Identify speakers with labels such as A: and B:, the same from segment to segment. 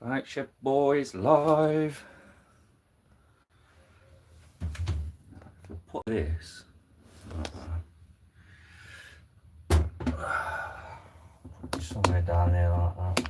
A: BikeShedBoy is live. We'll put this somewhere down there like that.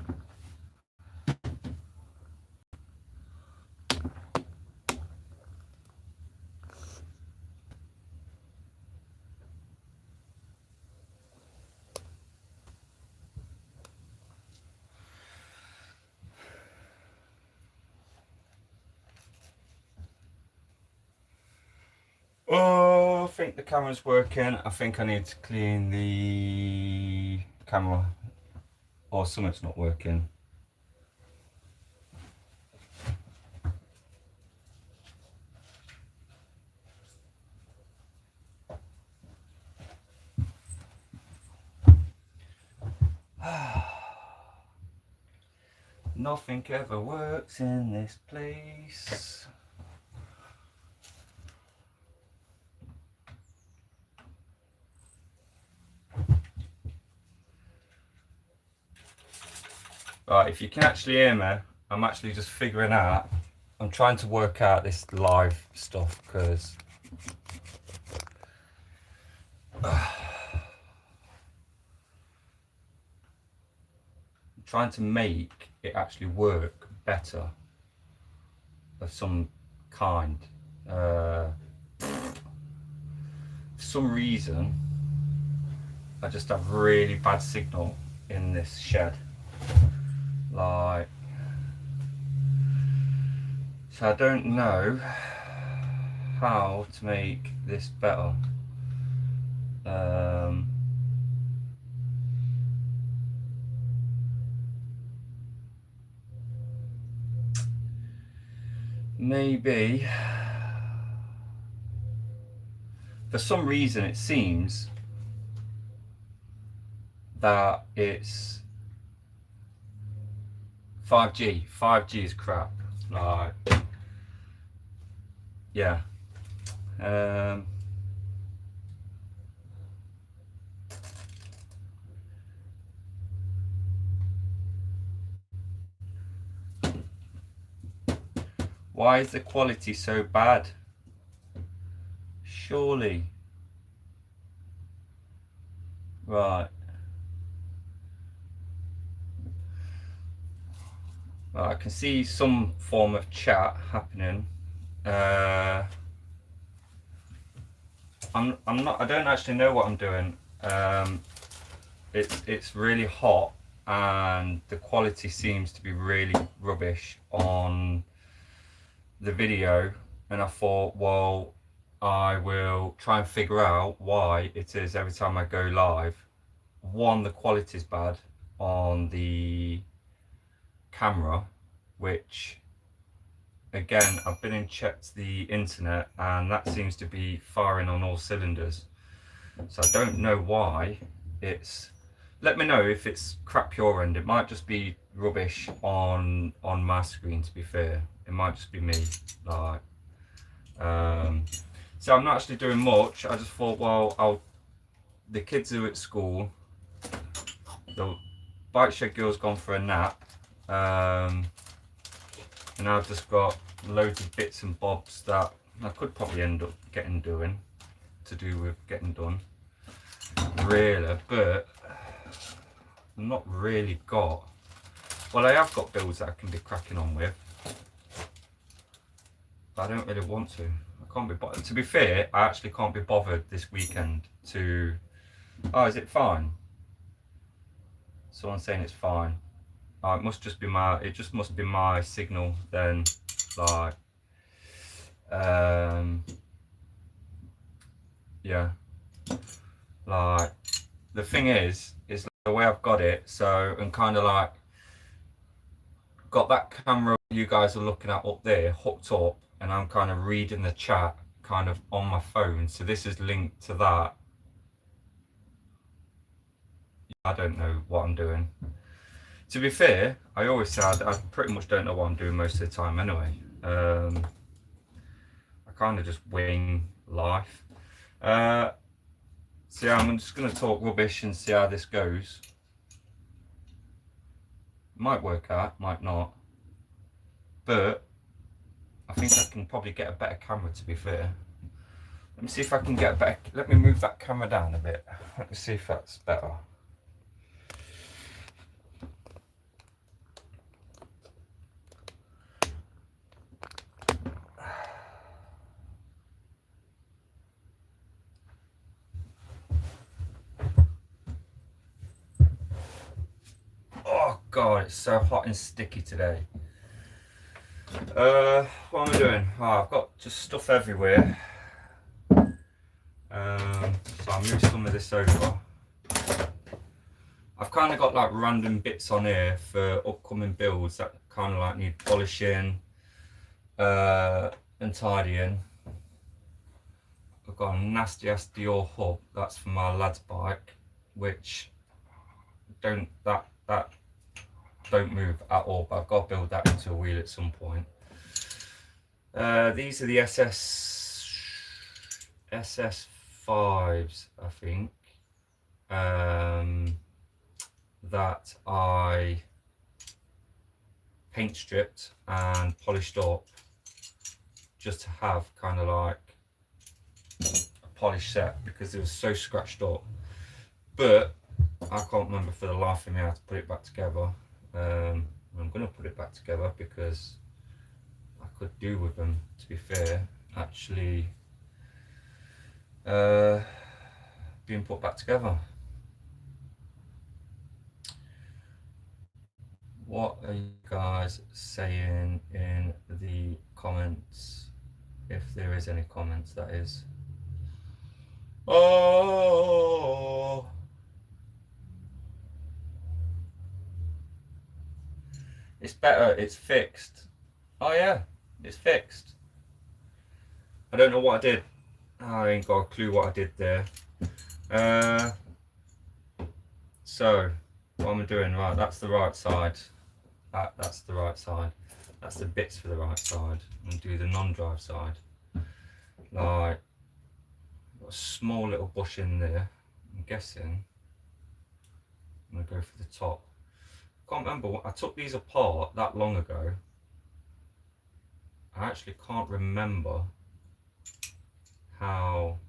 A: Oh, I think the camera's working. I think I need to clean the camera, or something's not working. Nothing ever works in this place. Right, if you can actually hear me, I'm actually just figuring out, I'm trying to work out this live stuff because I'm trying to make it actually work better of some kind. For some reason, I just have really bad signal in this shed. Like, so I don't know how to make this better. Maybe for some reason it seems that it's 5G. 5G is crap. Like, yeah. Why is the quality so bad? Surely. Right. I can see some form of chat happening. I don't actually know what I'm doing. It's really hot and the quality seems to be really rubbish on the video, and I thought, well, I will try and figure out why it is every time I go live. One, the quality is bad on the camera, which again, I've been and checked the internet and that seems to be firing on all cylinders. So I don't know why it's, let me know if it's crap your end. It might just be rubbish on my screen, to be fair. It might just be me. Like, so I'm not actually doing much. I just thought, well, the kids are at school. The bike shed girl's gone for a nap. And I've just got loads of bits and bobs that I could probably end up getting done, really, but I've not really got, well, I have got builds that I can be cracking on with, but I don't really want to. I can't be bothered. To be fair, I actually can't be bothered this weekend to, oh, is it fine? Someone's saying it's fine. Oh, it must just be it just must be my signal then, like, yeah, like, the thing is the way I've got it, so, and kind of like, got that camera you guys are looking at up there hooked up, and I'm kind of reading the chat kind of on my phone, so this is linked to that. I don't know what I'm doing. To be fair, I always say I pretty much don't know what I'm doing most of the time anyway. I kind of just wing life. So yeah, I'm just going to talk rubbish and see how this goes. Might work out, might not. but I think I can probably get a better camera, to be fair. Let me see if I can get a better, let me move that camera down a bit. Let me see if that's better. Oh God, it's so hot and sticky today. What am I doing? Oh, I've got just stuff everywhere. So I'll move some of this over. I've kind of got like random bits on here for upcoming builds that kind of like need polishing and tidying. I've got a nasty ass Dior hub, that's for my lad's bike, which don't move at all, but I've got to build that into a wheel at some point. These are the SS5s, I think, that I paint stripped and polished up just to have kind of like a polished set because it was so scratched up. But I can't remember for the life of me how to put it back together. I'm going to put it back together because I could do with them, to be fair, actually being put back together. What are you guys saying in the comments? If there is any comments, that is. Oh, it's better, it's fixed. Oh yeah, it's fixed. I don't know what I did. I ain't got a clue what I did there. So what am I doing? Right, that's the right side. That's the right side. That's the bits for the right side. And do the non-drive side. Like, got a small little bush in there. I'm guessing I'm gonna go for the top. Can't remember. I took these apart that long ago. I actually can't remember how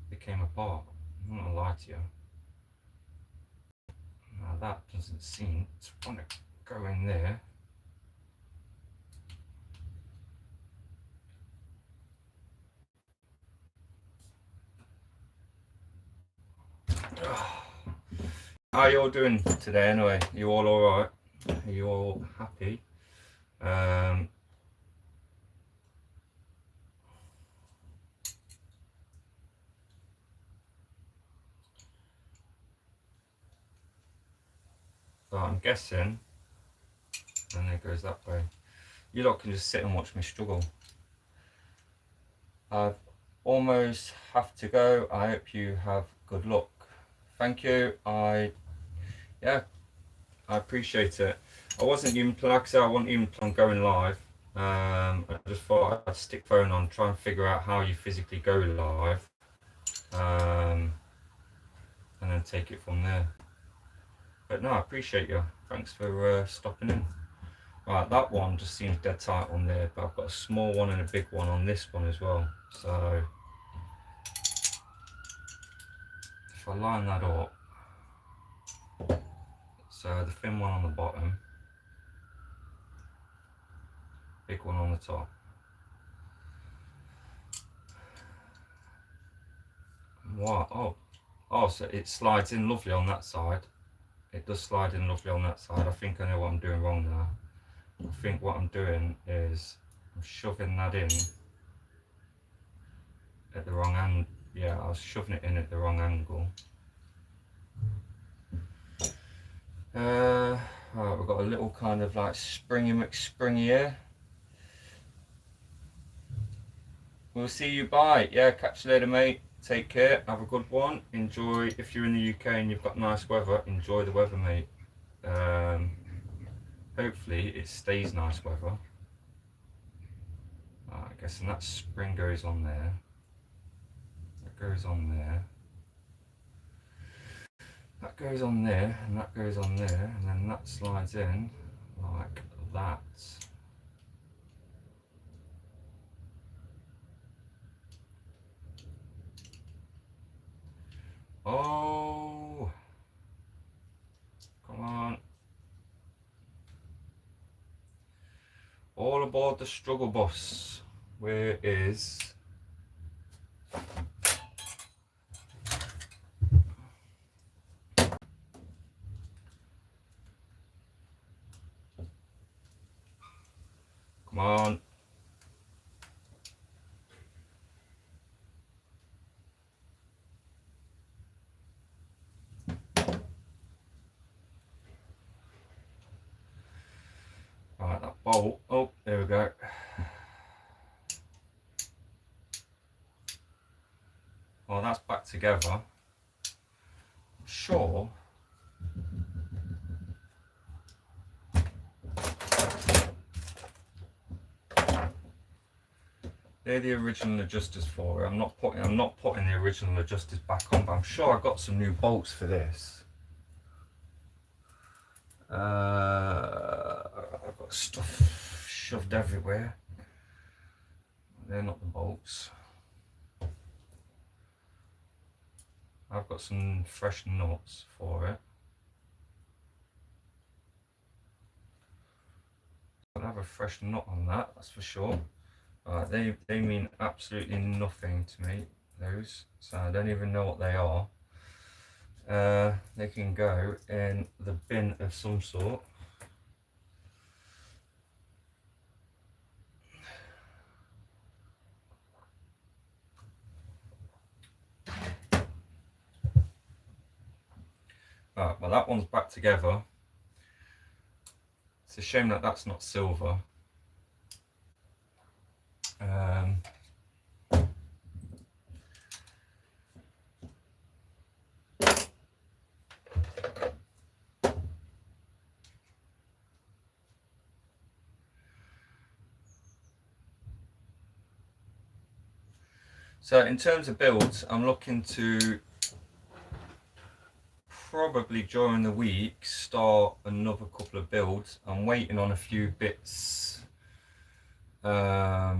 A: they came apart. I'm not gonna lie to you. Now that doesn't seem to want to go in there. How are you all doing today anyway? Are you all alright? Are you all happy? How I'm guessing, and it goes that way. You lot can just sit and watch me struggle. I almost have to go. I hope you have good luck. Thank you. I appreciate it. I wasn't even like I said, I wasn't even planning on going live. I just thought I'd stick phone on, try and figure out how you physically go live, and then take it from there. But no, I appreciate you. Thanks for stopping in. Right, that one just seems dead tight on there, but I've got a small one and a big one on this one as well. So if I line that up, so the thin one on the bottom, big one on the top. What? Oh, so it slides in lovely on that side. It does slide in lovely on that side. I think I know what I'm doing wrong now. I think what I'm doing is I'm shoving that in at the wrong angle. Yeah, I was shoving it in at the wrong angle. Right, we've got a little kind of like springy McSpringy here. We'll see you, bye. Yeah, catch you later, mate. Take care, have a good one. Enjoy, if you're in the UK and you've got nice weather, enjoy the weather, mate. Hopefully it stays nice weather. I guess, and that spring goes on there. That goes on there. That goes on there, and that goes on there, and then that slides in like that. Oh, come on. All aboard the struggle bus. Where is... Come on. Right, that bolt. Oh, there we go. Well, that's back together. I'm sure. They're the original adjusters for it. I'm not putting the original adjusters back on, but I'm sure I got some new bolts for this. I've got stuff shoved everywhere. They're not the bolts. I've got some fresh nuts for it. I'll have a fresh nut on that, that's for sure. They mean absolutely nothing to me, those, so I don't even know what they are. They can go in the bin of some sort. Right, well, that one's back together. It's a shame that that's not silver. So in terms of builds, I'm looking to probably during the week start another couple of builds. I'm waiting on a few bits. Yeah,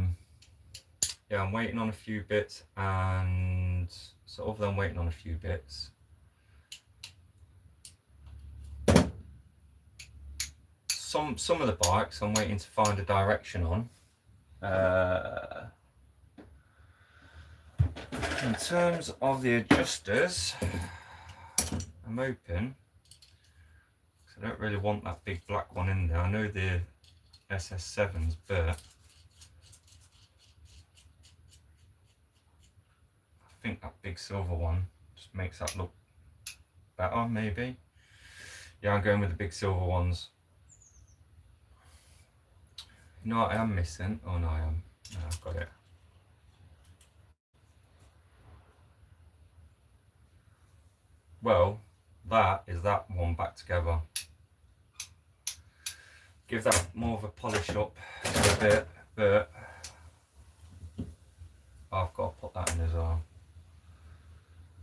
A: I'm waiting on a few bits, and so other than waiting on a few bits, some of the bikes I'm waiting to find a direction on. In terms of the adjusters, I'm open, because I don't really want that big black one in there. I know the SS7s, but I think that big silver one just makes that look better, maybe. Yeah, I'm going with the big silver ones. You know what I am missing? Oh no, I am. No, I've got it. Well, that is that one back together. Give that more of a polish up a bit, but I've got to put that in as well.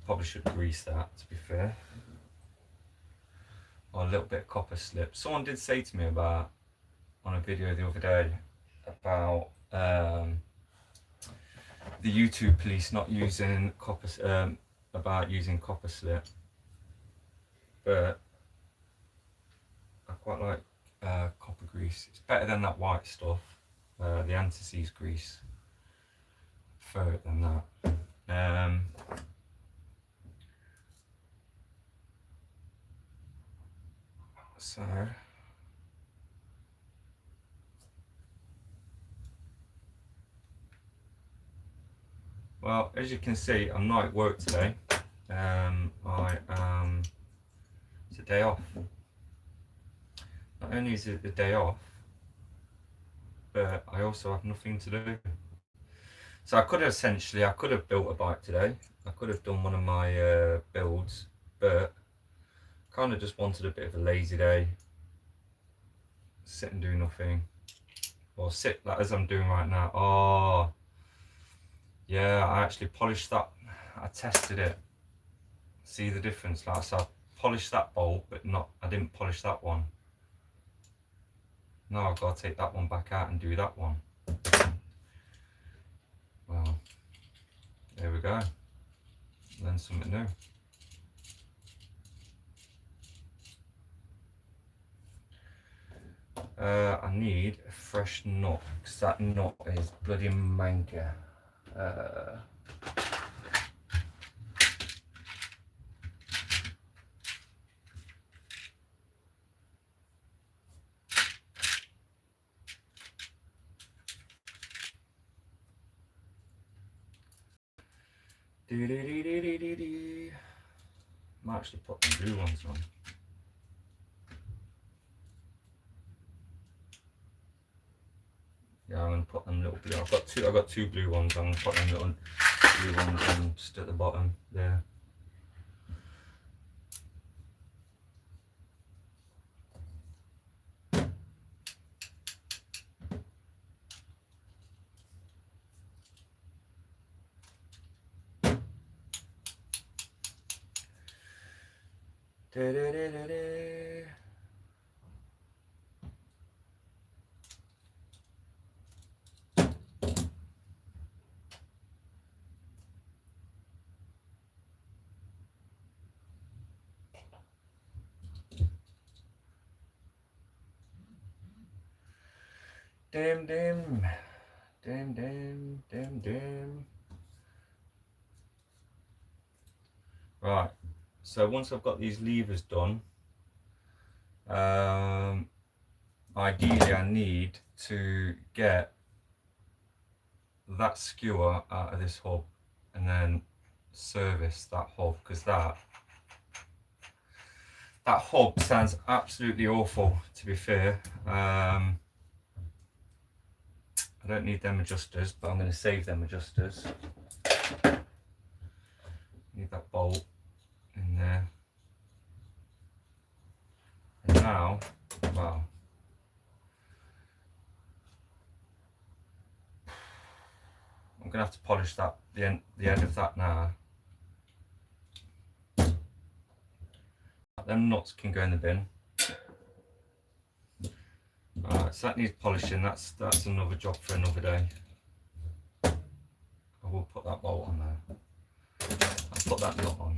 A: Probably should grease that, to be fair. Or a little bit of copper slip. Someone did say to me about, on a video the other day, about the YouTube police not using copper, about using copper slip. But I quite like copper grease. It's better than that white stuff, the anti-seize grease. I prefer it than that. So well, as you can see, I'm not at work today. It's a day off. Not only is it a day off, but I also have nothing to do. So I could have built a bike today. I could have done one of my builds, but kind of just wanted a bit of a lazy day. Sit and do nothing. Or sit like as I'm doing right now. Oh, yeah, I actually polished that. I tested it. See the difference? Like, so I polished that bolt, but I didn't polish that one. Now I've got to take that one back out and do that one. Well, there we go. Learn something new. I need a fresh nut because that nut is bloody manky. Might actually put the blue ones on. Yeah, I'm gonna put them little blue. I've got two blue ones. I'm gonna put them little blue ones on just at the bottom there. Damn. Right, so once I've got these levers done, ideally I need to get that skewer out of this hub and then service that hub, because that hub sounds absolutely awful, to be fair. I don't need them adjusters, but I'm going to save them adjusters. Need that bolt in there. And now, wow. I'm going to have to polish that the end of that now. Them nuts can go in the bin. Alright, so that needs polishing. That's another job for another day. I will put that bolt on there. I'll put that nut on.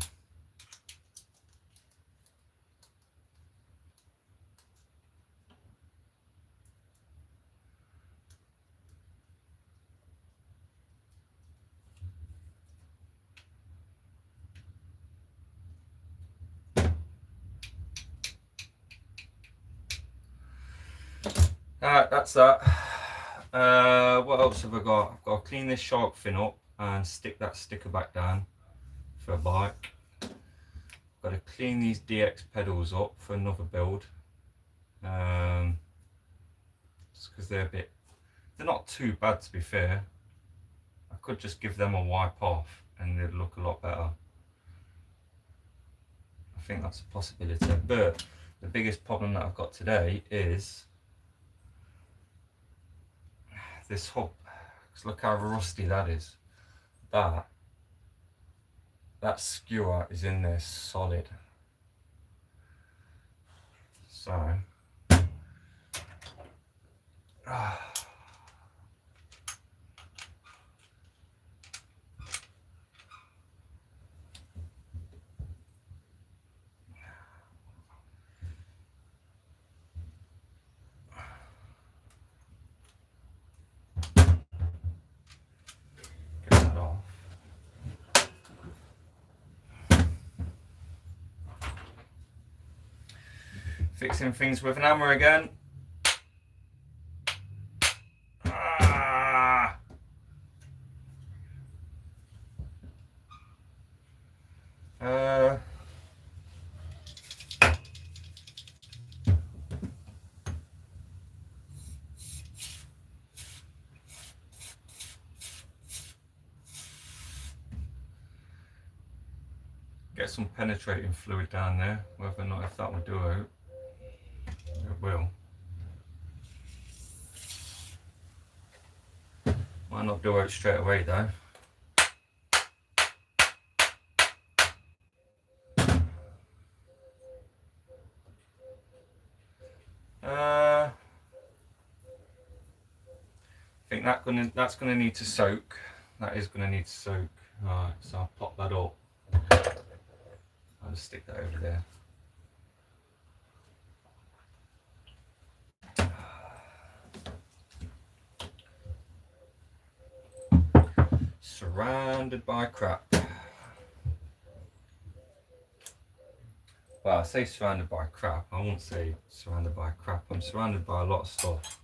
A: Alright, that's that. What else have I got? I've got to clean this shark fin up and stick that sticker back down for a bike. I've got to clean these DX pedals up for another build. Just because they're not too bad, to be fair. I could just give them a wipe off and they'd look a lot better. I think that's a possibility, but the biggest problem that I've got today is this hub. Because look how rusty that is. That skewer is in there solid. So fixing things with an hammer again. Get some penetrating fluid down there, whether or not if that will do it. It will. Might not do it straight away though. I think that's gonna need to soak. That is gonna need to soak. Alright, so I'll pop that up. I'll just stick that over there. surrounded by crap. Well, I say surrounded by crap. I won't say surrounded by crap. I'm surrounded by a lot of stuff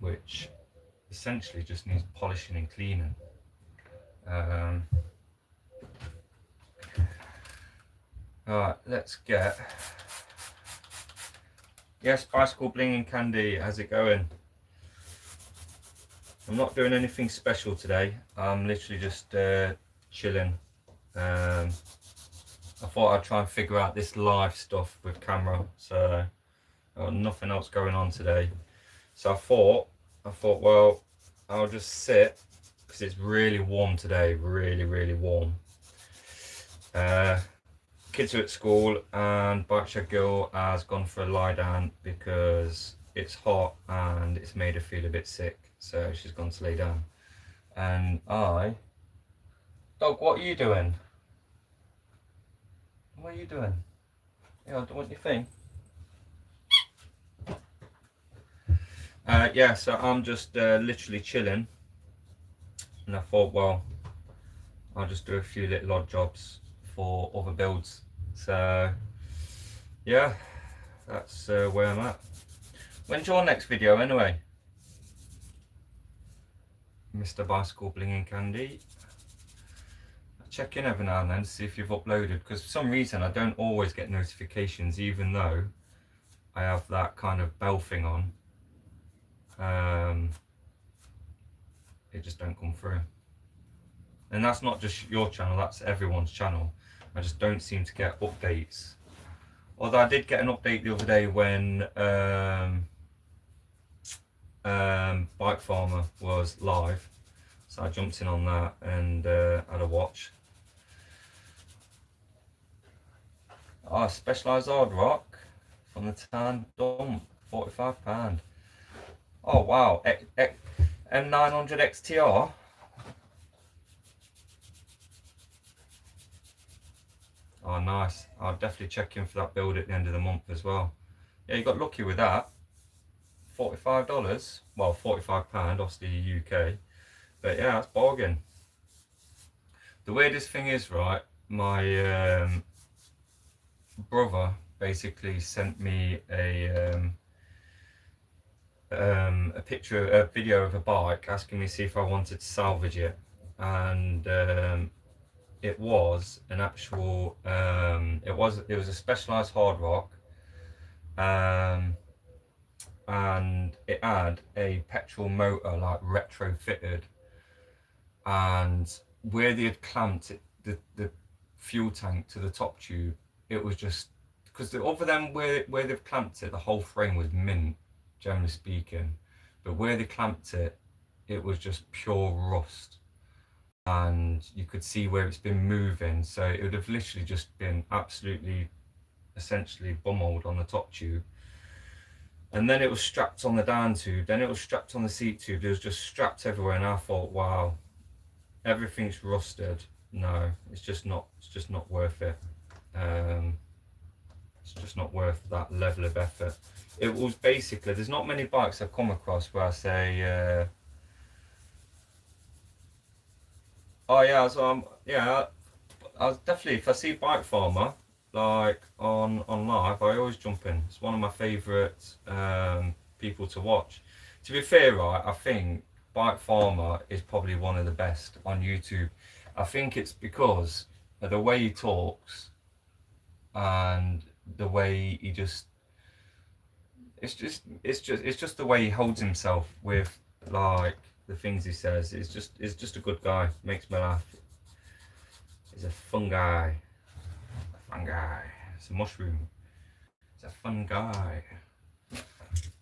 A: which essentially just needs polishing and cleaning. Alright, let's get... Yes, Bicycle Bling and Candy, how's it going? I'm not doing anything special today. I'm literally just chilling. I thought I'd try and figure out this live stuff with camera, so I've got nothing else going on today. So I thought, well, I'll just sit, because it's really warm today, really warm. Kids are at school and Bike Shed Girl has gone for a lie down because it's hot and it's made her feel a bit sick, so she's gone to lay down. And Dog, what are you doing? What are you doing? Yeah, I don't want your thing. Yeah, so I'm just literally chilling, and I thought, well, I'll just do a few little odd jobs for other builds. So yeah, that's where I'm at. When's your next video anyway, Mr. Bicycle Bling and Candy? I check in every now and then to see if you've uploaded, because for some reason I don't always get notifications, even though I have that kind of bell thing on. It just don't come through. And that's not just your channel, that's everyone's channel. I just don't seem to get updates. Although I did get an update the other day when Bike Farmer was live. So I jumped in on that and had a watch. Oh, Specialised Hard Rock from the Tan Dump, £45. Oh wow, M900 XTR. Oh nice, I'll definitely check in for that build at the end of the month as well. Yeah, you got lucky with that. $45, well £45, obviously UK. But yeah, that's bargain. The weirdest thing is, right, my brother basically sent me a picture, a video of a bike, asking me to see if I wanted to salvage it, and it was an actual it was a Specialized Hard Rock, and it had a petrol motor, like retrofitted, and where they had clamped it, the fuel tank to the top tube, it was just, because other than where they've clamped it, the whole frame was mint, generally speaking, but where they clamped it, it was just pure rust, and you could see where it's been moving, so it would have literally just been absolutely, essentially bumholed on the top tube. And then it was strapped on the down tube, then it was strapped on the seat tube, it was just strapped everywhere, and I thought, wow, everything's rusted. No, it's just not worth it. It's just not worth that level of effort. It was basically, there's not many bikes I've come across where I say, oh yeah, so I was definitely, if I see Bike Farmer like on live, I always jump in. It's one of my favourite people to watch. To be fair, right, I think Bike Farmer is probably one of the best on YouTube. I think it's because of the way he talks and the way he just, it's just the way he holds himself with like the things he says. It's just a good guy. Makes me laugh. He's a fun guy. Fun guy. It's a mushroom. It's a fun guy.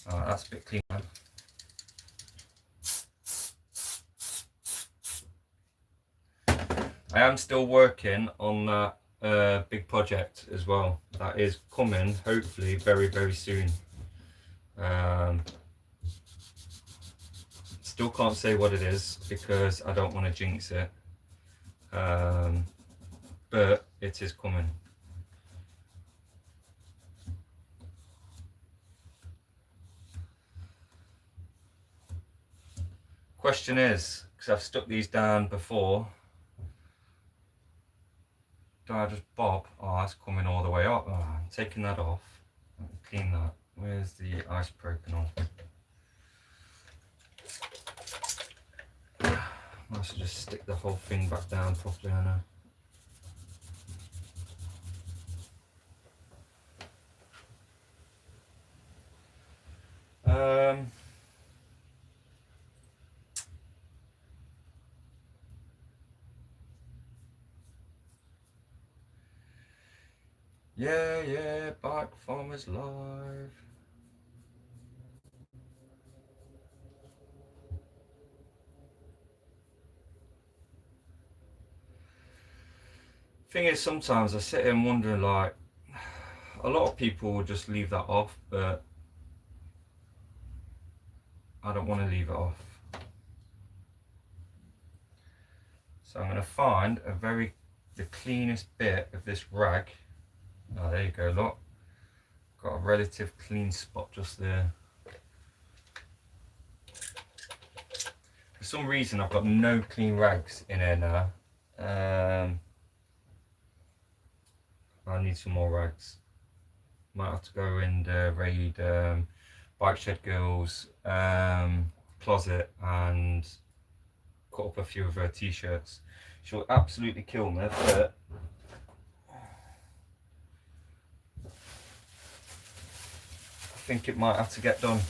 A: Oh, that's a bit clean. I am still working on that big project as well. That is coming hopefully very soon. Still can't say what it is because I don't want to jinx it. But it is coming. Question is, because I've stuck these down before. Do I just bob? Oh, that's coming all the way up. Oh, I'm taking that off. Clean that. Where's the isopropyl? I should just stick the whole thing back down properly, I know. Yeah, Bike Farmers Live. Thing is, sometimes I sit here and wonder, like, a lot of people will just leave that off, but I don't want to leave it off. So I'm going to find the cleanest bit of this rag. Oh, there you go, look. Got a relative clean spot just there. For some reason, I've got no clean rags in here now. I need some more rags. Might have to go and raid Bike Shed Girl's closet and cut up a few of her t-shirts. She'll absolutely kill me, but I think it might have to get done.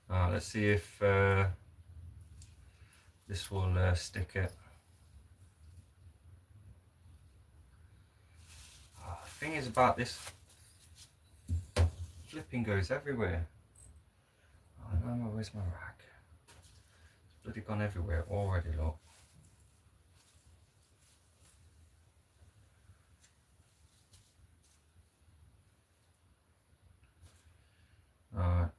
A: Let's see if this will stick it. The thing is about this, flipping goes everywhere. I don't know, where's my rag? It's bloody gone everywhere already, look. Right.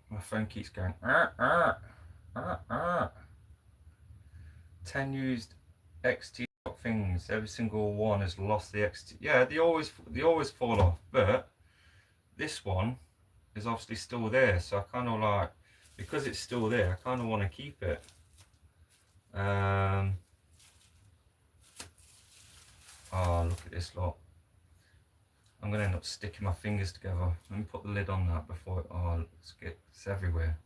A: My phone keeps going 10 used XT things, every single one has lost the XT. Yeah, they always fall off, but this one is obviously still there, so I kind of like, because it's still there, I kind of want to keep it. Oh, look at this lot. I'm going to end up sticking my fingers together. Let me put the lid on that before it's everywhere.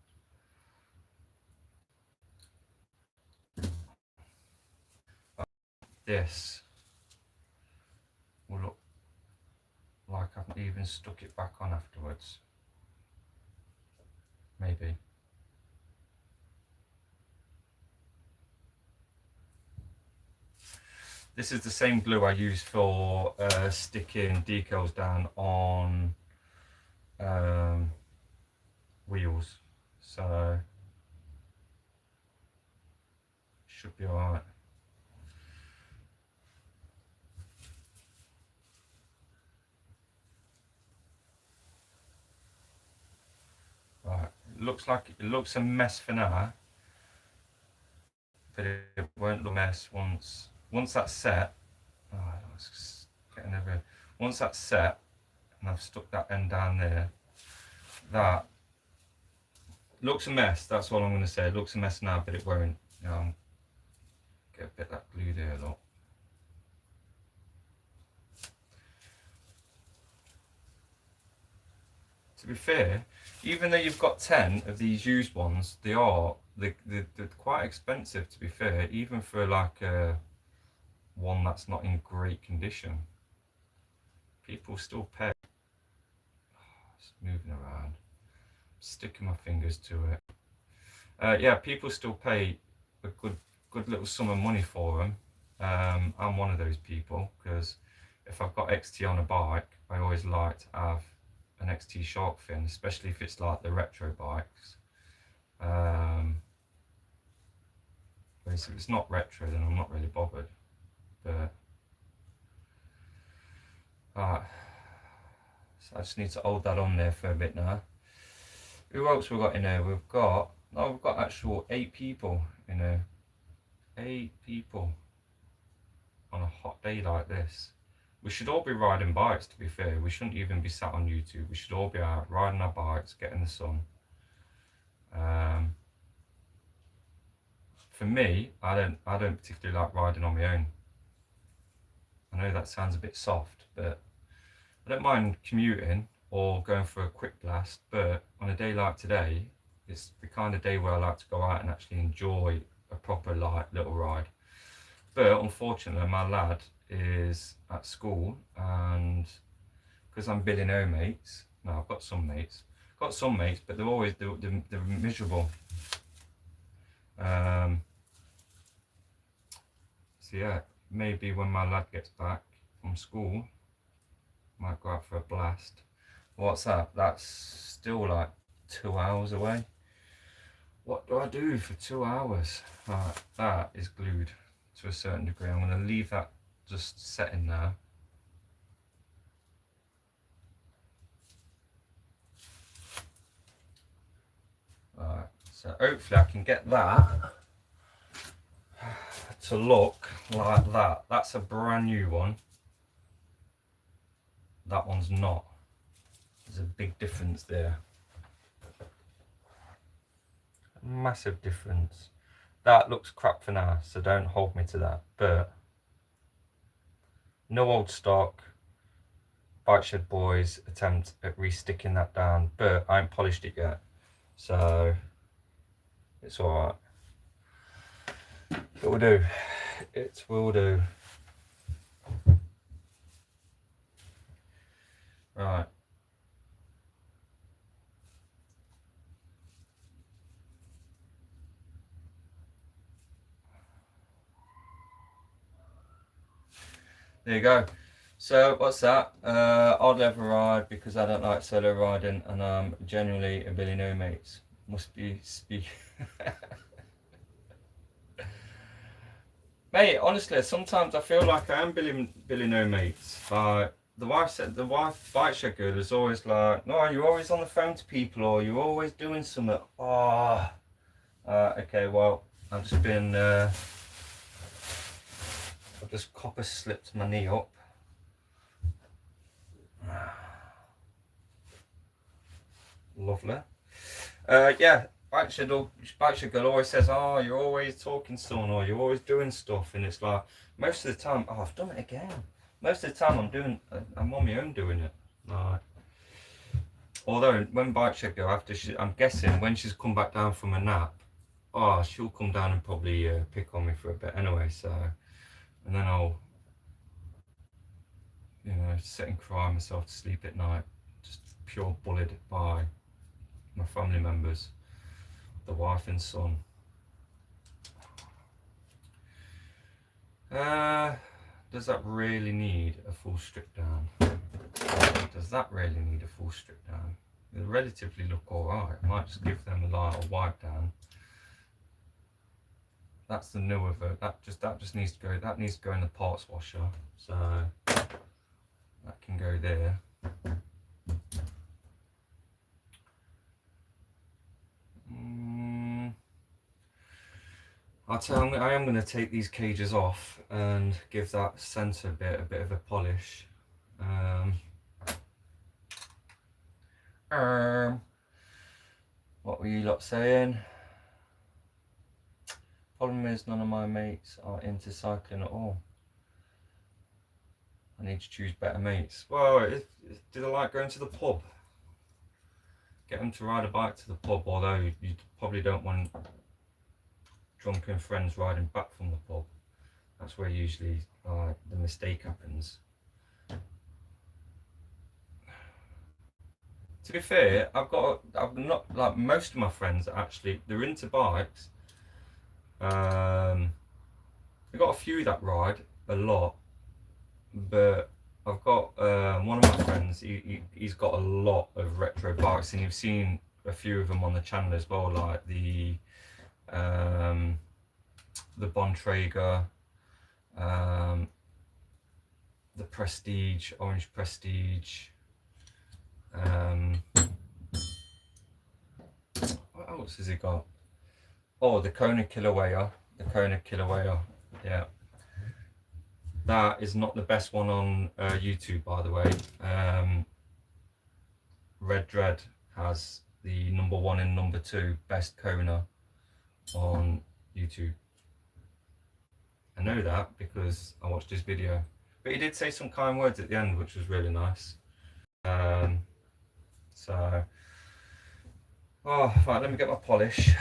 A: This will look like I've even stuck it back on afterwards. Maybe. This is the same glue I use for sticking decals down on wheels, so should be alright. Right, it looks a mess for now, but it won't look a mess once that's set. Oh, it's getting everywhere. Once that's set, and I've stuck that end down there, that looks a mess. That's all I'm going to say. It looks a mess now, but it won't. Get a bit of that glue there, look. To be fair, even though you've got 10 of these used ones, they're quite expensive, to be fair, even for like one that's not in great condition. People still pay. It's moving around, sticking my fingers to it. Yeah, people still pay a good little sum of money for them. I'm one of those people, because if I've got XT on a bike, I always like to have an XT shark fin, especially if it's like the retro bikes. Whereas if it's not retro, then I'm not really bothered. But so I just need to hold that on there for a bit now. Who else we got in there? We've got actual 8 people in there. 8 people on a hot day like this. We should all be riding bikes, to be fair. We shouldn't even be sat on YouTube. We should all be out riding our bikes, getting the sun. For me, I don't particularly like riding on my own. I know that sounds a bit soft, but I don't mind commuting or going for a quick blast. But on a day like today, it's the kind of day where I like to go out and actually enjoy a proper light little ride. But unfortunately, my lad is at school, and because I'm billing no mates, no, I've got some mates, but they're always they're miserable. So yeah, maybe when my lad gets back from school, might go out for a blast. What's that? That's still like 2 hours away. What do I do for 2 hours? That is glued to a certain degree. I'm going to leave that just setting there. Alright, so hopefully I can get that to look like that. That's a brand new one. That one's not. There's a big difference there. Massive difference. That looks crap for now, so don't hold me to that. But no old stock. BikeShedBoy's attempt at re-sticking that down, but I haven't polished it yet, so it's alright. It will do. It will do. Right. There you go. So what's that? Odd level ride because I don't like solo riding, and I'm genuinely a Billy No Mates. Must be speak. Mate, honestly, sometimes I feel like I am Billy No Mates. The wife bike shed girl is always like, no, you're always on the phone to people, or you're always doing something. Oh, okay, well, I've just been, I've just copper slipped my knee up. Lovely. Yeah, bike shed girl always says, oh, you're always talking, son, or you're always doing stuff, and it's like, most of the time, oh, I've done it again. Most of the time I'm on my own doing it. Right. Although when bike shed go after I'm guessing when she's come back down from a nap, oh, she'll come down and probably pick on me for a bit anyway. So, and then I'll, sit and cry myself to sleep at night, just pure bullied by my family members, the wife and son. Does that really need a full strip down? Does that really need a full strip down? They relatively look alright. I might just give them a light or wipe down. That's the newer version. That just needs to go. That needs to go in the parts washer. So that can go there. I'll tell you, I am going to take these cages off and give that centre bit a bit of a polish. What were you lot saying? Problem is, none of my mates are into cycling at all. I need to choose better mates. Well, do they like going to the pub? Get them to ride a bike to the pub, although you probably don't want drunken friends riding back from the pub. That's where usually the mistake happens. To be fair, I've not like most of my friends actually, they're into bikes. I've got a few that ride a lot, but I've got one of my friends, he's got a lot of retro bikes, and you've seen a few of them on the channel as well, like the Bontrager, the Prestige, Orange Prestige. What else has he got? Oh, the Kona Kilauea. Yeah. That is not the best one on YouTube, by the way. Red Dread has the #1 and #2 best Kona on YouTube. I know that because I watched his video. But he did say some kind words at the end, which was really nice. So, oh, right, let me get my polish.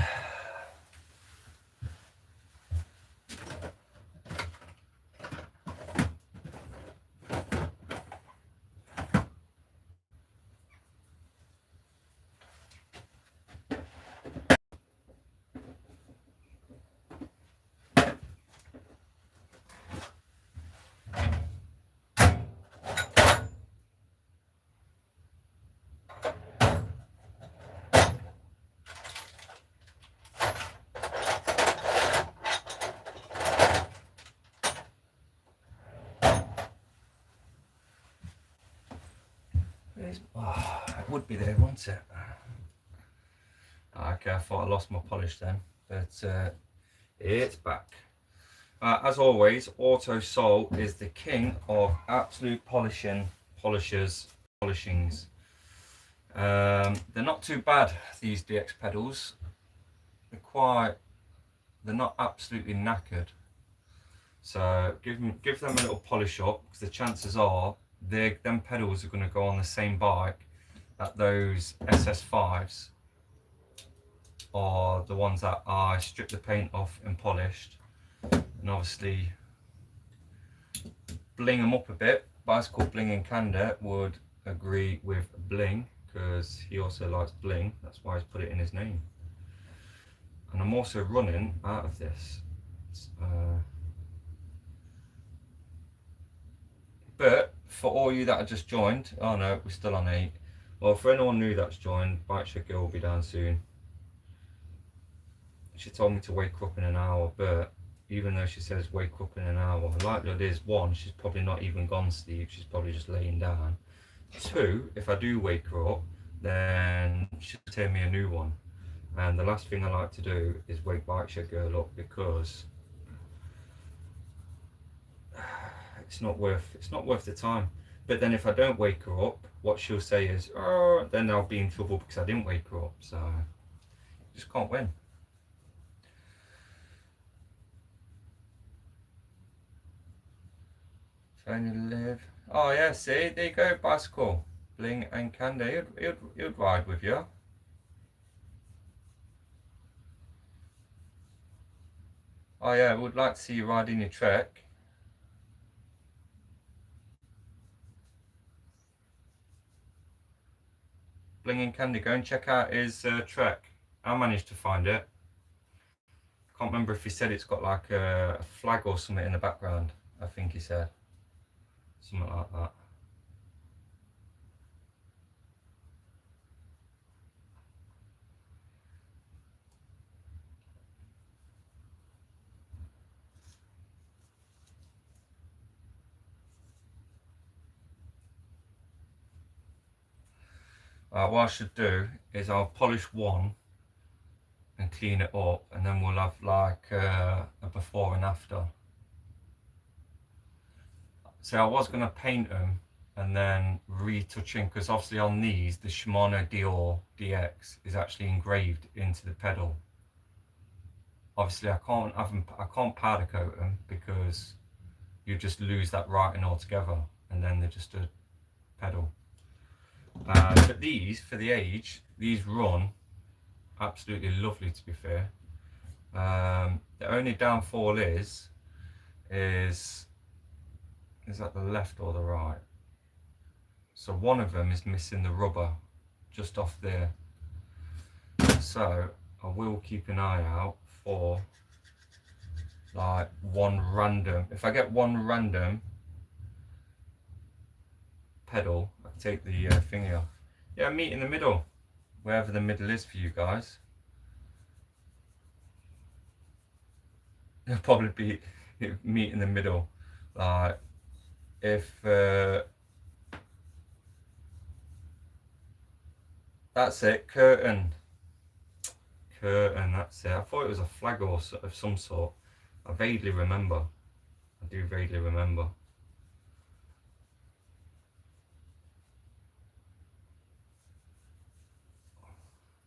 A: Oh, it would be there, wouldn't it? Okay, I thought I lost my polish then, but it's back. As always, Auto Soul is the king of absolute polishings. They're not too bad, these DX pedals. They're not absolutely knackered. So give them a little polish up, because the chances are them pedals are going to go on the same bike that those SS5s are, the ones that I stripped the paint off and polished, and obviously bling them up a bit. Bicycle Bling and Candor would agree with bling, because he also likes bling. That's why he's put it in his name. And I'm also running out of this. But for all you that have just joined, oh no, we're still on 8. Well, for anyone new that's joined, BikeShed will be down soon. She told me to wake up in an hour, but even though she says wake up in an hour, likelihood is, 1, she's probably not even gone sleep, she's probably just laying down. 2, if I do wake her up, then she'll tell me a new one. And the last thing I like to do is wake BikeShed Girl up, because it's not worth the time. But then if I don't wake her up, what she'll say is, oh, then I'll be in trouble because I didn't wake her up. So just can't win. Trying to live. Oh yeah, see, there you go, Bicycle Bling and Candor. He'd ride with you. Oh yeah, I would like to see you riding your Trek. Bling and Candor, go and check out his Trek. I managed to find it. Can't remember if he said it's got like a flag or something in the background. I think he said something like that. What I should do is I'll polish one and clean it up, and then we'll have like a before and after. So I was going to paint them and then retouching, because obviously on these the Shimano Dior DX is actually engraved into the pedal. Obviously I can't powder coat them, because you just lose that writing altogether, and then they're just a pedal. But these, for the age, these run absolutely lovely, to be fair. The only downfall is that the left or the right? So one of them is missing the rubber just off there. So I will keep an eye out for like one random. If I get one random pedal, I take the thingy off. Yeah, meet in the middle, wherever the middle is for you guys. It'll probably be meet in the middle. Like if that's it, curtain, that's it. I thought it was a flag or of some sort. I vaguely remember. I do vaguely remember.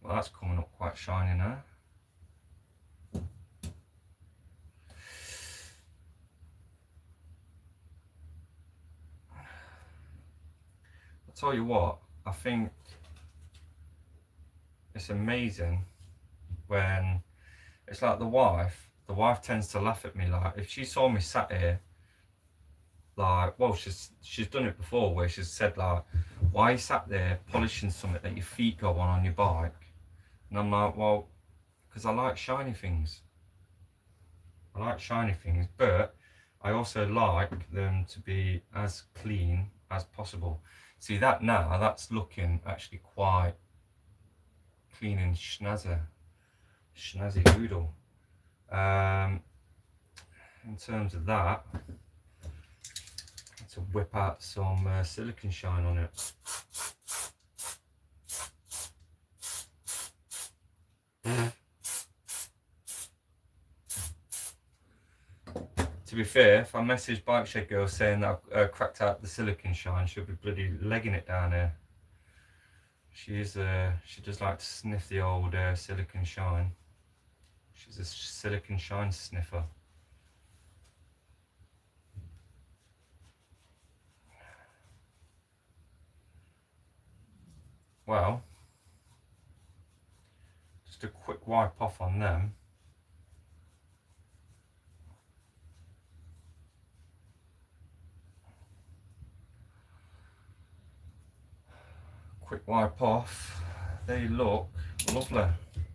A: Well, that's coming up quite shiny now. I'll tell you what, I think it's amazing when it's like the wife tends to laugh at me, like if she saw me sat here, like, well, she's done it before where she's said like, why are you sat there polishing something that your feet go on your bike? And I'm like, well, because I like shiny things. I like shiny things, but I also like them to be as clean as possible. See that now, that's looking actually quite clean and snazzy doodle. In terms of that, to whip out some silicone shine on it. To be fair, if I message Bike Shed Girl saying that I've cracked out the silicone shine, she'll be bloody legging it down here. She does like to sniff the old silicone shine. She's a silicone shine sniffer. Well, just a quick wipe off on them. Quick wipe off. They look lovely,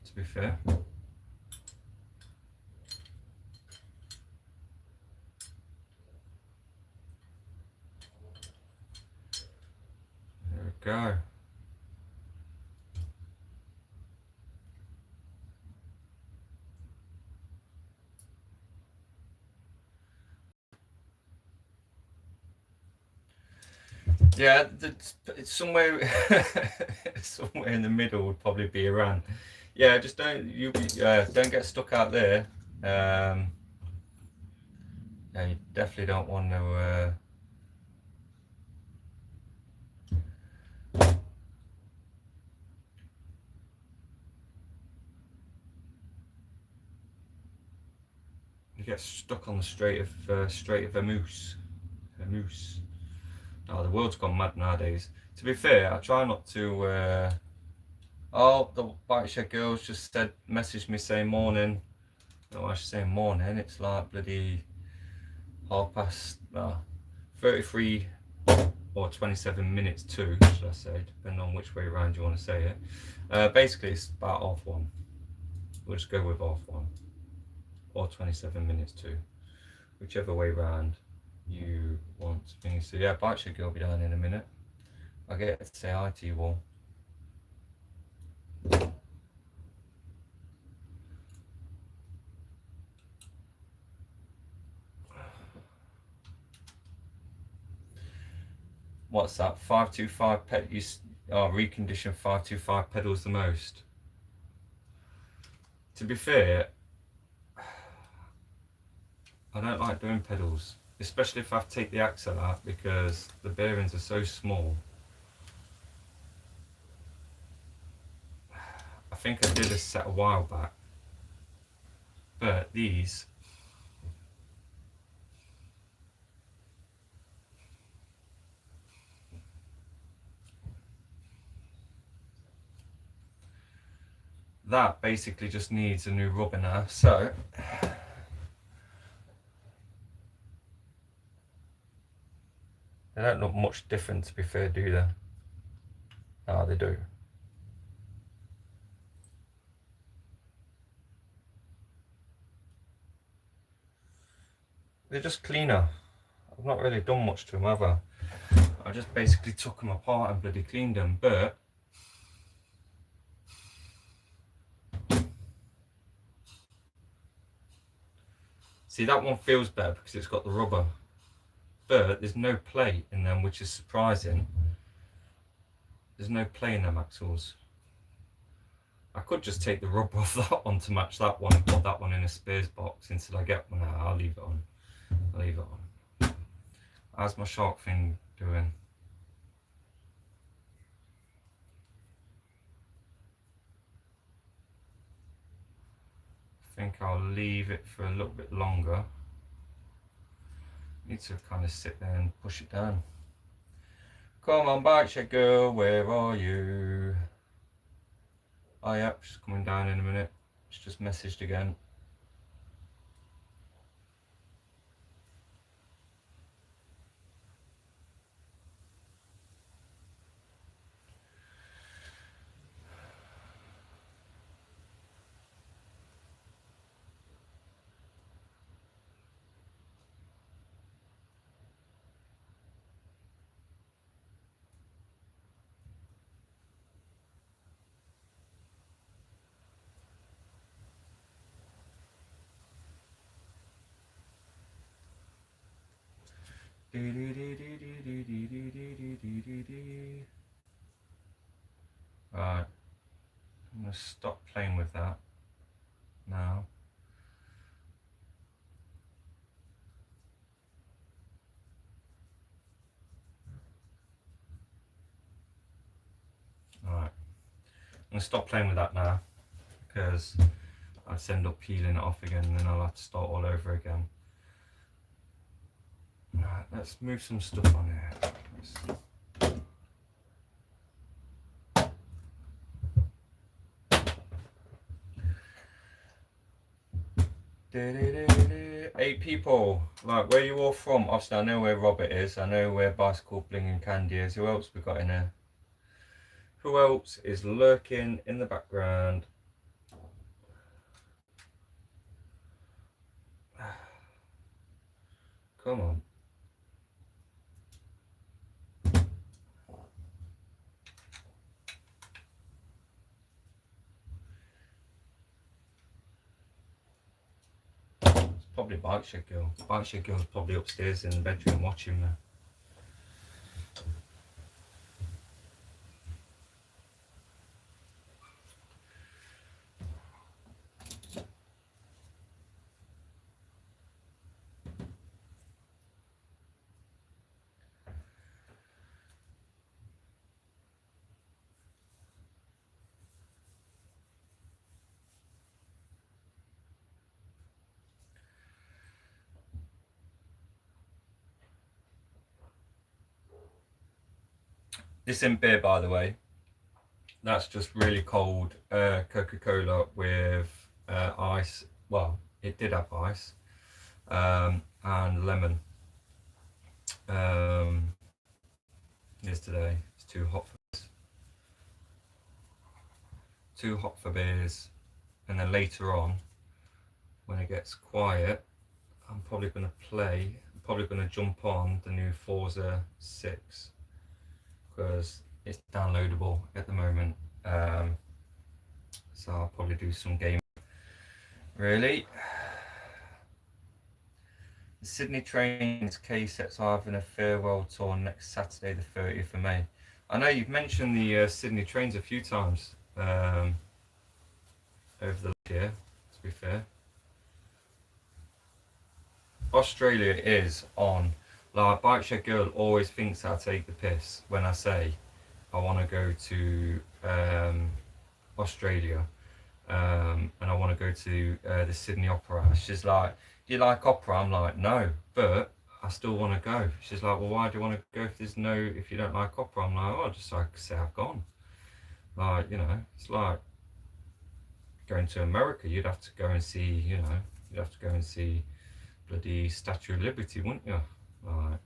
A: to be fair. There we go. Yeah, it's somewhere somewhere in the middle would probably be around. Yeah, just don't get stuck out there. Yeah, you definitely don't want to. You get stuck on the straight of Vermoose. Oh, the world's gone mad nowadays. To be fair, I try not to. Oh, the Bike Shed girls just messaged me saying morning. No, I should say morning. It's like bloody 33 or 27 minutes to, should I say, depending on which way around you want to say it. Basically, it's about 1:30. We'll just go with 1:30 or 27 minutes to, whichever way round you want me. So yeah, Bike Shed girl will be down in a minute. I get to say hi to you all. What's that? 525 reconditioned 525 pedals the most. To be fair, I don't like doing pedals, especially if I have to take the axle out because the bearings are so small. I think I did a set a while back, but these that basically just needs a new rubber now, so they don't look much different, to be fair, do they? Ah, they do. They're just cleaner. I've not really done much to them, have I? I just basically took them apart and bloody cleaned them, but see, that one feels better because it's got the rubber, but there's no play in them, which is surprising. There's no play in them axles. I could just take the rubber off that one to match that one and put that one in a spares box until I get one out. I'll leave it on. I'll leave it on. How's my shark fin doing? I think I'll leave it for a little bit longer. Need to kind of sit there and push it down. Come on, bike shed girl, where are you? Oh yeah, she's coming down in a minute. She's just messaged again. Right, I'm going to stop playing with that now. Alright, I'm going to stop playing with that now because I'll just end up peeling it off again and then I'll have to start all over again. Right, let's move some stuff on here. Eight people. Like, where you all from? Obviously, I know where Robert is. I know where Bicycle Bling and Candy is. Who else we got in here? Who else is lurking in the background? Come on. It's probably Bike Shed Girl. Bike Shed Girl's probably upstairs in the bedroom watching me. This isn't beer, by the way. That's just really cold Coca-Cola with ice. Well, it did have ice and lemon. Yesterday, it's too hot for beers. Too hot for beers. And then later on, when it gets quiet, I'm probably going to jump on the new Forza 6 because it's downloadable at the moment. So I'll probably do some gaming. Really? The Sydney Trains K-Sets are having a farewell tour next Saturday, the 30th of May. I know you've mentioned the Sydney Trains a few times over the last year, to be fair. Australia is on. Like, Bike Shed Girl always thinks I take the piss when I say I want to go to Australia and I want to go to the Sydney Opera. She's like, do you like opera? I'm like, no, but I still want to go. She's like, well, why do you want to go if you don't like opera? I'm like, oh, just so I can say I've gone. Like, you know, it's like going to America. You'd have to go and see, bloody Statue of Liberty, wouldn't you? Like,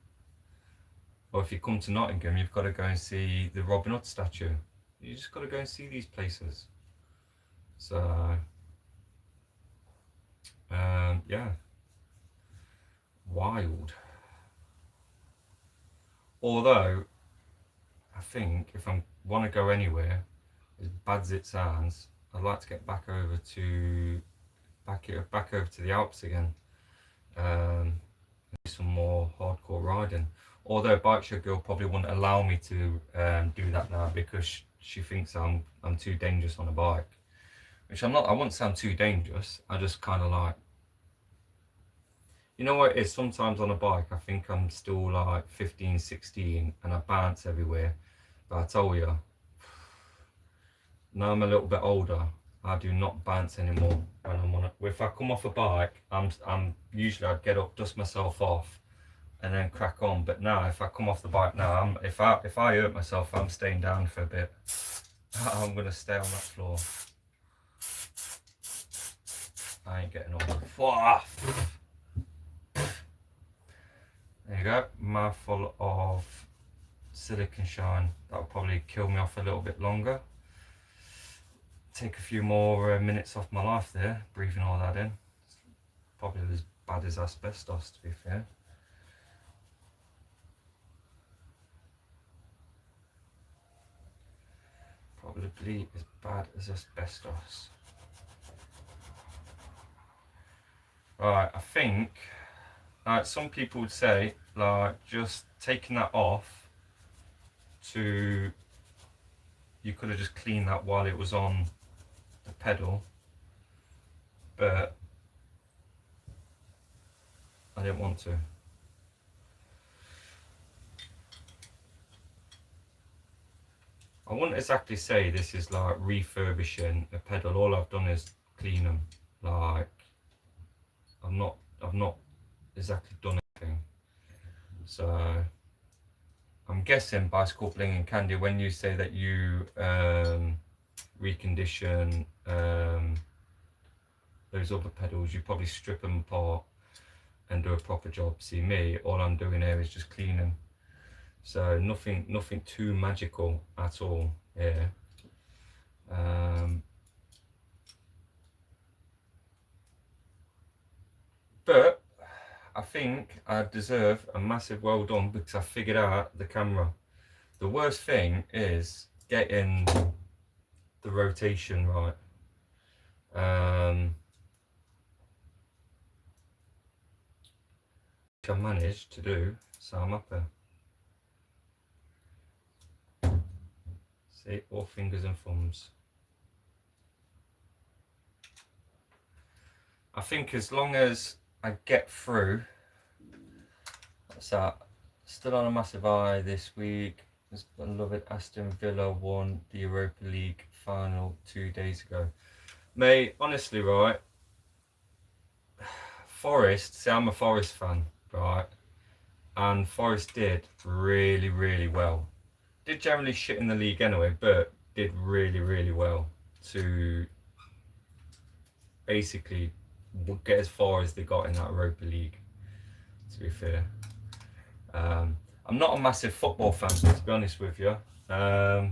A: or if you come to Nottingham, you've got to go and see the Robin Hood statue. You just got to go and see these places. So, yeah, wild. Although, I think if I want to go anywhere, as bad as it sounds, I'd like to get back over to the Alps again. Some more hardcore riding. Although Bike Shed Girl probably wouldn't allow me to do that now because she thinks I'm too dangerous on a bike, which I'm not. I wouldn't say I'm too dangerous. I just kind of like, You know what it is? Sometimes on a bike, I think I'm still like 15, 16 and I bounce everywhere. But I tell you, now I'm a little bit older, I do not bounce anymore when I'm on it. If I come off a bike, I'm usually I'd get up, dust myself off, and then crack on. But now, if I come off the bike now, if I hurt myself, I'm staying down for a bit. I'm gonna stay on that floor. I ain't getting off. There you go, mouthful of silicone shine. That'll probably kill me off a little bit longer. Take a few more minutes off my life there, breathing all that in. It's probably as bad as asbestos, to be fair. Probably as bad as asbestos. Right, I think, like some people would say, like just taking that off to, you could have just cleaned that while it was on the pedal, but I didn't want to. I wouldn't exactly say this is like refurbishing a pedal. All I've done is clean them. Like I've not exactly done anything. So I'm guessing Bicycle Bling and Candy, when you say that you recondition those other pedals, you probably strip them apart and do a proper job. See me, all I'm doing here is just clean them. So nothing too magical at all here. But I think I deserve a massive well done because I figured out the camera. The worst thing is getting the rotation right. Which I managed to do, so I'm happy. See, all fingers and thumbs. I think as long as I get through, what's that? Still on a massive eye this week. I love it. Aston Villa won the Europa League final 2 days ago. Mate, honestly, right? Forest, see, I'm a Forest fan, right? And Forest did really, really well. Did generally shit in the league anyway, but did really, really well to basically get as far as they got in that Europa League, to be fair. I'm not a massive football fan, to be honest with you. I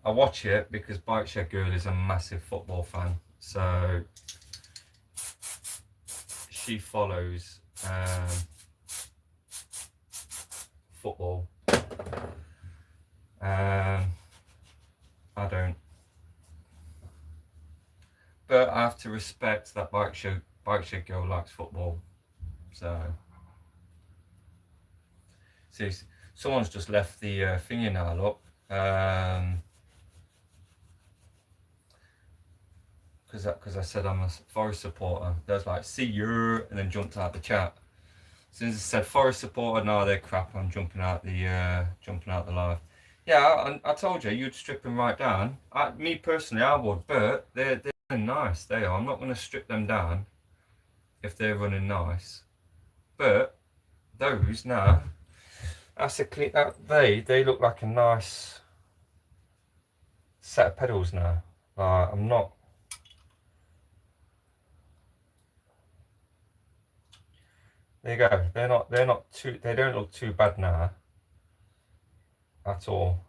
A: watch it because Bike Shed Girl is a massive football fan, so she follows football. I don't, but I have to respect that Bike Shed Girl likes football. So see, someone's just left the thingy now, look. Because I said I'm a Forest supporter. There's like, see you, and then jumped out the chat. As soon as I said Forest supporter, no, they're crap. I'm jumping out the live. Yeah, I told you, you'd strip them right down. Me personally, I would, but they're nice. They are. I'm not going to strip them down if they're running nice. But those now, that's a clean. They look like a nice set of pedals now. I'm not. There you go. They're not too. They don't look too bad now. At all.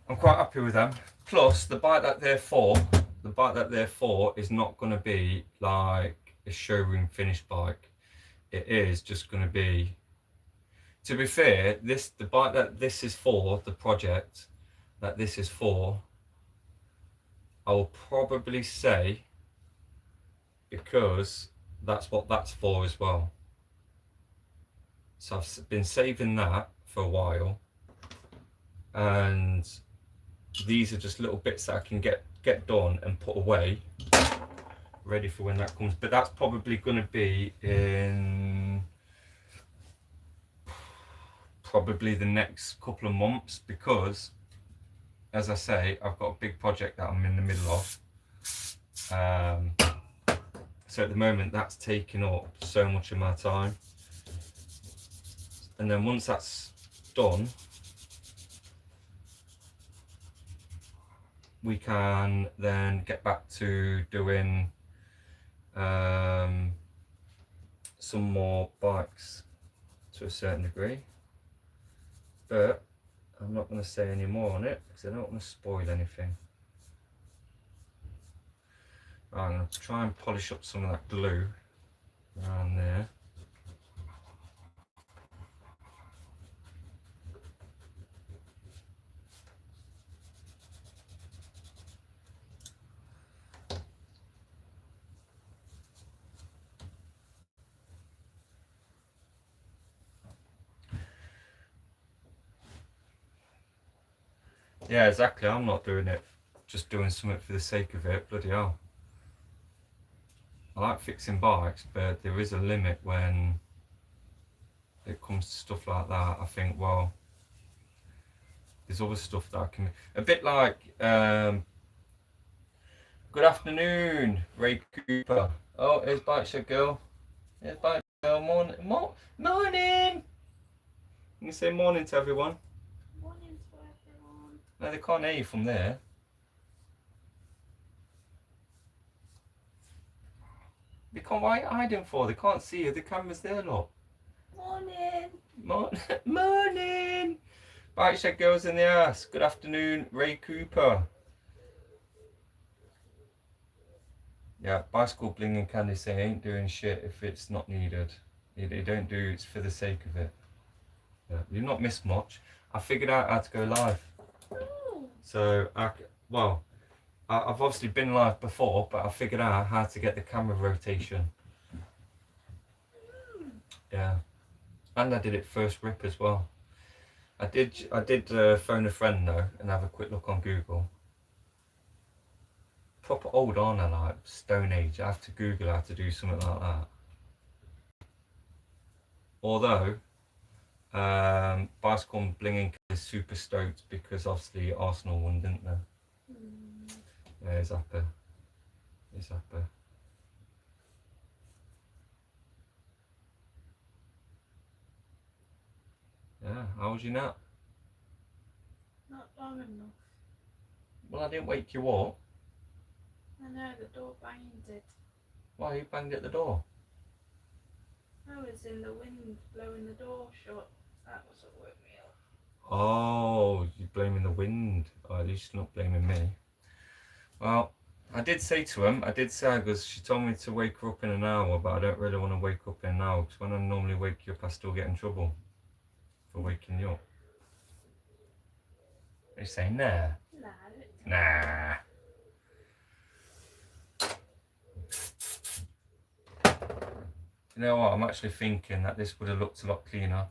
A: I'm quite happy with them. Plus, the bike that they're for is not going to be like a showroom finished bike. It is just going to be. To be fair, the bike that this is for, the project that this is for, I will probably say, because that's what that's for as well. So I've been saving that for a while, and these are just little bits that I can get done and put away ready for when that comes. But that's probably going to be in probably the next couple of months, because as I say, I've got a big project that I'm in the middle of. So at the moment that's taking up so much of my time, and then once that's done, we can then get back to doing some more bikes to a certain degree, but I'm not going to say any more on it because I don't want to spoil anything. Right, I'm going to try and polish up some of that glue around there. Yeah, exactly. I'm not doing it just doing something for the sake of it. Bloody hell. I like fixing bikes, but there is a limit when it comes to stuff like that. I think, well, there's other stuff that I can... A bit like... good afternoon, Ray Cooper. Oh, here's Bike Shed Girl. Here's Bike Shed Girl. Morning. Morning! You can say morning to everyone.
B: Morning to everyone.
A: No, they can't hear you from there. They can't. Why are you hiding for? They can't see you. The camera's there, look.
B: Morning.
A: Morning. Bike Shed Girls in the ass. Good afternoon, Ray Cooper. Yeah, Bicycle Bling and Candy say ain't doing shit if it's not needed. They don't do it's for the sake of it. Yeah, you've not missed much. I figured out how to go live.
B: Ooh.
A: So, I've obviously been live before, but I figured out how to get the camera rotation. Yeah, and I did it first rip as well. I did phone a friend though and have a quick look on Google. Proper old, aren't I? Like Stone Age. I have to Google how to do something like that. Although, Bicycle Blinging is super stoked because obviously Arsenal won, didn't they? Yeah, he's happy. He's happy. Yeah, how was your nap?
B: Not long enough.
A: Well, I didn't wake you up.
B: I know, the door banged it.
A: Why, you banged at the door?
B: I was in the wind blowing the door shut. That was what woke me up.
A: Oh, you're blaming the wind. Oh, at least you're not blaming me. Well, I did say to him, because she told me to wake her up in an hour, but I don't really want to wake up in an hour because when I normally wake you up, I still get in trouble for waking you up. They say, nah. Nah. You know what? I'm actually thinking that this would have looked a lot cleaner.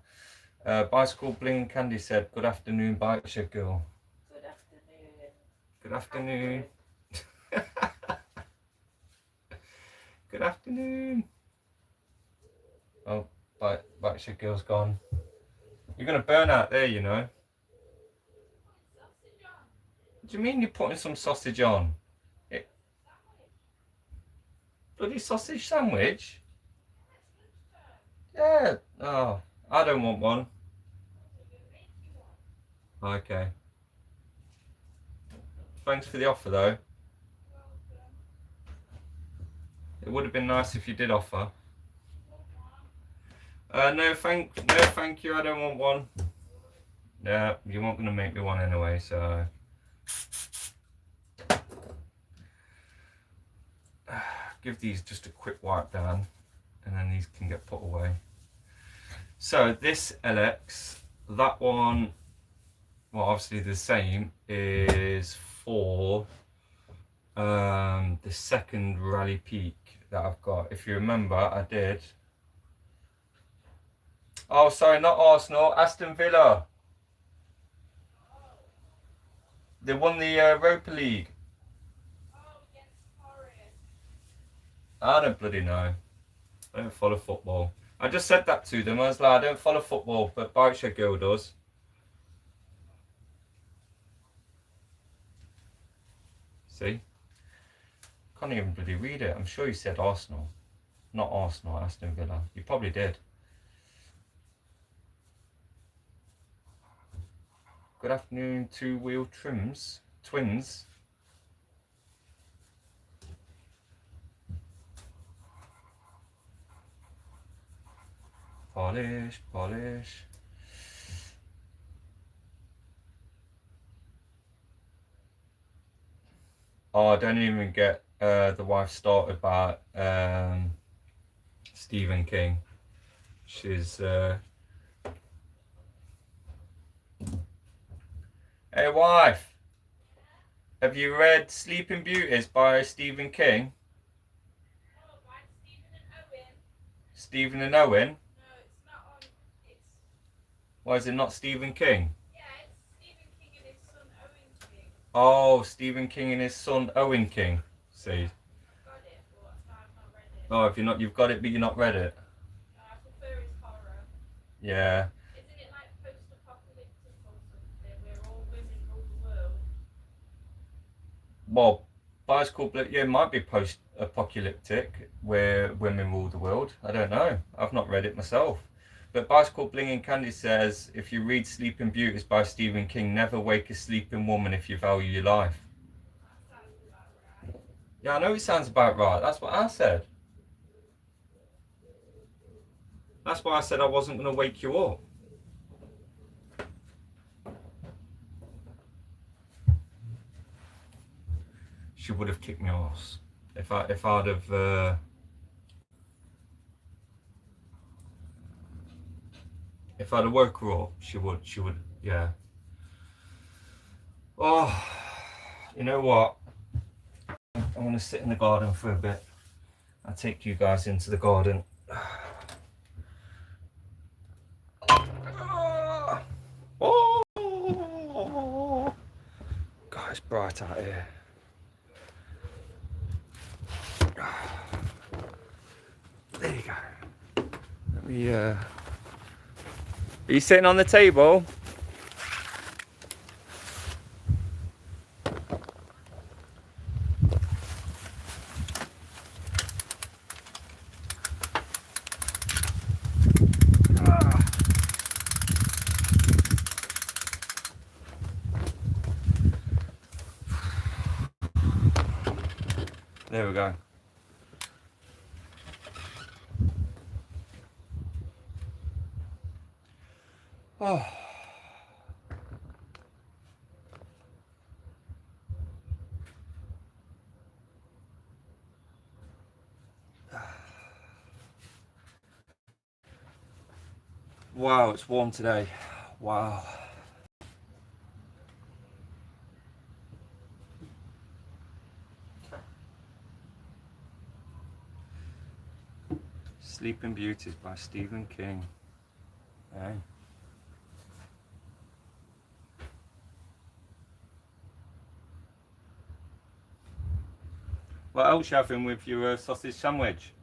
A: Bicycle Bling Candy said, good afternoon, Bike Shed Girl.
B: Good afternoon.
A: Good afternoon. Good afternoon. Oh, Bike Shed Girl's gone. You're going to burn out there, you know. What do you mean you're putting some sausage on? Bloody sausage sandwich? Yeah. Oh, I don't want one. Okay. Thanks for the offer though. It would have been nice if you did offer. No thank you, I don't want one. Yeah, you weren't going to make me one anyway, so... Give these just a quick wipe down, and then these can get put away. So this LX, that one, well obviously the same, is for the second Rally Peak that I've got. If you remember, I did... Oh, sorry, not Arsenal, Aston Villa. They won the Europa League.
B: Oh, against Forest.
A: I don't bloody know. I don't follow football. I just said that to them. I was like, I don't follow football, but Bike Shed Girl does. See? Can't even bloody read it. I'm sure you said Arsenal. Not Arsenal, Aston Villa. You probably did. Good afternoon, two-wheel twins. Polish. Oh, I don't even get the wife started about Stephen King. She's hey wife, have you read Sleeping Beauties by Stephen King?
B: No, by Stephen and Owen.
A: Stephen and Owen?
B: No, it's not on. It's.
A: Why is it not Stephen King?
B: Yeah, it's Stephen King and his son Owen King.
A: Oh, Stephen King and his son Owen King. See.
B: I've got it, but I've not read it.
A: Oh, if you're not, you've got it, but you've not read it.
B: No, I prefer his horror.
A: Yeah.
B: Isn't it like post-apocalyptic or something, where all women rule the world?
A: Well, bicycle, yeah, it might be post-apocalyptic where women rule the world. I don't know. I've not read it myself. But Bicycle Bling and Candy says, if you read Sleeping Beauties by Stephen King, never wake a sleeping woman if you value your life.
B: That sounds about right.
A: Yeah, I know it sounds about right. That's what I said. That's why I said I wasn't going to wake you up. She would have kicked me ass if I'd have. If I'd have woke her up, she would, yeah. Oh, you know what? I'm going to sit in the garden for a bit. I'll take you guys into the garden. Oh, God, it's bright out here. There you go. Let me, Are you sitting on the table? There we go. Oh. Wow, it's warm today. Wow. Sleeping Beauties by Stephen King. Hey. What else you having with your sausage sandwich?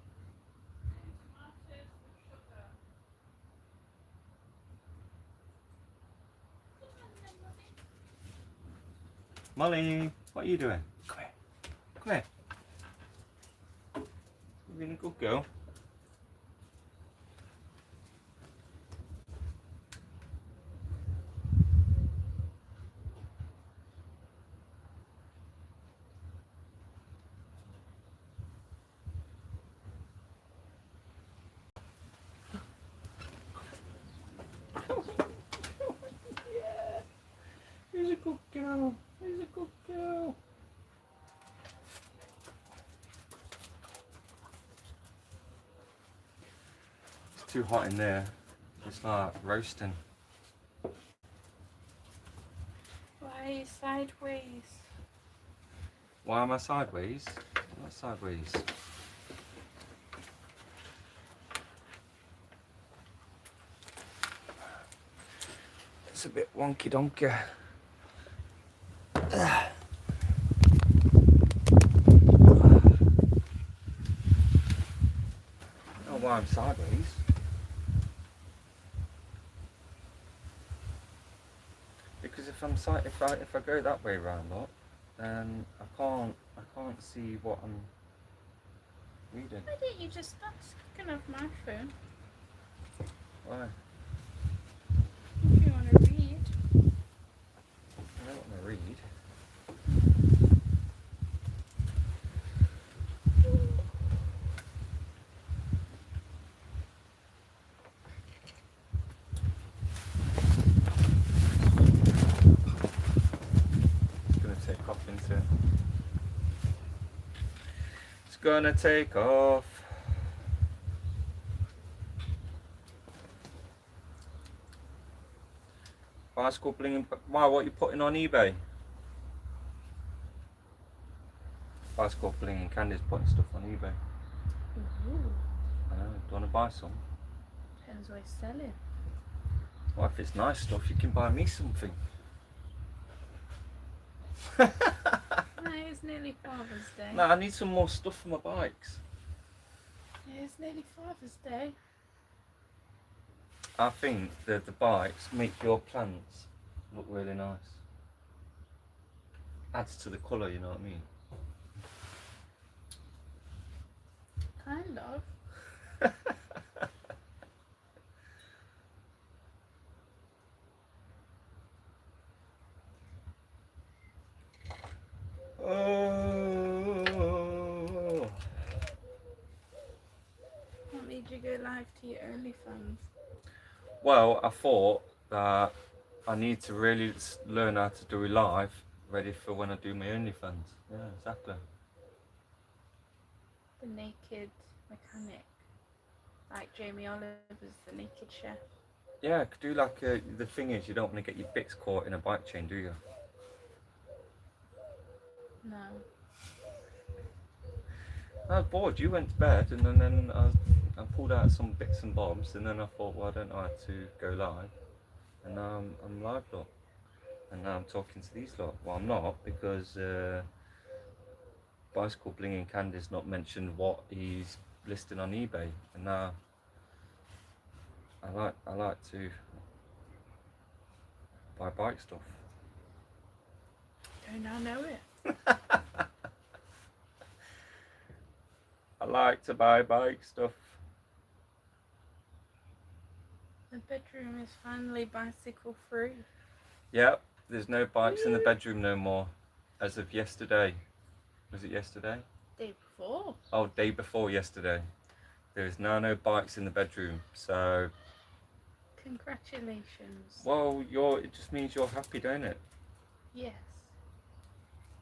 A: Molly, what are you doing? Come here. Come here. You're being a good girl. Yeah. Here's a good girl. Here's a good girl. It's too hot in there. It's like roasting.
B: Why are you sideways?
A: Why am I sideways? I'm not sideways. It's a bit wonky donkey. know why I'm sideways. Because if I go that way round, lot, then I can't see what I'm reading.
B: Why didn't you just start looking off my phone?
A: Why?
B: If you want to read.
A: I don't want to read. It's gonna take off, isn't it? It's gonna take off. Bicycle blinging. Wow, what are you putting on eBay? Bicycle blinging Candy's putting stuff on eBay.
B: Ooh.
A: I know. Do you want to buy some?
B: Depends what he's selling.
A: Well, if it's nice stuff, you can buy me something.
B: No, it's nearly Father's Day.
A: No, I need some more stuff for my bikes.
B: Yeah, it's nearly Father's Day.
A: I think that the bikes make your plants look really nice. Adds to the colour, you know what I mean?
B: Kind of.
A: Oh.
B: What made you go live to your OnlyFans?
A: Well, I thought that I need to really learn how to do it live, ready for when I do my OnlyFans. Yeah, exactly.
B: The naked mechanic. Like Jamie Oliver's The Naked Chef.
A: Yeah, I could do like the thing is, you don't want to get your bits caught in a bike chain, do you?
B: No.
A: I was bored. You went to bed, and then I pulled out some bits and bobs, and then I thought, well, I don't know how to go live, and now I'm live, lot, and now I'm talking to these lot. Well, I'm not, because Bicycle Blinging Candy's not mentioned what he's listing on eBay, and now I like to buy bike stuff.
B: Don't now know it.
A: I like to buy bike stuff.
B: The bedroom is finally bicycle free.
A: Yep, there's no bikes in the bedroom no more, as of yesterday. Was it yesterday?
B: Day before.
A: Oh, day before yesterday. There is now no bikes in the bedroom, so...
B: Congratulations.
A: Well, it just means you're happy, don't it?
B: Yes.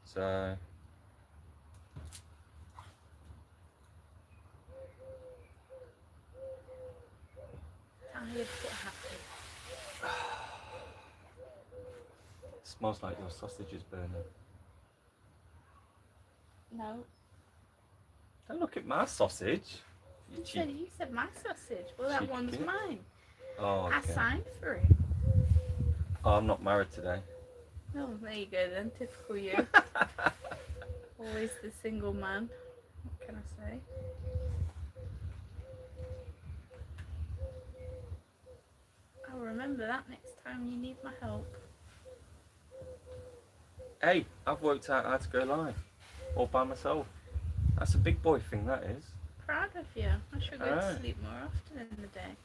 A: So...
B: Tired but happy.
A: It smells like your sausage is burning.
B: No.
A: Don't look at my sausage.
B: You said my sausage. Well, that
A: cheeky
B: one's
A: kid.
B: mine.
A: Oh, okay.
B: I signed for it.
A: Oh, I'm not married today.
B: Oh, there you go then. Typical you. Always the single man. What can I say? I'll remember that next time you need my help.
A: Hey, I've worked out how to go live. All by myself. That's a big boy thing, that is.
B: Proud of you. I should go to sleep more often in the day.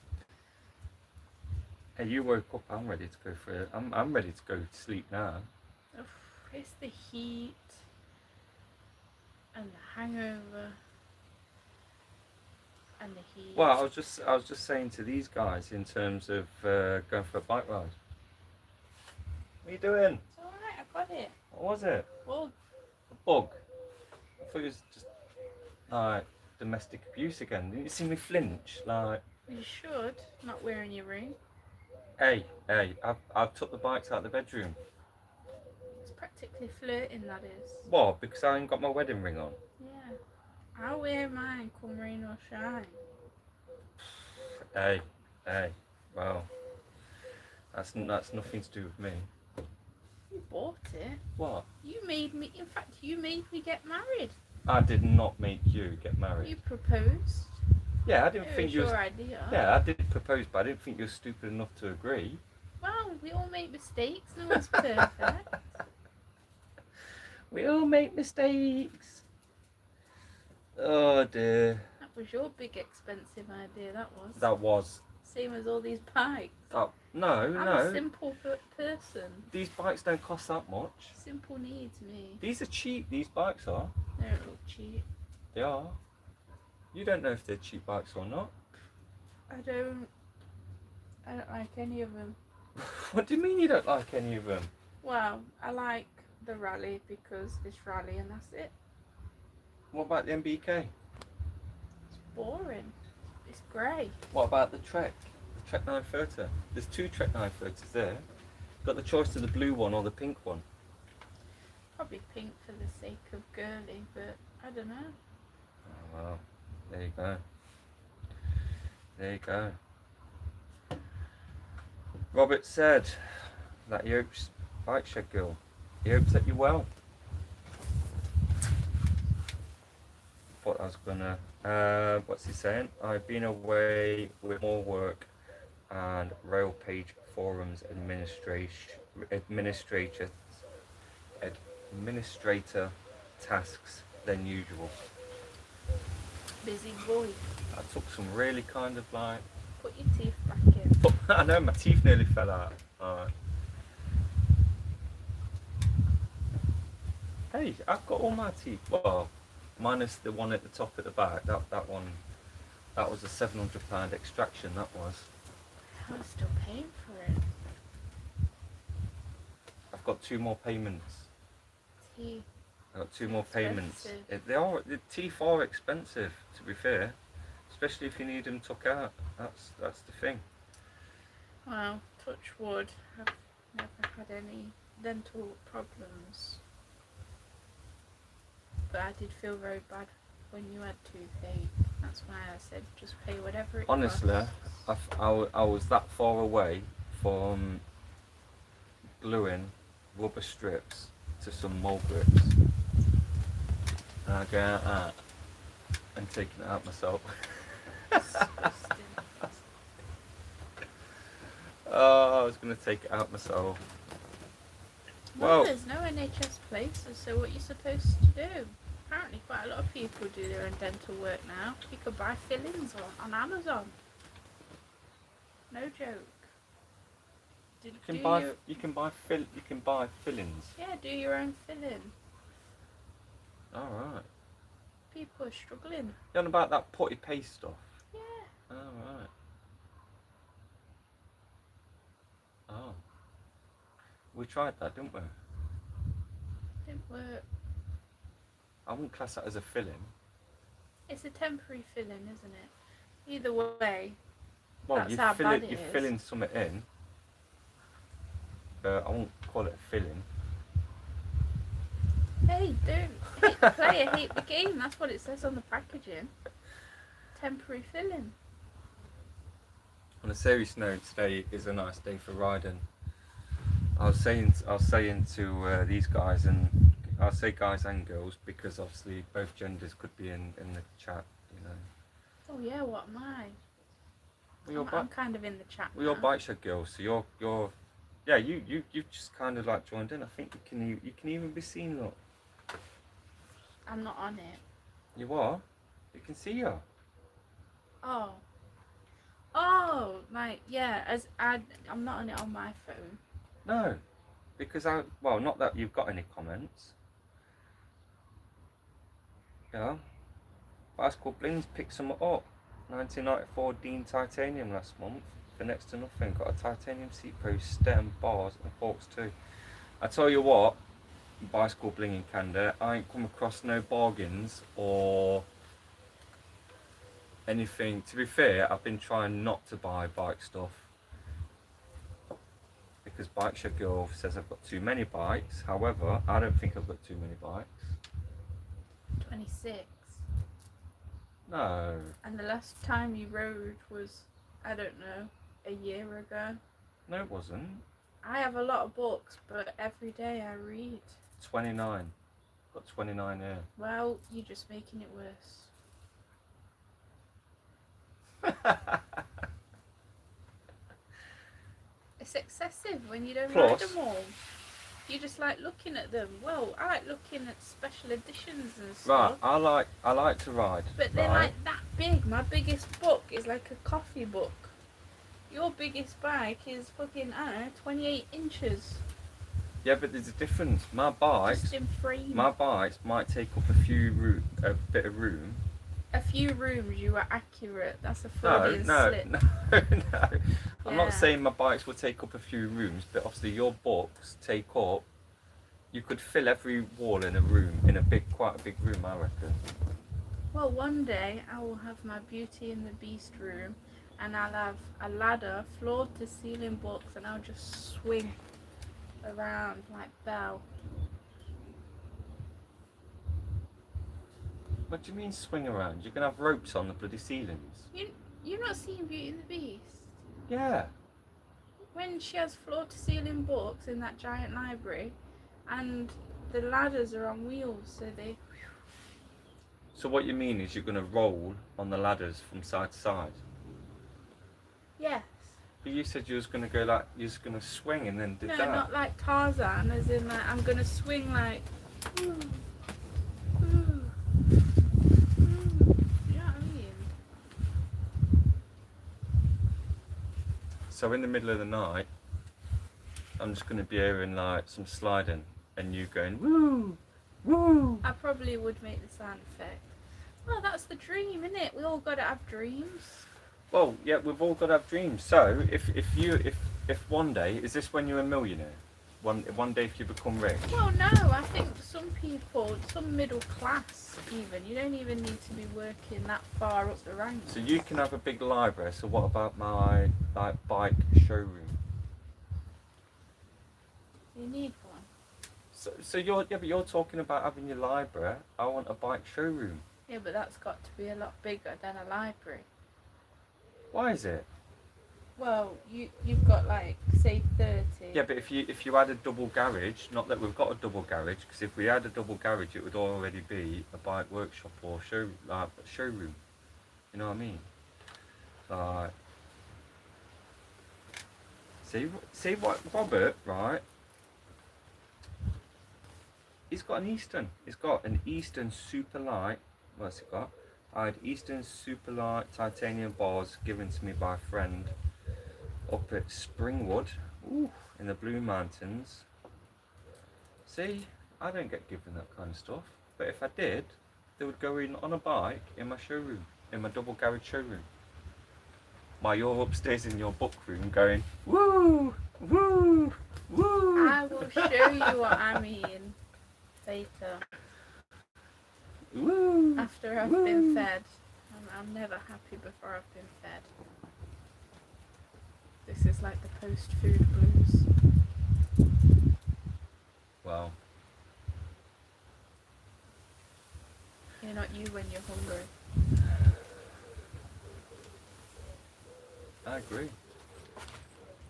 A: Hey, you woke up, I'm ready to go for it. I'm ready to go to sleep now.
B: Oof, it's the heat and the hangover and the heat.
A: Well, I was just saying to these guys in terms of going for a bike ride. What are you doing?
B: It's alright, I got it.
A: What was it?
B: Well,
A: A bug? I thought it was just like domestic abuse again. Didn't you see me flinch? Like,
B: you should. Not wearing your ring.
A: hey, I've took the bikes out of the bedroom.
B: It's practically flirting, that is.
A: What? Because I ain't got my wedding ring on.
B: Yeah. I'll wear mine, come rain or shine.
A: Hey, well, that's nothing to do with me.
B: You bought it.
A: What?
B: You made me, in fact, you made me get married.
A: I did not make you get married.
B: You proposed.
A: Yeah, I didn't
B: It
A: think
B: was
A: you was,
B: your idea.
A: yeah, I did propose, but I didn't think you were stupid enough to agree.
B: Well, we all make mistakes. No one's perfect.
A: We all make mistakes. Oh dear.
B: That was your big expensive idea. That was.
A: That was.
B: Same as all these bikes.
A: No,
B: I'm
A: no.
B: a simple person.
A: These bikes don't cost that much.
B: Simple needs me.
A: These are cheap. These bikes are.
B: They don't look cheap.
A: They are. You don't know if they're cheap bikes or not.
B: I don't like any of them.
A: What do you mean you don't like any of them?
B: Well, I like the Rally because it's Rally and that's it.
A: What about the MBK?
B: It's boring. It's grey.
A: What about the Trek? The Trek 930? There's two Trek 930s there. Got the choice of the blue one or the pink one.
B: Probably pink for the sake of girly, but I don't know.
A: Oh well, there you go. There you go. Robert said that he hopes, Bike Shed Girl, he hopes that you're well. Thought I was gonna, what's he saying? I've been away with more work and rail page forums administrator tasks than usual.
B: Busy boy.
A: I took some really kind of like,
B: Put your teeth back in.
A: I know my teeth nearly fell out. Alright. Hey, I've got all my teeth. Well, minus the one at the top at the back. That one, that was a £700 extraction. That was.
B: I'm still paying for it.
A: I've got 2 more payments.
B: Teeth.
A: I've got 2 more payments.
B: Expensive.
A: The teeth are expensive, to be fair, especially if you need them took out. That's the thing.
B: Well, touch wood. I've never had any dental problems. But I did feel very bad when you had toothache. That's why I said just pay whatever it
A: Honestly,
B: costs.
A: I was that far away from gluing rubber strips to some mold grips. And I go out and taking it out myself.
B: Disgusting.
A: Oh, I was going to take it out myself.
B: Well,
A: Well,
B: there's no NHS places, so what you're supposed to do? Apparently quite a lot of people do their own dental work now. You could buy fillings on Amazon. No joke.
A: you can buy fillings.
B: Yeah, do your own filling.
A: All right.
B: People are struggling.
A: You on about that putty paste stuff?
B: Yeah.
A: All right. Oh. We tried that, didn't we?
B: Didn't work.
A: I wouldn't class that as a filling.
B: It's a temporary filling, isn't it? Either way,
A: Well,
B: that's
A: you
B: how
A: fill
B: bad
A: it.
B: it
A: You're
B: is.
A: filling something in. I won't call it a filling.
B: Hey, don't hate the player, hate the game. That's what it says on the packaging. Temporary filling.
A: On a serious note, today is a nice day for riding. I was saying to these guys, and I'll say guys and girls because obviously both genders could be in the chat, you know.
B: Oh yeah, what am I?
A: Well,
B: I'm kind of in the chat
A: you're
B: now.
A: Bike Shed girls, so you're yeah, you just kind of like joined in. I think you can even be seen. Look,
B: I'm not on it.
A: you are. You can see you.
B: Oh, like yeah. I'm not on it on my phone.
A: No, because not that you've got any comments. Yeah, Bicycle Blings picked some up. 1994 Dean Titanium last month for next to nothing. Got a titanium seat post, stem, bars and forks too. I tell you what, Bicycle Bling in Canada, I ain't come across no bargains or anything. To be fair, I've been trying not to buy bike stuff because Bike Shed Girl says I've got too many bikes. However, I don't think I've got too many bikes.
B: 26.
A: No.
B: And the last time you rode was, I don't know, a year ago.
A: No, it wasn't.
B: I have a lot of books, but every day I read.
A: 29. Got 29 here.
B: Well, you're just making it worse. It's excessive when you don't ride
A: Plus,
B: them all. You just like looking at them. Well, I like looking at special editions and
A: right,
B: stuff.
A: I like to ride.
B: But they're
A: right?
B: like that big. My biggest book is like a coffee book. Your biggest bike is fucking, I don't know, 28 inches.
A: Yeah, but there's a difference. My
B: Just in frame.
A: bikes might take up a bit of room.
B: A few rooms, you were accurate. That's a
A: No,
B: Freudian slip.
A: no. I'm not
B: Yeah.
A: saying my bikes will take up a few rooms, but obviously your books take up. You could fill every wall in a room, quite a big room, I reckon.
B: Well, one day I will have my Beauty and the Beast room, and I'll have a ladder, floor to ceiling books, and I'll just swing around like Belle.
A: What do you mean swing around? You can have ropes on the bloody ceilings.
B: You've not seen Beauty and the Beast?
A: Yeah.
B: When she has floor to ceiling books in that giant library, and the ladders are on wheels, so they.
A: So what you mean is you're going to roll on the ladders from side to side?
B: Yes.
A: But you said you was going to go like, you're just going to swing and then do
B: No,
A: that.
B: not like Tarzan, as in like I'm gonna swing like. Ooh, ooh, ooh. You know what I mean?
A: So in the middle of the night, I'm just going to be hearing like some sliding and you going, woo, woo.
B: I probably would make the sound effect. Well, that's the dream, isn't it? We all gotta have dreams.
A: Well, yeah, we've all got to have dreams. So if one day, is this when you're a millionaire? One day if you become rich?
B: Well, no, I think some people, some middle class even, you don't even need to be working that far up the ranks.
A: So you can have a big library. So what about my like bike showroom?
B: You need one.
A: So you're talking about having your library. I want a bike showroom.
B: Yeah, but that's got to be a lot bigger than a library.
A: Why is it?
B: Well, you've got like, say 30.
A: Yeah, but if you had a double garage, not that we've got a double garage, because if we had a double garage, it would already be a bike workshop or showroom. You know what I mean? Like, see what Robert, right? He's got an Eastern super light. What's it got? I had Eastern super light titanium bars given to me by a friend up at Springwood, in the Blue Mountains. See, I don't get given that kind of stuff, but if I did, they would go in on a bike in my showroom, in my double garage showroom. While you're upstairs in your book room going, woo, woo, woo.
B: I will show you what I mean later.
A: Woo,
B: After I've
A: woo.
B: been fed. I'm never happy before I've been fed. This is like the post-food blues.
A: Wow.
B: You're not you when you're hungry.
A: I agree.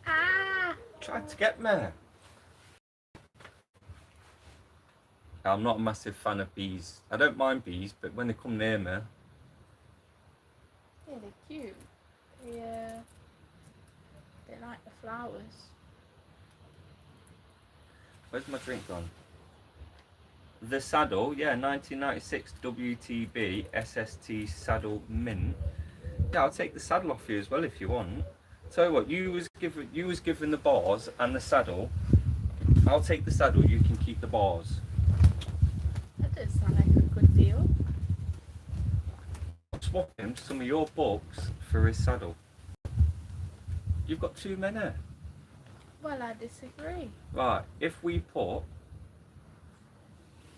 B: Ah!
A: Tried to get me. I'm not a massive fan of bees. I don't mind bees, but when they come near me,
B: Yeah, they're cute. They like the flowers.
A: where's my drink gone? The saddle, yeah, 1996 WTB SST saddle mint. Yeah, I'll take the saddle off you as well if you want. Tell you what, you was given the bars and the saddle. I'll take the saddle. You can keep the bars.
B: That does sound like a good deal.
A: I'm swapping some of your books for his saddle. You've got too many.
B: Well, I disagree.
A: Right, if we put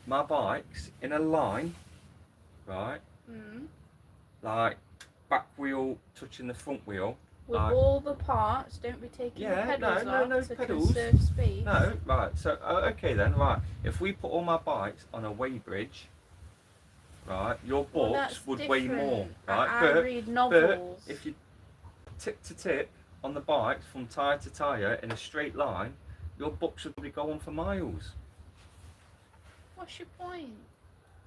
A: my bikes in a line, right, like back wheel touching the front wheel.
B: With
A: like,
B: all the parts, don't be taking the pedals off
A: no
B: to
A: pedals.
B: conserve space.
A: No, right, so, okay then, right, if we put all my bikes on a weighbridge, right, your
B: Well,
A: books
B: that's
A: would weigh more,
B: different.
A: right,
B: I read novels.
A: but if you tip to tip on the bikes from tyre to tyre in a straight line, your books would probably go on for miles.
B: What's your point?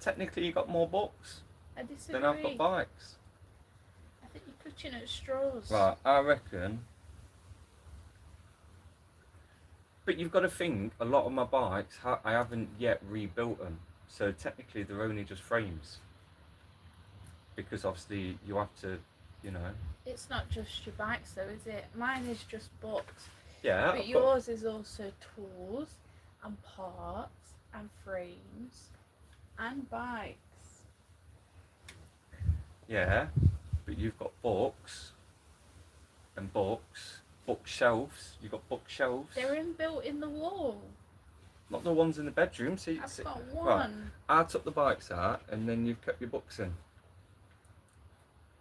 A: Technically you got more books
B: I disagree.
A: than I've got bikes.
B: I think you could clutching at straws.
A: Right, I reckon. But you've got to think, a lot of my bikes, I haven't yet rebuilt them. So technically they're only just frames. Because obviously you have to, you know.
B: It's not just your bikes though, is it? Mine is just books.
A: Yeah.
B: But yours is also tools and parts and frames and bikes.
A: Yeah, but you've got books and books, bookshelves. You've got bookshelves.
B: They're inbuilt in the wall.
A: Not the ones in the bedroom. See,
B: I've got one.
A: Right, I took the bikes out and then you've kept your books in.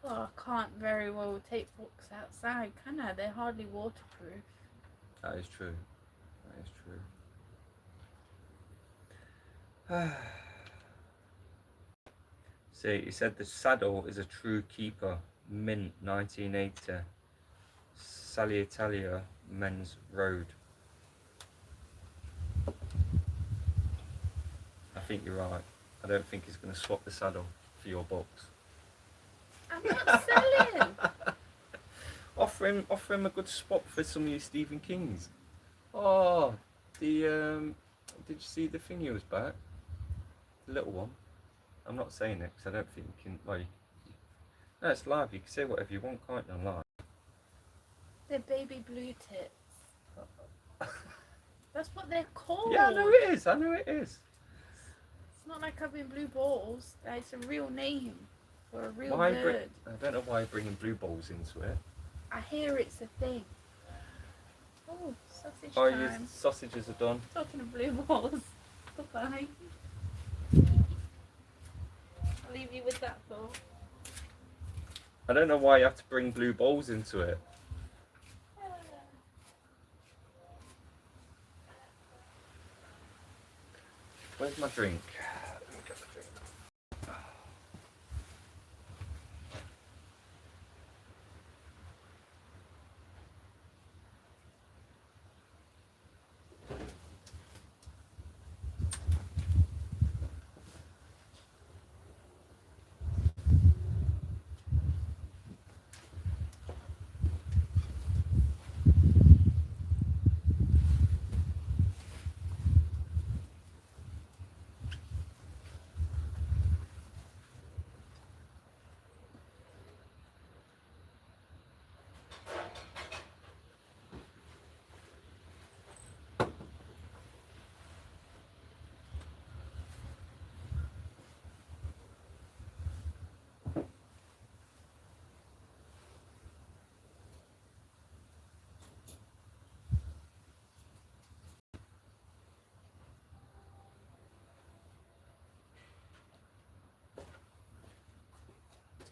B: Well, I can't very well take books outside, can I? They're hardly waterproof.
A: That is true. That is true. See, he said the saddle is a true keeper. Mint 1980. Sally Italia Men's Road. I think you're right. I don't think he's going to swap the saddle for your books.
B: I'm not selling.
A: Offer him a good swap for some of your Stephen Kings. Oh, did you see the thing he was back? The little one. I'm not saying it because I don't think you can. Like, no, it's live. You can say whatever you want, can't you? On live.
B: They're baby blue tits. That's what they're called.
A: Yeah, I know it is. I know it is.
B: It's not like having blue balls. It's a real name for a real bird.
A: I don't know why you're bringing blue balls into it.
B: I hear it's a thing. Oh, sausage
A: Oh,
B: time.
A: your sausages are done.
B: Talking of blue balls. Bye-bye. I'll leave you with that thought.
A: I don't know why you have to bring blue balls into it. Where's my drink? Let me get the drink.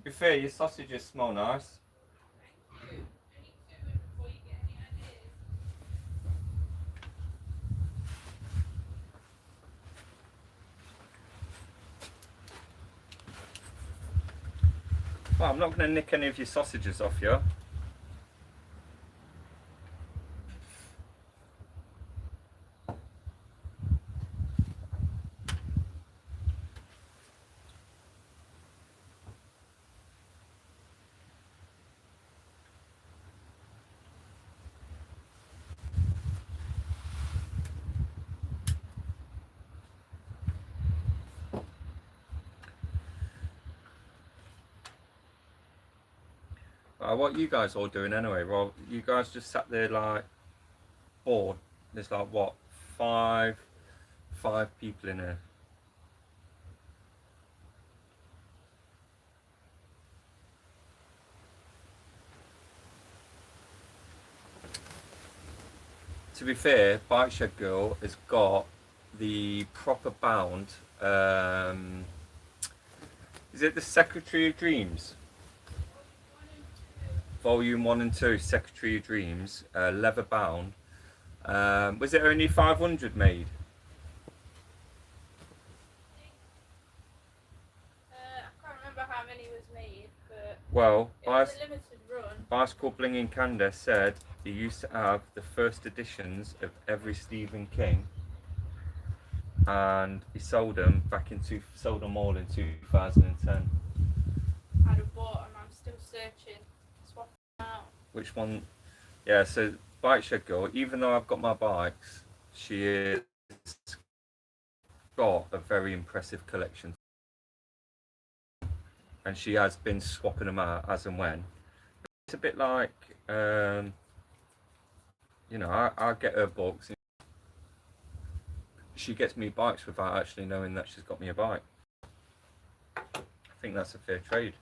A: To be fair, your sausages smell nice. Well, I'm not going to nick any of your sausages off you. What are you guys all doing anyway? Well, you guys just sat there like bored. There's like what, five people in here. To be fair, Bike Shed Girl has got the proper bound. Is it the Secretary of Dreams? Volume 1 and 2, Secretary of Dreams, leather bound. Was it only 500 made?
B: I can't remember how many was made, but
A: Well,
B: it was a limited run.
A: Bicycle Bling in Canada said he used to have the first editions of every Stephen King, and he sold them sold them all in 2010.
B: I'd have bought them. I'm still searching.
A: Which one? Yeah, so Bike Shed Girl, even though I've got my bikes, she has got a very impressive collection. And she has been swapping them out as and when. It's a bit like, you know, I get her books. She gets me bikes without actually knowing that she's got me a bike. I think that's a fair trade.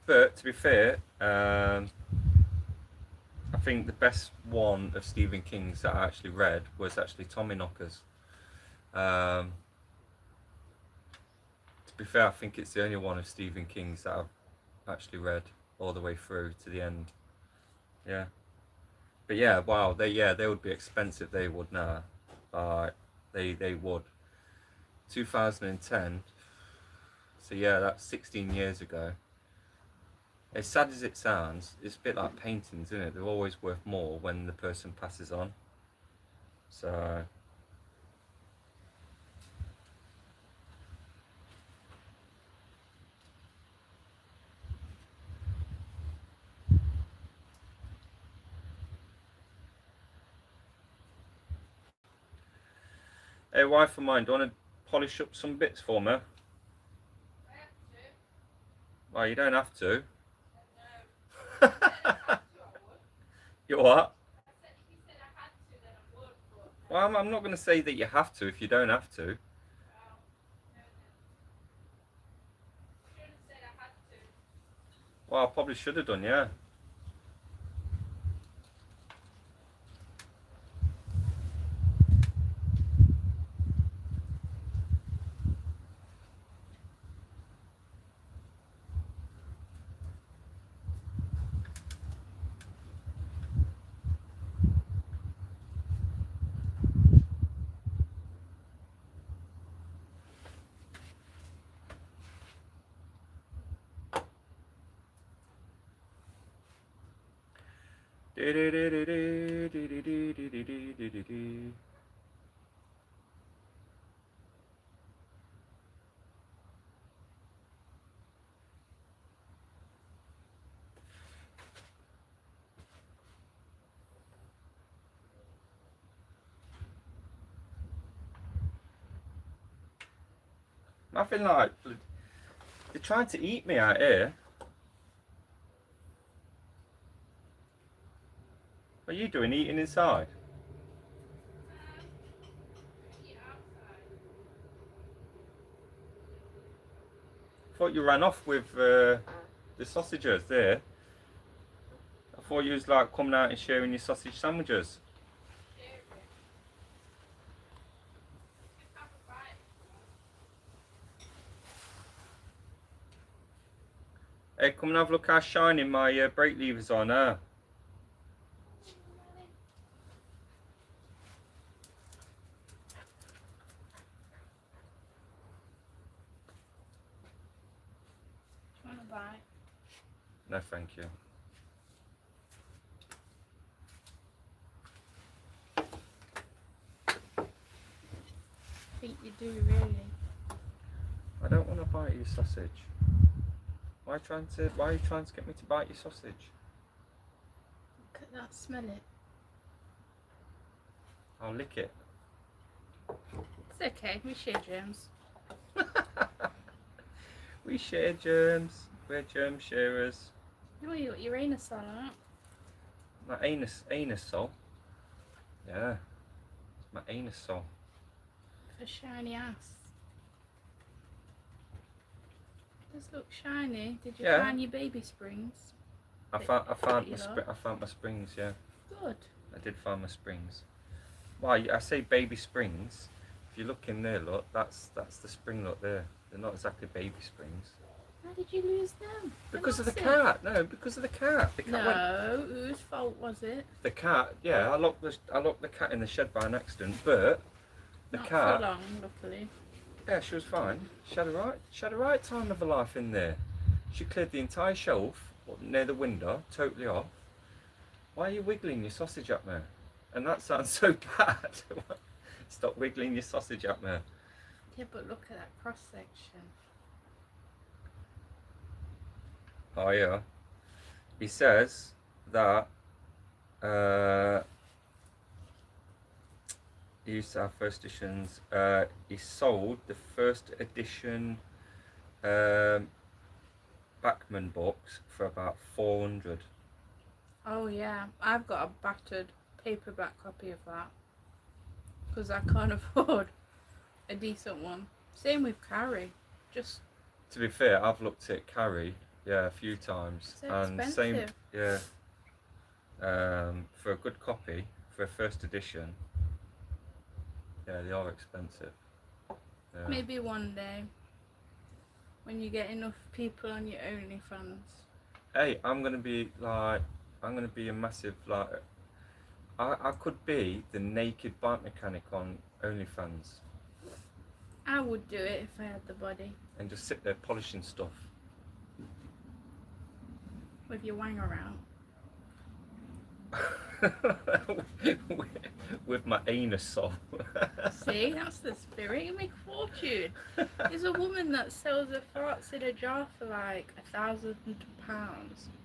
A: But to be fair, I think the best one of Stephen King's that I actually read was actually Tommyknockers. To be fair, I think it's the only one of Stephen King's that I've actually read all the way through to the end. Yeah. But yeah, wow, they would be expensive. They would now. They would. 2010. So yeah, that's 16 years ago. As sad as it sounds, it's a bit like paintings, isn't it? They're always worth more when the person passes on. So hey, wife of mine, do you want to polish up some bits for me? Well, you don't have to. You what? Well, I'm not going to say that you have to if you don't have to. Well, I probably should have done, yeah. Nothing like, they're trying to eat me out here. What are you doing, eating inside? I thought you ran off with the sausages there. I thought you was like coming out and sharing your sausage sandwiches. Hey, come and have a look how shiny my brake levers are now.
B: Do you want to buy?
A: No, thank you.
B: I think you do, really.
A: I don't want to bite your sausage. Why are you trying to get me to bite your sausage?
B: Look at that, smell it.
A: I'll lick it.
B: It's okay, we share germs.
A: We share germs. We're germ sharers.
B: Oh, you got your anus on, aren't
A: My anus soul. Yeah. It's my anus soul.
B: a shiny ass. It does look shiny. Did you
A: Yeah.
B: find your baby springs?
A: I found my springs, yeah.
B: Good.
A: I did find my springs. Why, I say baby springs. If you look in there, look, that's the spring look there. They're not exactly baby springs.
B: How did you lose them?
A: Because of the cat. No, because of the cat. The cat
B: No, whose fault was it?
A: The cat, yeah, I locked the cat in the shed by an accident, but the
B: Not
A: cat,
B: for long, luckily.
A: yeah, she was fine. She had a right time of her life in there. She cleared the entire shelf near the window, totally off. Why are you wiggling your sausage up there? And that sounds so bad. Stop wiggling your sausage up there.
B: Yeah, but look at that cross section.
A: Oh yeah. he says that he used to have first editions. He sold the first edition Bachman books for about 400.
B: Oh yeah, I've got a battered paperback copy of that because I can't afford a decent one. Same with Carrie. Just
A: To be fair, I've looked at Carrie, yeah, a few times,
B: so
A: and same,
B: expensive.
A: yeah, for a good copy for a first edition, yeah, they are expensive. Yeah.
B: Maybe one day when you get enough people on your OnlyFans.
A: Hey, I'm gonna be a massive I could be the naked bike mechanic on OnlyFans
B: I would do it if I had the body
A: and just sit there polishing stuff.
B: with your wang around.
A: with my anus off.
B: See, that's the spirit. You make a fortune. There's a woman that sells her farts in a jar for like £1,000.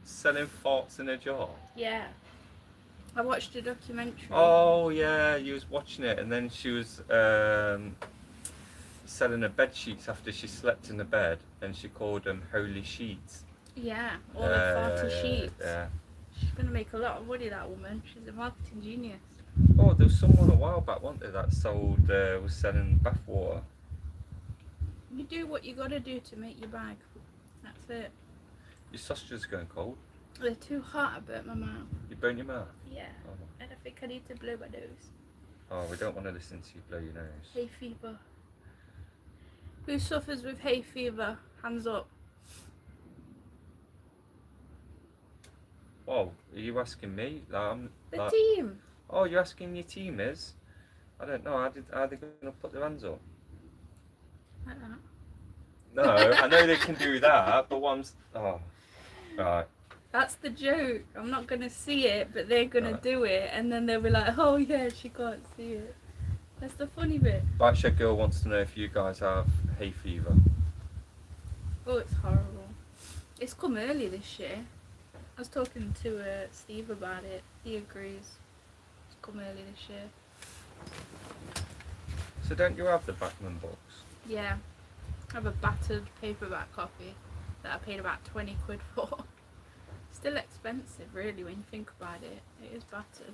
A: Selling farts in a jar.
B: Yeah. I watched a documentary.
A: Oh yeah, you was watching it, and then she was selling her bed sheets after she slept in the bed, and she called them holy sheets.
B: Yeah, all the farty sheets.
A: Yeah.
B: She's gonna make a lot of money, that woman. She's a marketing genius.
A: Oh, there was someone a while back, wasn't there, that was selling bathwater.
B: You do what you gotta do to make your bag. That's it.
A: Your sausages are going cold.
B: They're too hot. I burnt my mouth.
A: You burn your mouth.
B: Yeah.
A: Oh.
B: And I think I need to blow my nose.
A: Oh, we don't want to listen to you blow your nose.
B: Hay fever. Who suffers with hay fever? Hands up.
A: Oh, are you asking me?
B: The team.
A: Oh, you're asking your team is? I don't know. How are they going to put their hands up?
B: Like that.
A: No, I know they can do that, but oh, right.
B: That's the joke. I'm not gonna see it, but they're gonna do it, and then they'll be like, "Oh yeah, she can't see it." That's the funny bit.
A: Bike Girl wants to know if you guys have hay fever.
B: Oh, it's horrible. It's come early this year. I was talking to Steve about it. He agrees. It's come early this year.
A: So don't you have the Bachman books?
B: Yeah. I have a battered paperback copy that I paid about 20 quid for. Still expensive, really, when you think about it. It is battered.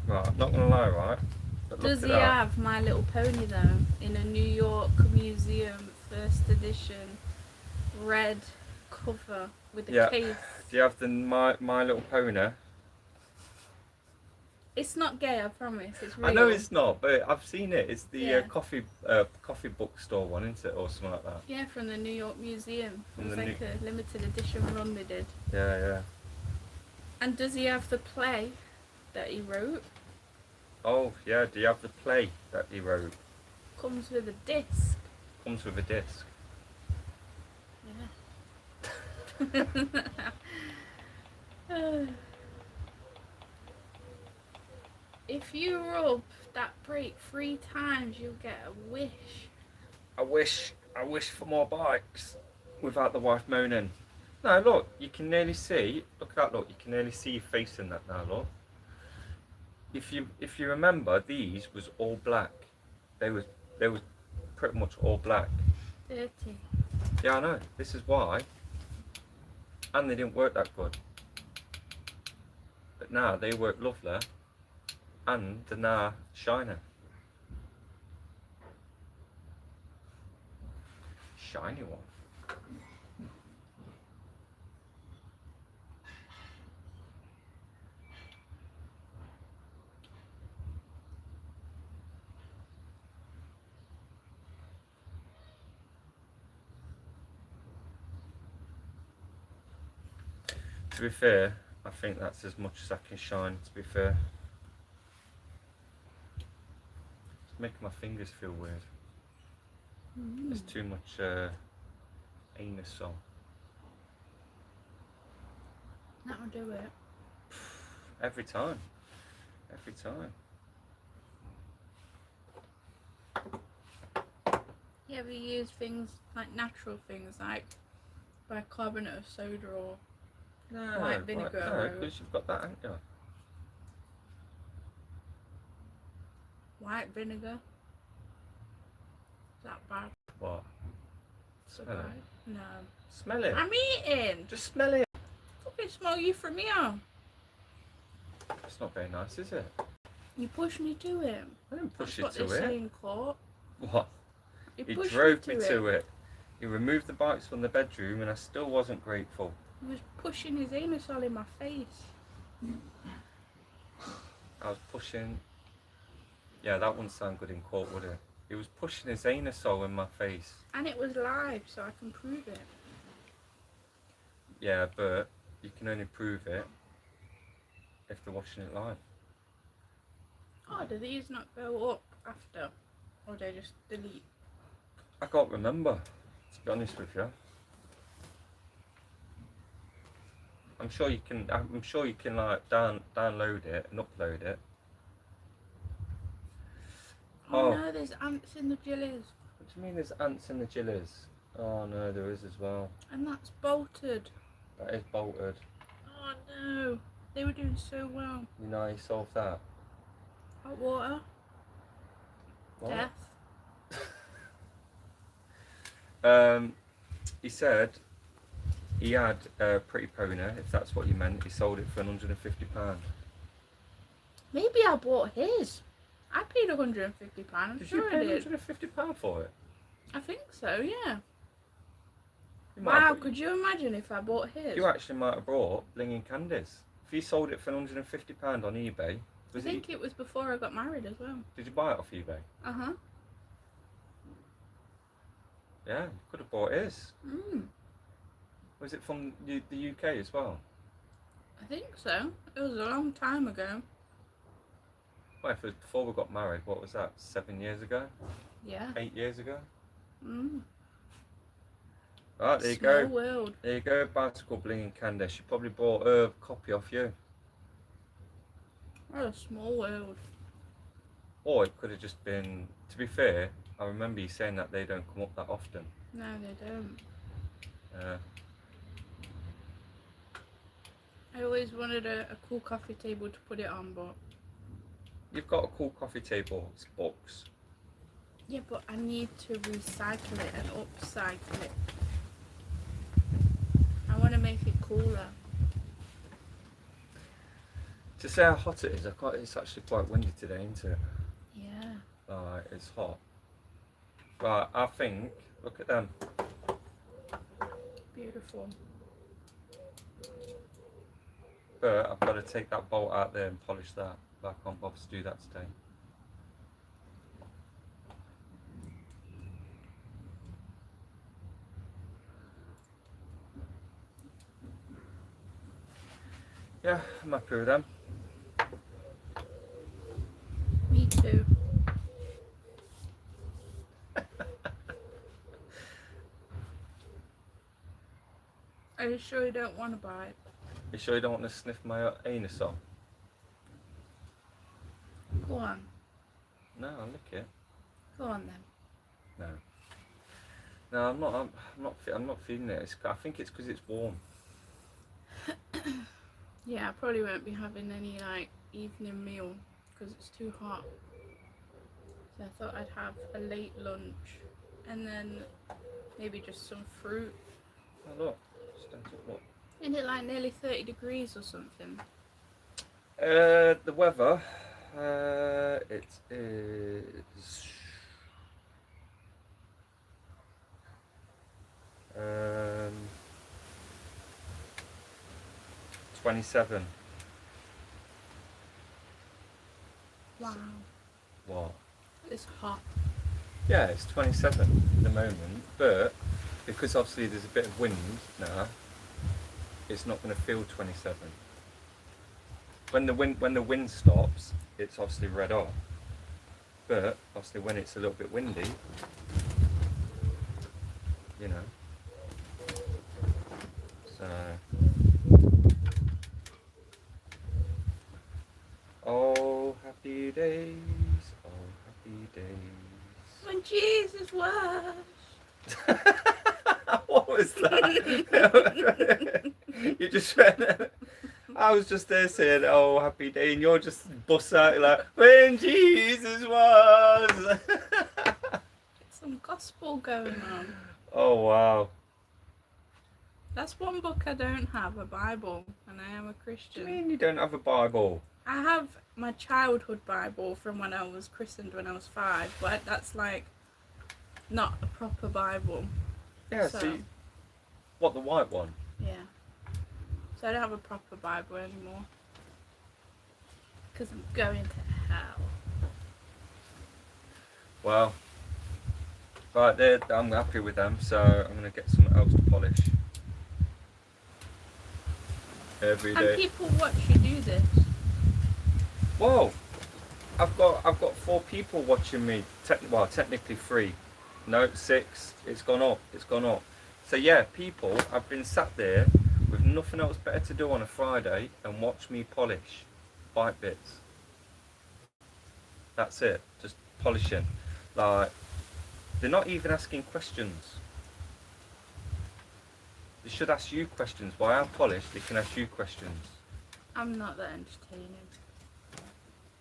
A: Right, I'm not going to lie, right? But
B: Does he have My Little Pony, though? In a New York museum, first edition, red cover with a case.
A: Do you have the My Little Pony?
B: It's not gay, I promise. It's real.
A: I know it's not, but I've seen it. It's the
B: Yeah.
A: coffee bookstore one, isn't it, or something like that?
B: Yeah, from the New York Museum. It
A: From
B: was
A: the
B: like a limited edition run they did.
A: Yeah, yeah.
B: And does he have the play that he wrote?
A: Oh, yeah. Do you have the play that he wrote?
B: Comes with a disc.
A: Comes with a disc.
B: Yeah. If you rub that brake 3 times, you'll get a wish.
A: I wish for more bikes without the wife moaning. No, look, you can nearly see. Look at that. Look, you can nearly see your face in that now. Look. If you remember, these was all black. They was pretty much all black.
B: Dirty.
A: Yeah, I know. This is why. And they didn't work that good. But now they work lovely. And they're now shining. Shiny one. To be fair, I think that's as much as I can shine, to be fair. It's making my fingers feel weird. There's too much anus on.
B: That'll do it.
A: Every time. Every time.
B: You ever use things like natural things like bicarbonate of soda or
A: No,
B: White vinegar
A: no,
B: arose.
A: because you've got that, haven't you?
B: White vinegar. Is that bad?
A: What?
B: So
A: Smell it.
B: bad? No.
A: Smell it.
B: I'm eating.
A: Just smell it.
B: Fucking smell you from here.
A: It's not very nice, is it?
B: You pushed me to him.
A: I didn't push
B: That's
A: you
B: what
A: to
B: they
A: it.
B: say in court.
A: What?
B: He
A: He
B: pushed
A: drove
B: me
A: me to it. He removed the bikes from the bedroom and I still wasn't grateful.
B: He was pushing his anus all in my face.
A: I was pushing... Yeah, that wouldn't sound good in court, would it? He was pushing his anus hole in my face.
B: And it was live, so I can prove it.
A: Yeah, but you can only prove it if they're watching it live.
B: Oh, do these not go up after? Or they just delete?
A: I can't remember, to be honest with you. I'm sure you can like download it and upload it.
B: Oh, no, there's ants in the jillies.
A: What do you mean there's ants in the jillies? Oh no, there is as well.
B: And that's bolted.
A: That is bolted.
B: Oh no, they were doing so well.
A: You know how you solve that?
B: Hot water.
A: What?
B: Death.
A: He said he had a pretty pony, if that's what you meant. He sold it for £150.
B: Maybe I bought his. I paid £150. I'm
A: Did
B: sure
A: you
B: I
A: pay
B: did.
A: £150 for it?
B: I think so, yeah.
A: You might
B: Wow,
A: have-
B: could you imagine if I bought his?
A: You actually might have brought blinging candies. If you sold it for £150 on eBay,
B: I think it was before I got married as well.
A: did you buy it off eBay?
B: Uh-huh.
A: Yeah, you could have bought his.
B: Mm.
A: Was it from the UK as well?
B: I think so. It was a long time ago.
A: Well, if it was before we got married, what was that? 7 years ago?
B: Yeah.
A: 8 years ago?
B: Mm.
A: Right, there you
B: Small
A: go.
B: world.
A: There you go, bicycle blinging Candace. She probably bought a copy off you.
B: What a small world.
A: Or it could have just been, to be fair, I remember you saying that they don't come up that often.
B: No, they don't. I always wanted a cool coffee table to put it on, but...
A: You've got a cool coffee table, it's books.
B: Yeah, but I need to recycle it and upcycle it. I want to make it cooler.
A: To say how hot it is, it's actually quite windy today, isn't it?
B: Yeah.
A: Right, it's hot. Right, I think, look at them.
B: Beautiful.
A: But I've got to take that bolt out there and polish that. But I can't bother to do that today. Yeah, I'm happy with them.
B: Me too. Are you sure you don't want to buy it?
A: You sure you don't want to sniff my anus off?
B: Go on.
A: No, I'll lick it.
B: Go on then.
A: No. No, I'm not feeling it. I think it's because it's warm.
B: Yeah, I probably won't be having any like evening meal because it's too hot. So I thought I'd have a late lunch and then maybe just some fruit.
A: Oh look, look.
B: Isn't it like nearly 30 degrees or something?
A: The weather, it is 27.
B: Wow.
A: What?
B: It's hot.
A: Yeah, it's 27 at the moment, but because obviously there's a bit of wind now, it's not going to feel 27. When the wind stops, it's obviously red hot. But obviously when it's a little bit windy, you know. So oh happy days, oh happy days.
B: When Jesus was.
A: What was that? You just I was just there saying, "Oh, happy day," and you're just bust out like, "When Jesus was."
B: Some gospel going on.
A: Oh wow.
B: That's one book I don't have, a Bible, and I am a
A: What do
B: Christian.
A: you mean you don't have a Bible?
B: I have my childhood Bible from when I was christened when I was 5, but that's like not a proper Bible.
A: Yeah.
B: So,
A: See, what, the white one?
B: yeah. So I don't have a proper Bible anymore. Because I'm going to hell.
A: Well, right there, I'm happy with them, so I'm gonna get something else to polish every
B: And
A: day.
B: people watch you do this.
A: Whoa! I've got 4 people watching me. Well, technically 3. No, 6. It's gone up. It's gone up. So yeah, people have been sat there with nothing else better to do on a Friday and watch me polish bike bits. That's it. Just polishing. Like, they're not even asking questions. They should ask you questions. While I'm polished, they can ask you questions.
B: I'm not that entertaining.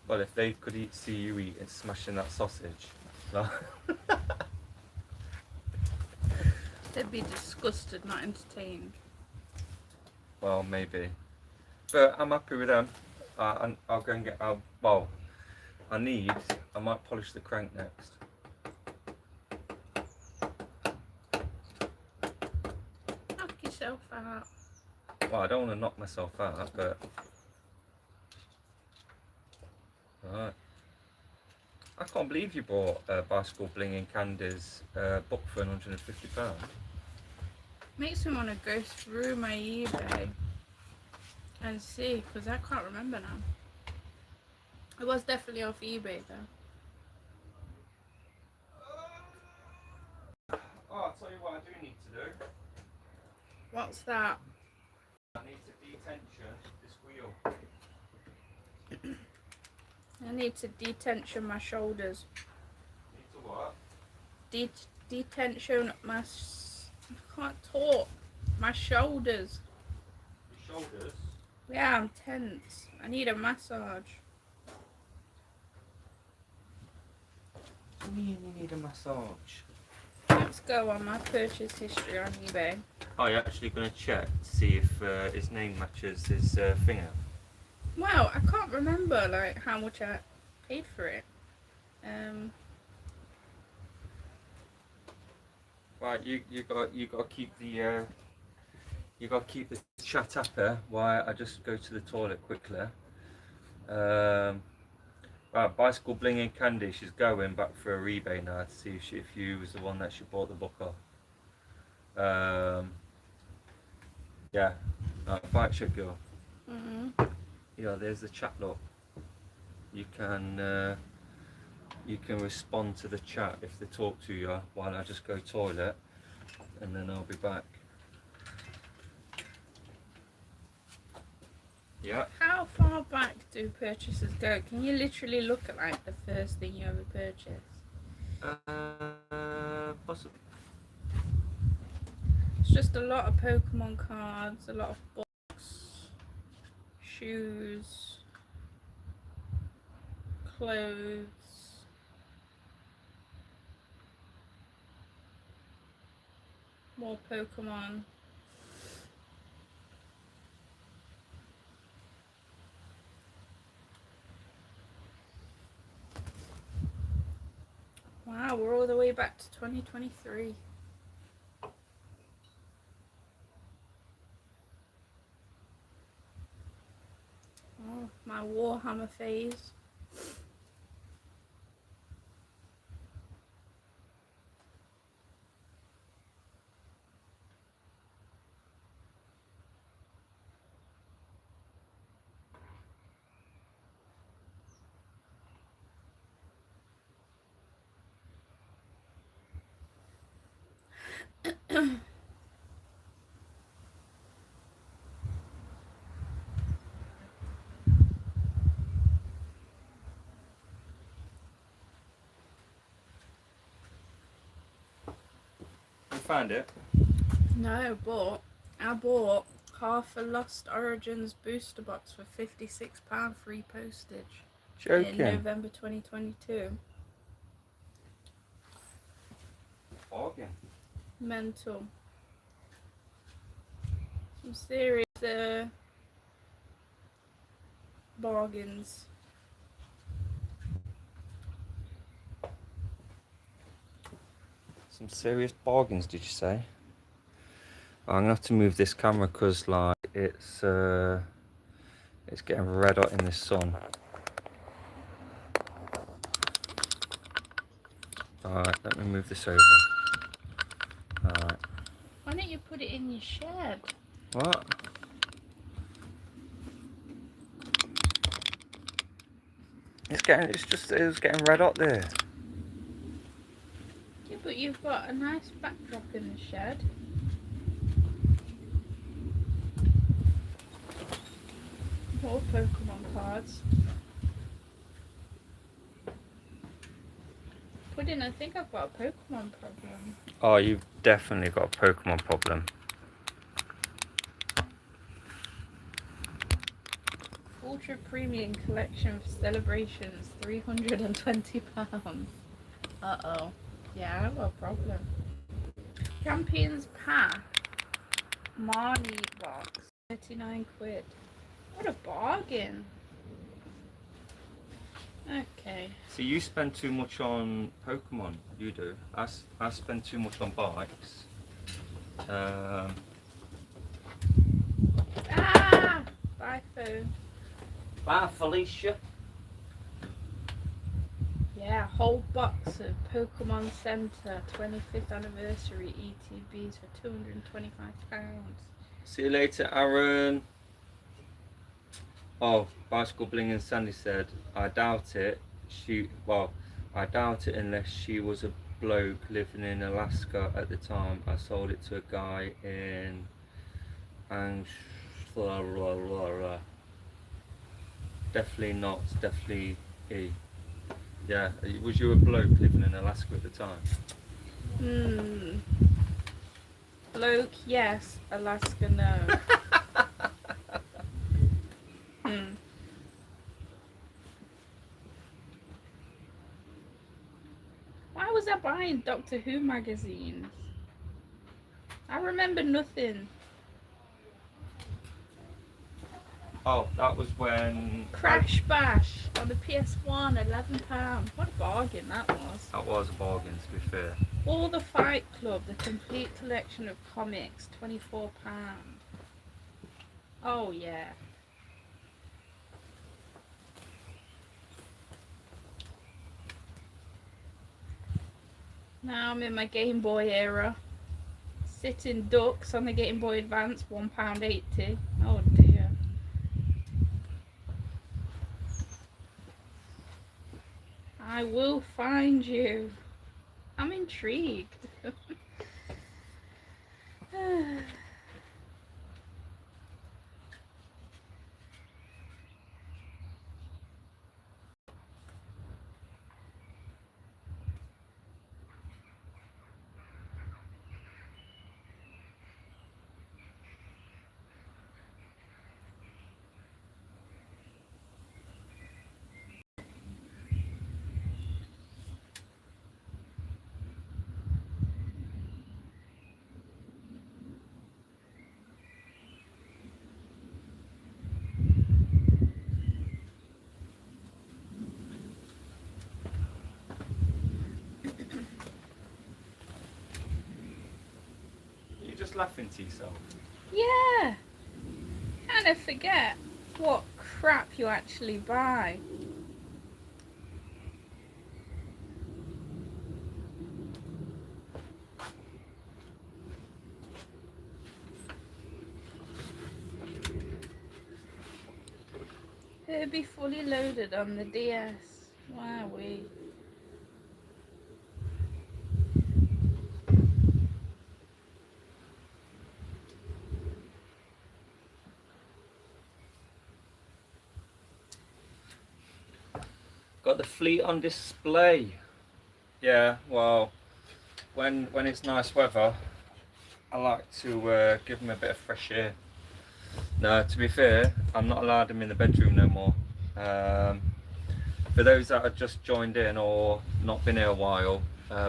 A: Well, if they could see you eat and smashing that sausage, like,
B: They'd be disgusted, not entertained.
A: well, maybe. But I'm happy with them. I'll go and get. Well, I might polish the crank next.
B: Knock yourself out.
A: Well, I don't want to knock myself out, but. Alright. I can't believe you bought Bicycle Bling and Candy's book for £150.
B: Makes me want to go through my eBay and see, because I can't remember now. It was definitely off eBay though.
A: Oh, I'll tell you what I do need to do.
B: What's that?
A: I need to detension this wheel.
B: I need to detension my shoulders.
A: Need to what?
B: Detention my... I can't talk. My shoulders.
A: Your shoulders?
B: Yeah, I'm tense. I need a massage.
A: What do you mean you need a massage?
B: Let's go on my purchase history on eBay.
A: Oh, you're actually going to check to see if his name matches his finger?
B: Wow, I can't remember like how much I paid for it.
A: Right, you got to keep the chat up here while I just go to the toilet quickly. Right, Bicycle Bling and Candy. She's going back for her eBay now to see if you was the one that she bought the book off. Yeah, right, Bike Shed Girl. Yeah, there's the chat. Look, you can respond to the chat if they talk to you while I just go toilet, and then I'll be back. Yeah.
B: How far back do purchases go? Can you literally look at like the first thing you ever purchased?
A: Possibly.
B: It's just a lot of Pokemon cards, a lot of books, shoes, clothes. More Pokemon. Wow, we're all the way back to 2023. Oh, my Warhammer phase.
A: You found it?
B: No, but I bought half a Lost Origins booster box for £56 free postage in
A: Joking.
B: November 2022.
A: Bargain.
B: Mental. Some serious bargains.
A: Some serious bargains, did you say? I'm gonna have to move this camera because like it's getting red hot in the sun. Alright, let me move this over. Alright.
B: Why don't you put it in your shed?
A: What? It's getting red hot there.
B: Yeah, but you've got a nice backdrop in the shed. More Pokemon cards. Pudding, I think I've got a Pokemon problem.
A: Oh, you've definitely got a Pokemon problem.
B: Ultra Premium Collection for Celebrations, £320. Uh-oh. Yeah, I've got a problem. Champions Path. Marnie box. 39 quid. What a bargain. Okay.
A: So you spend too much on Pokemon, you do. I spend too much on bikes.
B: Bye, phone.
A: Bye, Felicia.
B: Yeah, whole box of Pokemon Center 25th anniversary ETBs for £225.
A: See you later, Aaron. Oh, Bicycle Bling and Sandy said, I doubt it. I doubt it unless she was a bloke living in Alaska at the time. I sold it to a guy in Definitely not, definitely E. Yeah, was you a bloke living in Alaska at the time?
B: Bloke, yes. Alaska, no. Why was I buying Doctor Who magazines? I remember nothing.
A: Oh, that was when...
B: Crash Bash on the PS1, £11. What a bargain that was.
A: That was a bargain, to be fair.
B: All the Fight Club, the complete collection of comics, £24. Oh yeah. Now I'm in my Game Boy era. Sitting Ducks on the Game Boy Advance, £1.80. Oh dear. I will find you. I'm intrigued.
A: You're just laughing to yourself.
B: Yeah. Kind of forget what crap you actually buy. It'll be fully loaded on the DS. Wowee.
A: Got the fleet on display. Yeah, well, when it's nice weather, I like to give them a bit of fresh air. No, to be fair, I'm not allowed them in the bedroom no more. For those that have just joined in or not been here a while,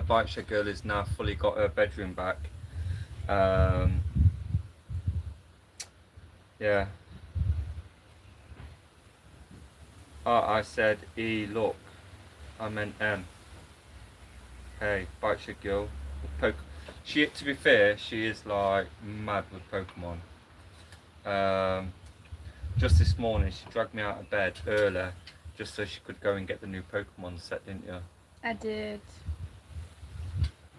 A: Bike Shed Girl has now fully got her bedroom back. Yeah. Oh, I said E, look. I meant M. Hey, Bike Shed Girl. She, to be fair, she is like mad with Pokemon. Just this morning, she dragged me out of bed early just so she could go and get the new Pokemon set, didn't you?
B: I did.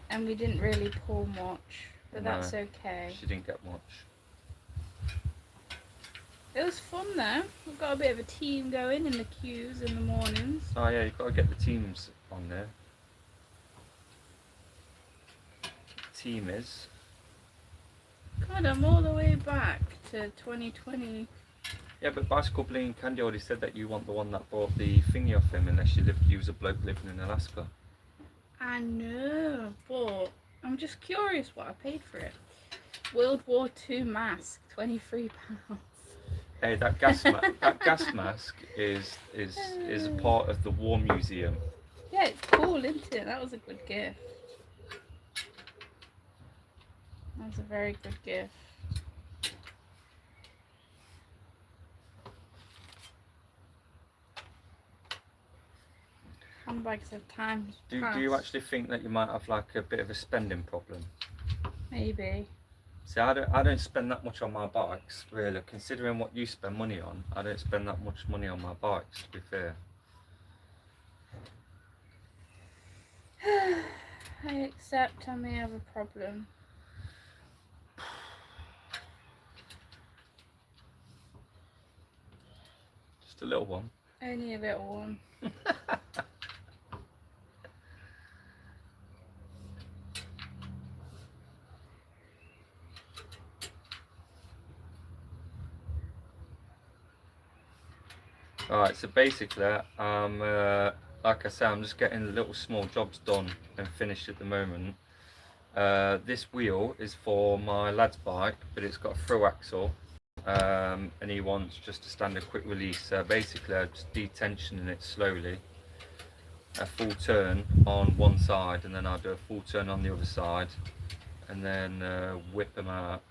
B: And we didn't really pull much, but
A: No,
B: that's okay.
A: she didn't get much.
B: It was fun though. We've got a bit of a team going in the queues in the mornings.
A: Oh yeah, you've got to get the teams on there. Team is.
B: God, I'm all the way back to 2020.
A: Yeah, but Bicycle Bling Candy already said that you want the one that bought the thingy off him unless you was a bloke living in Alaska.
B: I know, but I'm just curious what I paid for it. World War II mask, £23.
A: Hey, that gas mask is a part of the War Museum.
B: Yeah, it's cool, isn't it? That was a good gift. That was a very good gift. Handbags have times
A: Do you actually think that you might have like a bit of a spending problem?
B: Maybe.
A: See, I don't spend that much on my bikes, really. Considering what you spend money on, I don't spend that much money on my bikes, to be fair.
B: I accept I may have a problem.
A: Just a little one.
B: Only a little one.
A: Alright, so basically, like I say, I'm just getting little small jobs done and finished at the moment. This wheel is for my lad's bike, but it's got a throw axle, and he wants just a standard quick release. So basically, I'm just detensioning it slowly, a full turn on one side, and then I'll do a full turn on the other side, and then whip them out,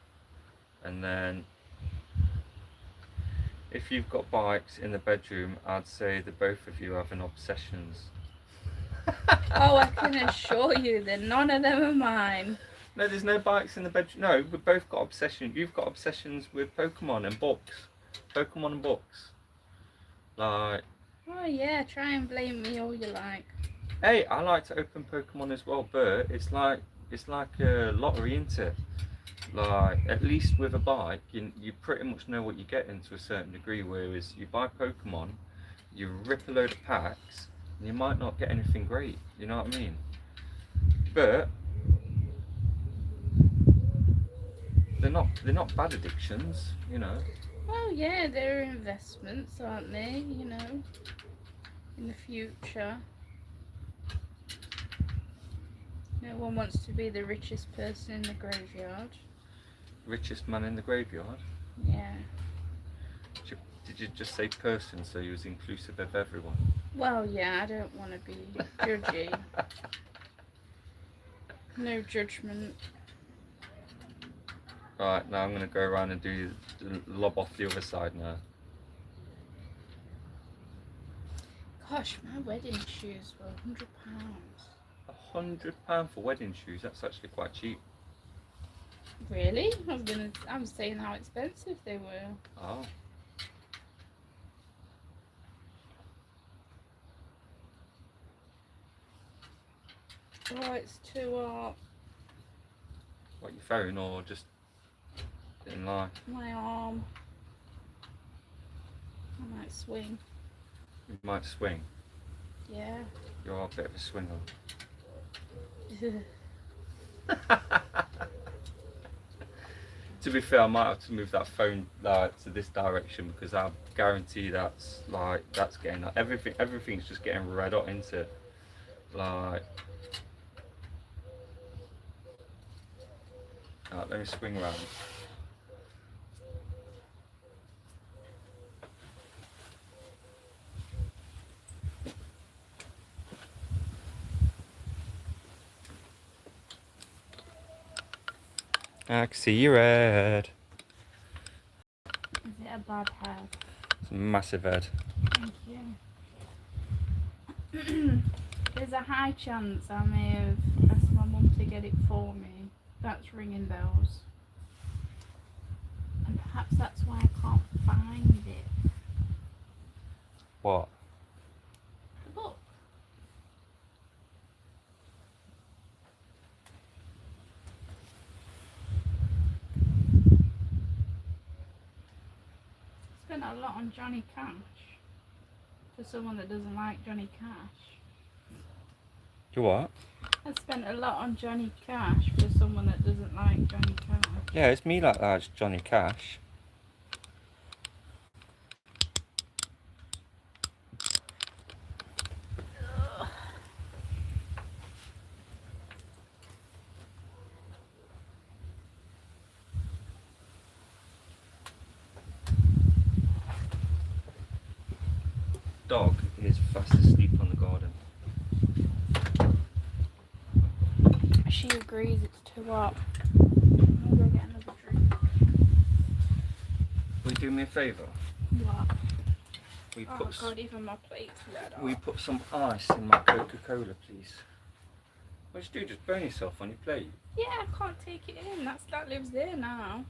A: and then if you've got bikes in the bedroom, I'd say that both of you have an obsessions.
B: Oh, I can assure you that none of them are mine.
A: No, there's no bikes in the bedroom. No, we've both got obsessions. You've got obsessions with Pokemon and books. Pokemon and books. Like.
B: Oh yeah, try and blame me all you like.
A: Hey, I like to open Pokemon as well, but it's like a lottery, isn't it? Like, at least with a bike, you pretty much know what you get into a certain degree, whereas you buy Pokemon, you rip a load of packs, and you might not get anything great, you know what I mean? But they're not bad addictions, you know.
B: Well, yeah, they're investments, aren't they? You know, in the future. No one wants to be the richest person in the graveyard.
A: Richest man in the graveyard?
B: Yeah.
A: Did you just say person, so you was inclusive of everyone?
B: Well, yeah, I don't want to be judgy. No judgment.
A: Right, now I'm going to go around and do lob off the other side now.
B: Gosh, my wedding shoes were £100.
A: £100 for wedding shoes? That's actually quite cheap.
B: Really? I was saying how expensive they were.
A: Oh.
B: Oh, it's too hot.
A: What, your phone or just in life?
B: My arm. I might swing.
A: You might swing.
B: Yeah.
A: You're a bit of a swinger. To be fair, I might have to move that phone to this direction because I guarantee that's getting everything's just getting red hot into it. Like, let me swing around. I can see your head.
B: Is it a bad head?
A: It's a massive head.
B: Thank you. There's a high chance I may have asked my mum to get it for me. That's ringing bells. And perhaps that's why I can't find it.
A: What?
B: The book. Spent a lot on Johnny Cash. For someone that doesn't like Johnny Cash.
A: You what?
B: I spent a lot on Johnny Cash for someone that doesn't like Johnny Cash.
A: Yeah, it's me like that. It's Johnny Cash.
B: Ugh.
A: Dog is fast asleep on the garden.
B: She agrees it's too hot. I'm gonna go get another drink.
A: Will you do me a favour?
B: What?
A: We
B: Oh
A: put
B: god, even my plate's red
A: we
B: hot.
A: put some ice in my Coca-Cola, please. What you do? Just burn yourself on your plate.
B: Yeah, I can't take it in. That lives there now.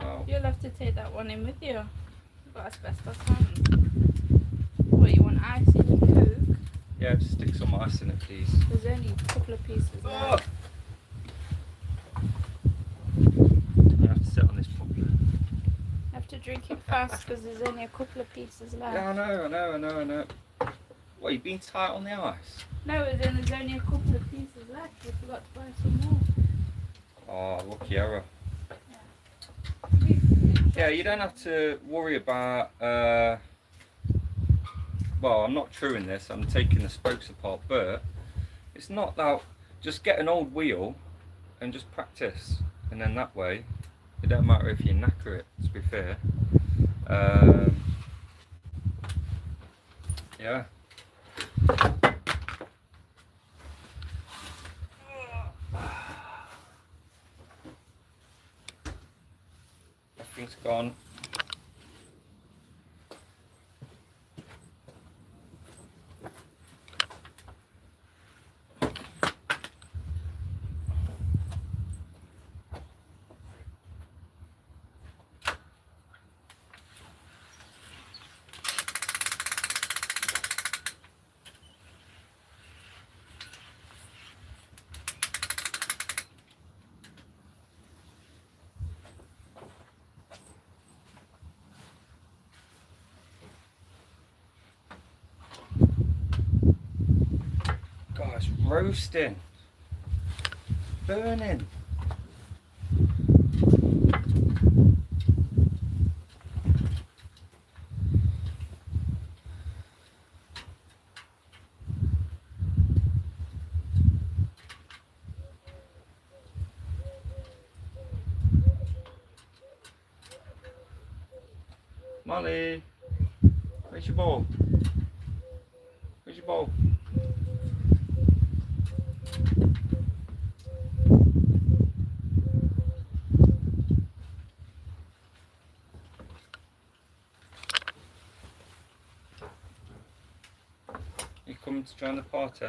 A: Oh.
B: You'll have to take that one in with you. You've got asbestos hands. What, you want ice in your Coke?
A: Yeah, just stick some ice in it, please.
B: There's only a couple of pieces
A: Oh.
B: left.
A: I have to sit on this properly.
B: You have to drink it fast because there's only a couple of pieces left.
A: Yeah, I know. What, you been tight on the ice?
B: No, there's only a couple of pieces left. We forgot to buy some more.
A: Oh, lucky error.
B: Yeah.
A: Yeah, you don't have to worry about, well, I'm not truing this, I'm taking the spokes apart, but it's not that, just get an old wheel and just practice, and then that way, it don't matter if you knacker it, to be fair. Yeah. Everything's gone. God, it's roasting. Burning. Molly, where's your ball? Where's your ball? You coming to join the party?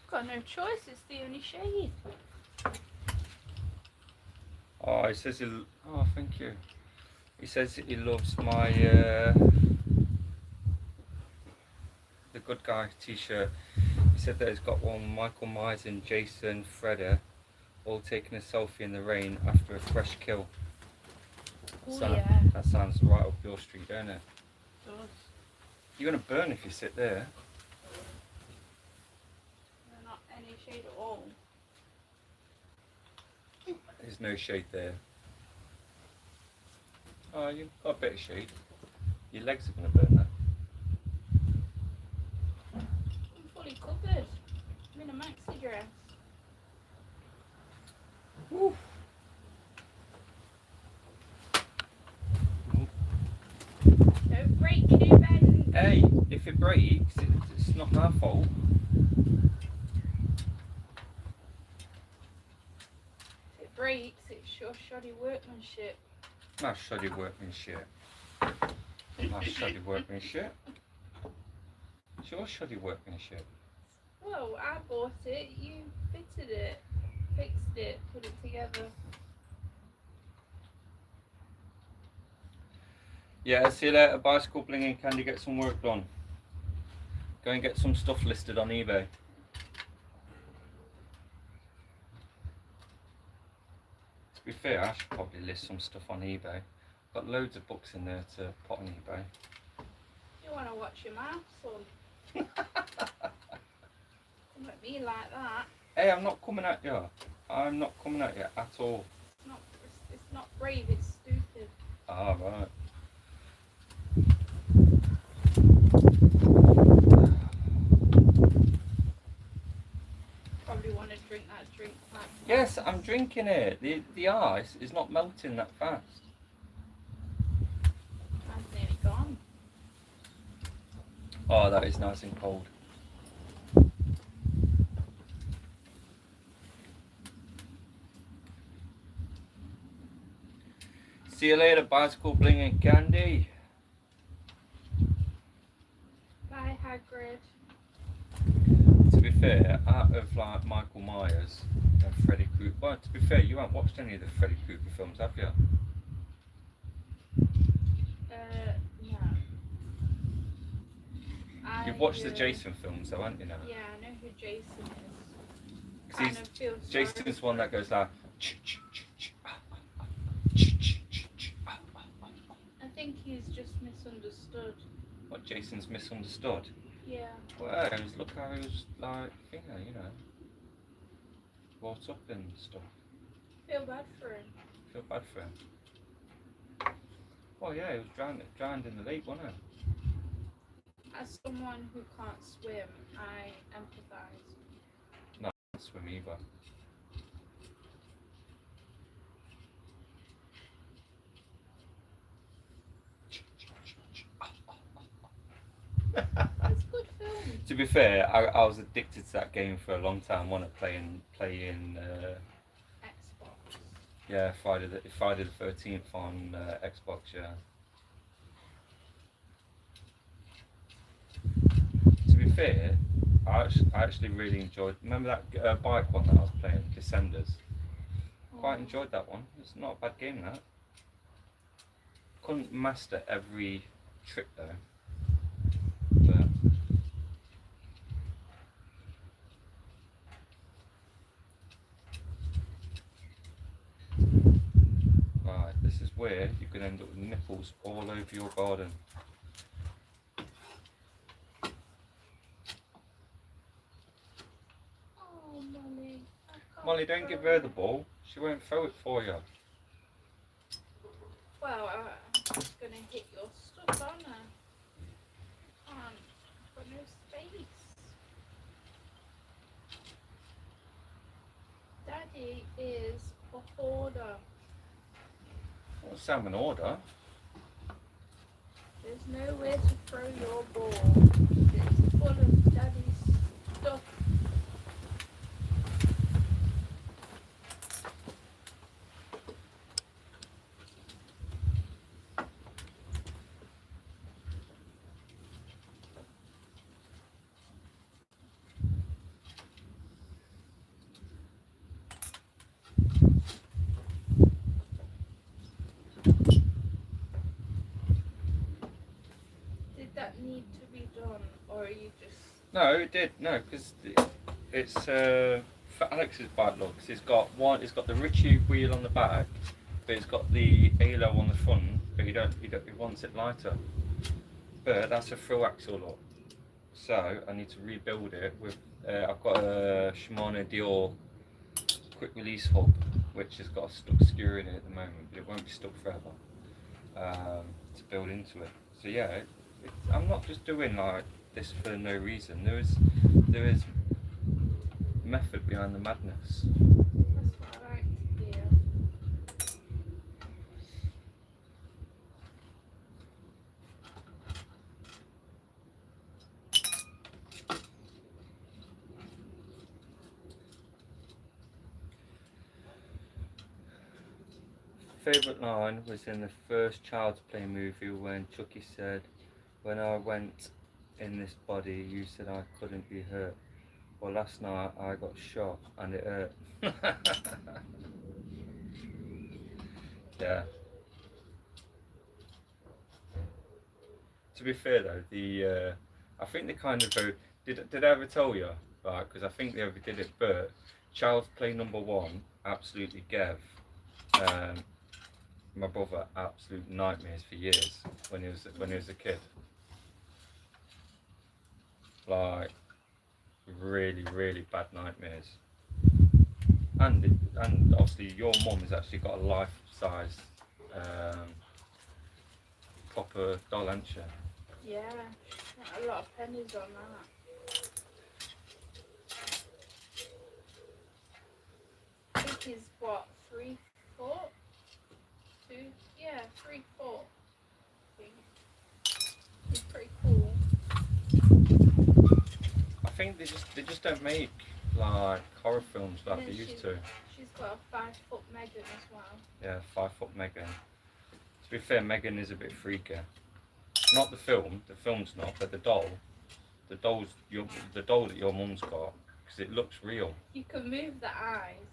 B: Got no choice, it's the only shade.
A: Oh, he says he. Oh, thank you. He says he loves my the good guy T-shirt. He said that he's got one. Michael Myers and Jason Fredder all taking a selfie in the rain after a fresh kill.
B: Oh
A: Sound-
B: yeah,
A: That sounds right up your street, don't it?
B: it does.
A: You're gonna burn if you sit there.
B: They're not any shade at all.
A: There's no shade there. Oh, you've got a bit of shade. Your legs are gonna burn that.
B: I'm fully covered. I'm in a maxi dress.
A: Woo.
B: Don't break it, Ben.
A: Hey, if it breaks, it's not our fault.
B: your shoddy workmanship.
A: My shoddy workmanship. My shoddy workmanship. It's your shoddy workmanship.
B: Well, I bought it, you fitted it, fixed it, put it together.
A: Yeah, see you later, bicycle blinging candy, get some work done. Go and get some stuff listed on eBay. To be fair, I should probably list some stuff on eBay. Got loads of books in there to put on eBay.
B: You want to watch your mouth, son? Don't let me like that.
A: Hey, I'm not coming at you. I'm not coming at you at all.
B: It's not brave, it's stupid.
A: Ah, right.
B: Probably want to drink that drink quite fast.
A: Yes, I'm drinking it. The ice is not melting that fast.
B: Mine's nearly gone.
A: Oh, that is nice and cold. See you later, bicycle blinging candy.
B: Bye, Hagrid.
A: To be fair, out of like Michael Myers and Freddy Krueger, well, to be fair, you haven't watched any of the Freddy Krueger films, have you?
B: No.
A: You've watched the Jason films, though, haven't you? Now?
B: Yeah, I know who Jason is.
A: 'Cause
B: Kind of feel
A: Jason's one that goes like.
B: I think he's just misunderstood.
A: What, Jason's misunderstood?
B: Yeah.
A: Well, look how he was like, you know, brought up and stuff.
B: Feel bad for him.
A: Feel bad for him. Well, yeah, he was drowned in the lake, wasn't he?
B: As someone who can't swim, I empathise.
A: No, I can't swim either.
B: It's a good film.
A: To be fair, I was addicted to that game for a long time. Wanted playing
B: Xbox.
A: yeah, Friday the 13th on Xbox. Yeah. To be fair, I actually really enjoyed. Remember that bike one that I was playing, Descenders. Quite enjoyed that one. It's not a bad game, that. Couldn't master every trick though. But right, this is where you can end up with nipples all over your garden.
B: Oh, Molly.
A: Molly, don't give her the ball. She won't throw it for you.
B: Well, I'm just going to hit your stuff, aren't I? I've got no space. Daddy is a hoarder.
A: What's Sam an order?
B: There's nowhere to throw your ball. It's full of Daddy's stuff. Did that need to be done, or are you just...
A: No, it did. No, because it's for Alex's bike. Look, it's got the Ritchie wheel on the back, but it's got the halo on the front. But he wants it lighter. But that's a full axle look. So I need to rebuild it with. I've got a Shimano Dior quick release hub, which has got a stuck skewer in it at the moment, but it won't be stuck forever. To build into it. So yeah, I'm not just doing like this for no reason. There is method behind the madness.
B: That's what I like to hear.
A: favourite line was in the first Child's Play movie when Chucky said, "When I went in this body, you said I couldn't be hurt. Well, last night I got shot and it hurt." Yeah. To be fair though, I think they kind of did I ever tell you? Right, because I think they ever did it, but Child's Play #1 absolutely gave my brother absolute nightmares for years when he was a kid. Like really bad nightmares. And obviously your mum has actually got a life size proper doll, hasn't she?
B: Yeah, spent a lot of pennies on that. I think he's what, 3 foot? 2? Yeah, 3 foot. I think. He's pretty cool.
A: I think they just don't make like horror films like they used to.
B: She's got a 5 foot Megan as well.
A: Yeah, 5 foot Megan. To be fair, Megan is a bit freaky. Not the film. The film's not, but the doll. The doll that your mum's got, because it looks real.
B: You can move the eyes.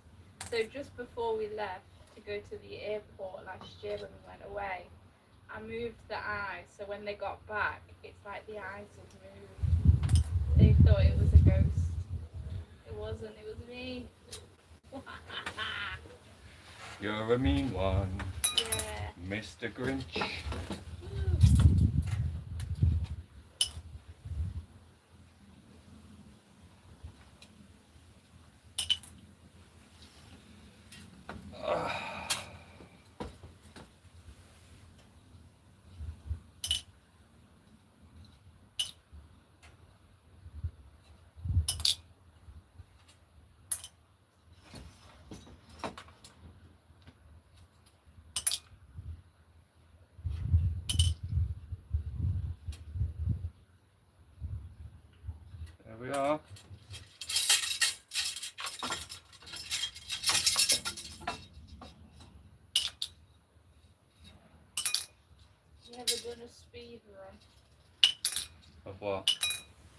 B: So just before we left to go to the airport last year when we went away, I moved the eyes. So when they got back, it's like the eyes had moved. They thought it was a ghost. It wasn't. It was me.
A: You're a mean one.
B: Yeah.
A: Mr. Grinch. There we are.
B: You ever done a speed run?
A: Of what?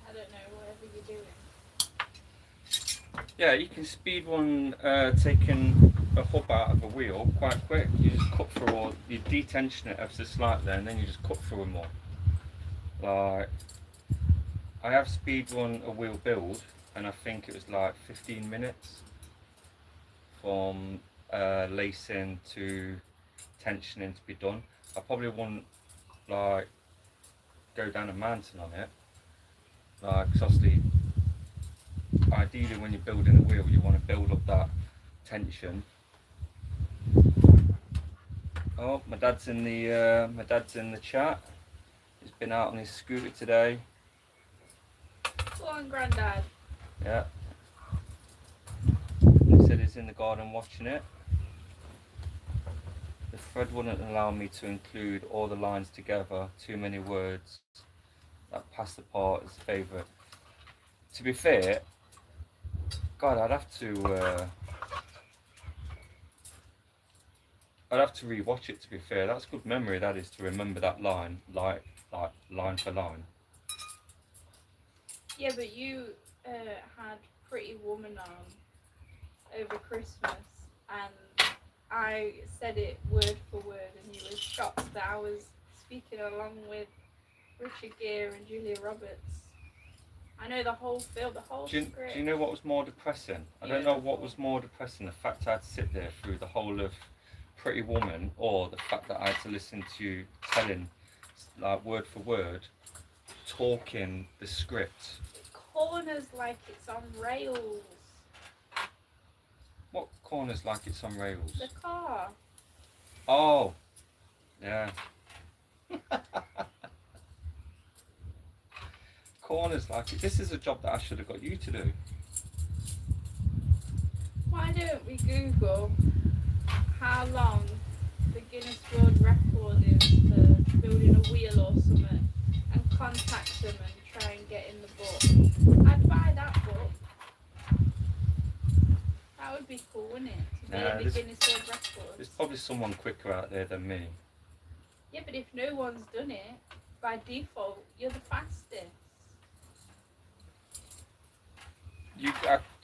B: I don't know, whatever you're doing.
A: Yeah, you can speed one taking a hub out of a wheel quite quick. You just cut through all, you detension it ever so slightly and then you just cut through them all. Like, I have speed run a wheel build and I think it was like 15 minutes from lacing to tensioning to be done. I probably wouldn't like go down a mountain on it, like, cause obviously ideally when you're building a wheel you want to build up that tension. Oh, my dad's in the chat. He's been out on his scooter today.
B: Go on, Grandad.
A: Yeah. He said he's in the garden watching it. The thread wouldn't allow me to include all the lines together, too many words. That past the part is favourite. To be fair, God, I'd have to re-watch it, to be fair. That's good memory, that is, to remember that line, like line for line.
B: Yeah, but you had Pretty Woman on over Christmas, and I said it word for word, and you were shocked that I was speaking along with Richard Gere and Julia Roberts. I know the whole film, the whole script.
A: Do you know what was more depressing? I don't know what was more depressing, the fact I had to sit there through the whole of Pretty Woman, or the fact that I had to listen to you telling, like, word for word, talking the script.
B: Corners like it's on rails.
A: What corners like it's on rails?
B: The car.
A: Oh, yeah. Corners like it. This is a job that I should have got you to do.
B: Why don't we Google how long the Guinness World Record is for building a wheel or something, and contact them and try and get in the book? I'd buy that book. That would be cool, wouldn't it?
A: Nah,
B: the Guinness World Records.
A: there's probably someone quicker out there than me.
B: Yeah, but if no one's done it, by default, you're the fastest.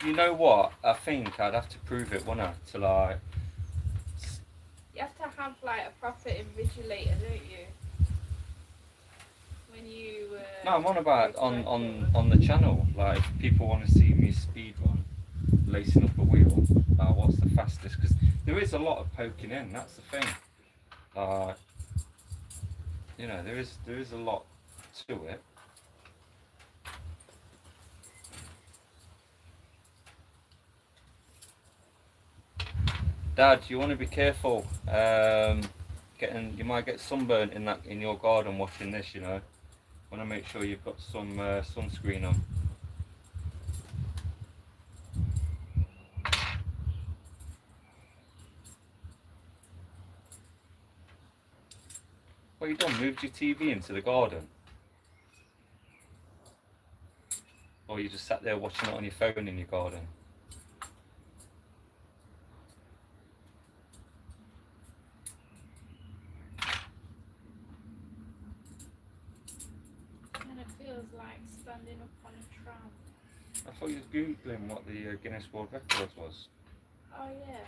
A: You know what? I think I'd have to prove it, wouldn't I? To like.
B: You have to have like a proper invigilator, don't you? When you.
A: No, I'm on about on the channel. Like, if people want to see me speed run, lacing up a wheel. What's the fastest? Because there is a lot of poking in. That's the thing. You know, there is a lot to it. Dad, you want to be careful. You might get sunburnt in your garden watching this. You know, want to make sure you've got some sunscreen on. What you done? Moved your TV into the garden? Or you just sat there watching it on your phone in your garden?
B: And it feels like standing up on a tram.
A: I thought you was Googling what the Guinness World Records was.
B: Oh yeah.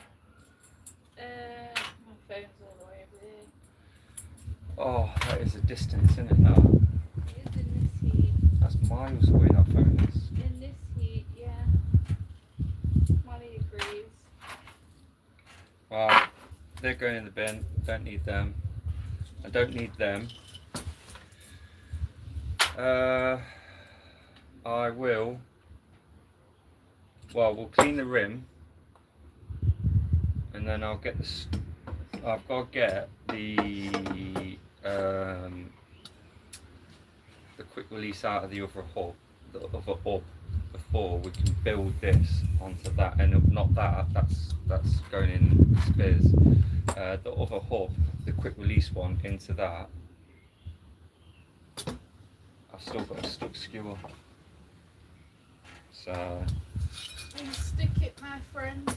B: My phone's all the way over there.
A: Oh, that is a distance, isn't it now?
B: It is in this heat.
A: That's miles away, that phone is.
B: In this heat, yeah. Molly agrees.
A: Right, they're going in the bin. Don't need them. I don't need them. I will. Well, we'll clean the rim, and then I'll get this. I've got to get the quick release out of the other hub, before we can build this onto that. And not that. That's going in spares. The other hub, the quick release one, into that. I've still got a stuck skewer. So.
B: And stick it, my friend.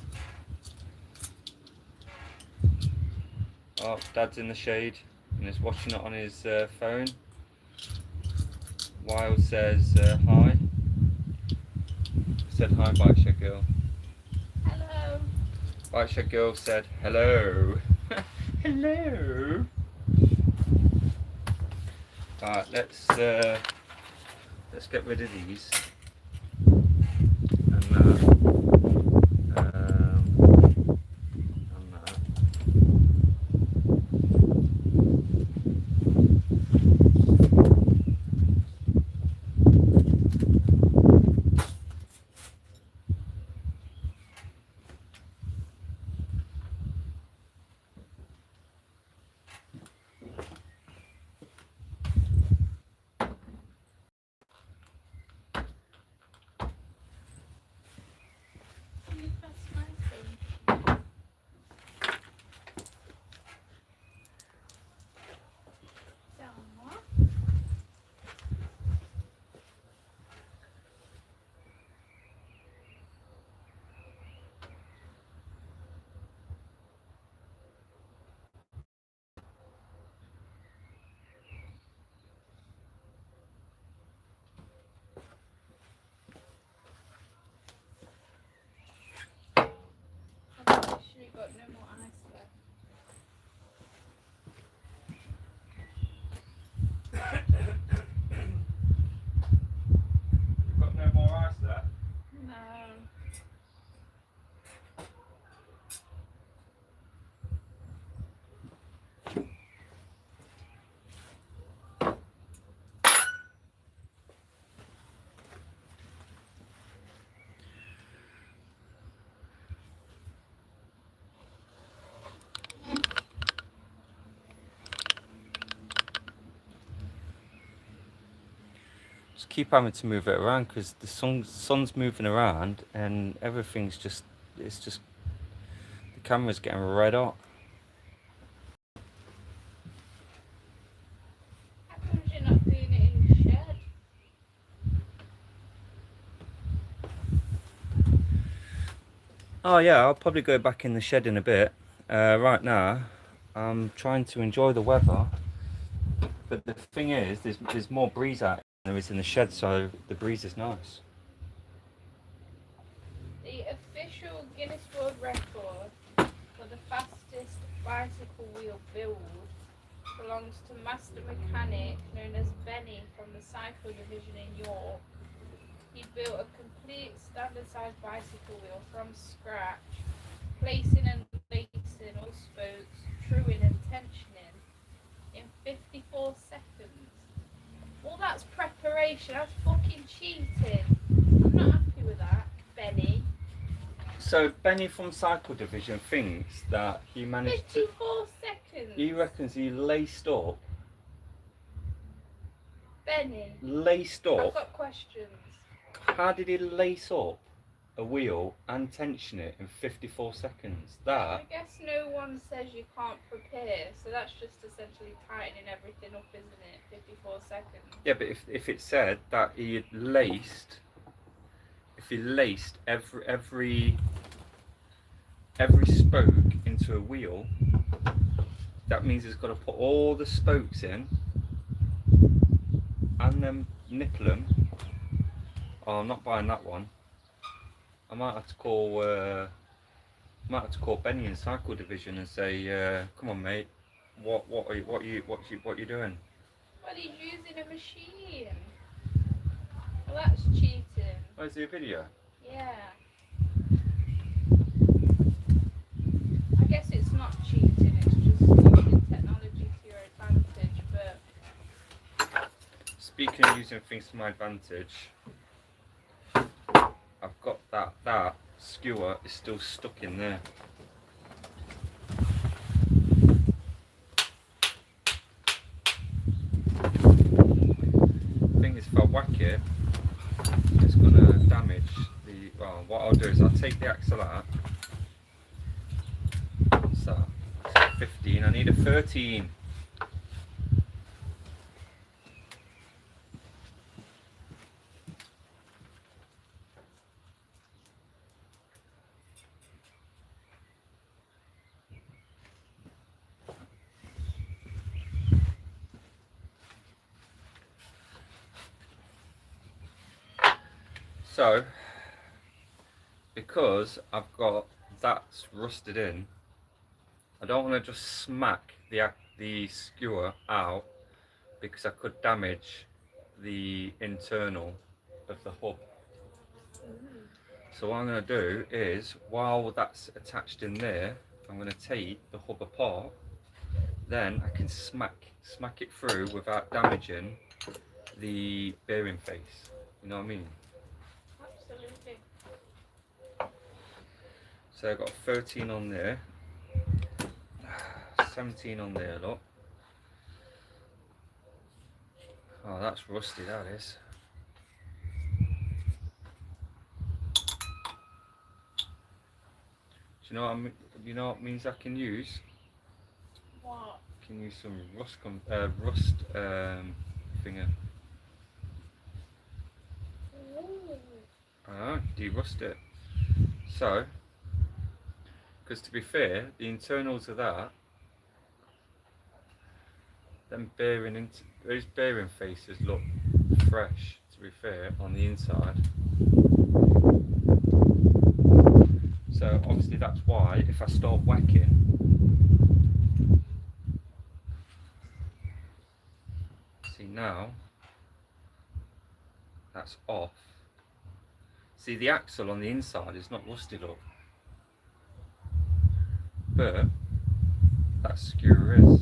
A: Oh, Dad's in the shade and is watching it on his phone. Wild says hi. Said hi, Bike Shed Girl.
B: Hello.
A: Bike Shed Girl said hello. Hello. Alright, let's get rid of these. And that.
B: Got no more ice left.
A: You've got no more ice there?
B: No.
A: Just keep having to move it around because the sun's moving around and everything's just, the camera's getting red hot.
B: How come you're not doing it in the shed?
A: Oh yeah, I'll probably go back in the shed in a bit. Right now, I'm trying to enjoy the weather, but the thing is, there's more breeze out than there is in the shed, so the breeze is nice.
B: The official Guinness World Record for the fastest bicycle wheel build belongs to master mechanic known as Benny from the cycle division in York. He built a complete standard-sized bicycle wheel from scratch, placing and lacing all spokes, truing and tensioning in 54 seconds. Well, that's preparation. That's fucking cheating. I'm not happy with that, Benny.
A: So Benny from Cycle Division thinks that he managed to.
B: 54 seconds.
A: He reckons he laced up.
B: Benny.
A: Laced
B: I've
A: up.
B: got questions.
A: How did he lace up a wheel and tension it in 54 seconds?
B: I guess no one says you can't prepare, so that's just essentially tightening everything up, isn't it? 54 seconds.
A: Yeah, but if it said that he had laced, if he laced every spoke into a wheel, that means he's got to put all the spokes in and then nipple them. Oh, I'm not buying that one. I might have to call Benny in Cycle Division and say, come on, mate, what are you doing?
B: Well, he's using a machine. Well, that's cheating.
A: Oh, is there a video?
B: Yeah. I guess it's not cheating, it's just using technology to your advantage, but...
A: Speaking of using things to my advantage, I've got that skewer is still stuck in there. The thing is, if I whack it, it's gonna damage the. Well, what I'll do is I'll take the axle out. What's that? That's 15. I need a 13. So, because I've got that's rusted in, I don't want to just smack the skewer out because I could damage the internal of the hub. So what I'm going to do is, while that's attached in there, I'm going to take the hub apart. Then I can smack it through without damaging the bearing face. You know what I mean?
B: Absolutely.
A: So I've got 13 on there, 17 on there, look. Oh, that's rusty, that is. Do you know what I mean? You know what means I can use?
B: What?
A: I can use some rust finger. De-rust it. So, because to be fair, the internals of that, those bearing faces look fresh. To be fair, on the inside. So obviously that's why if I start whacking, see now, that's off. See, the axle on the inside is not rusted up, but that skewer is.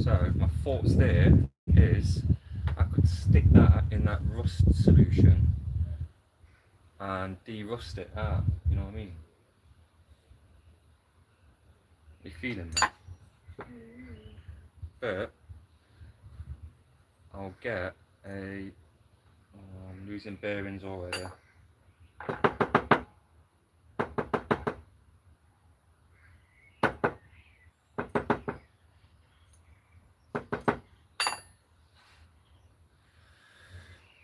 A: So my thoughts there is I could stick that in that rust solution and de-rust it out, you know what I mean? You feeling that? But I'll get a. Oh, I'm losing bearings already.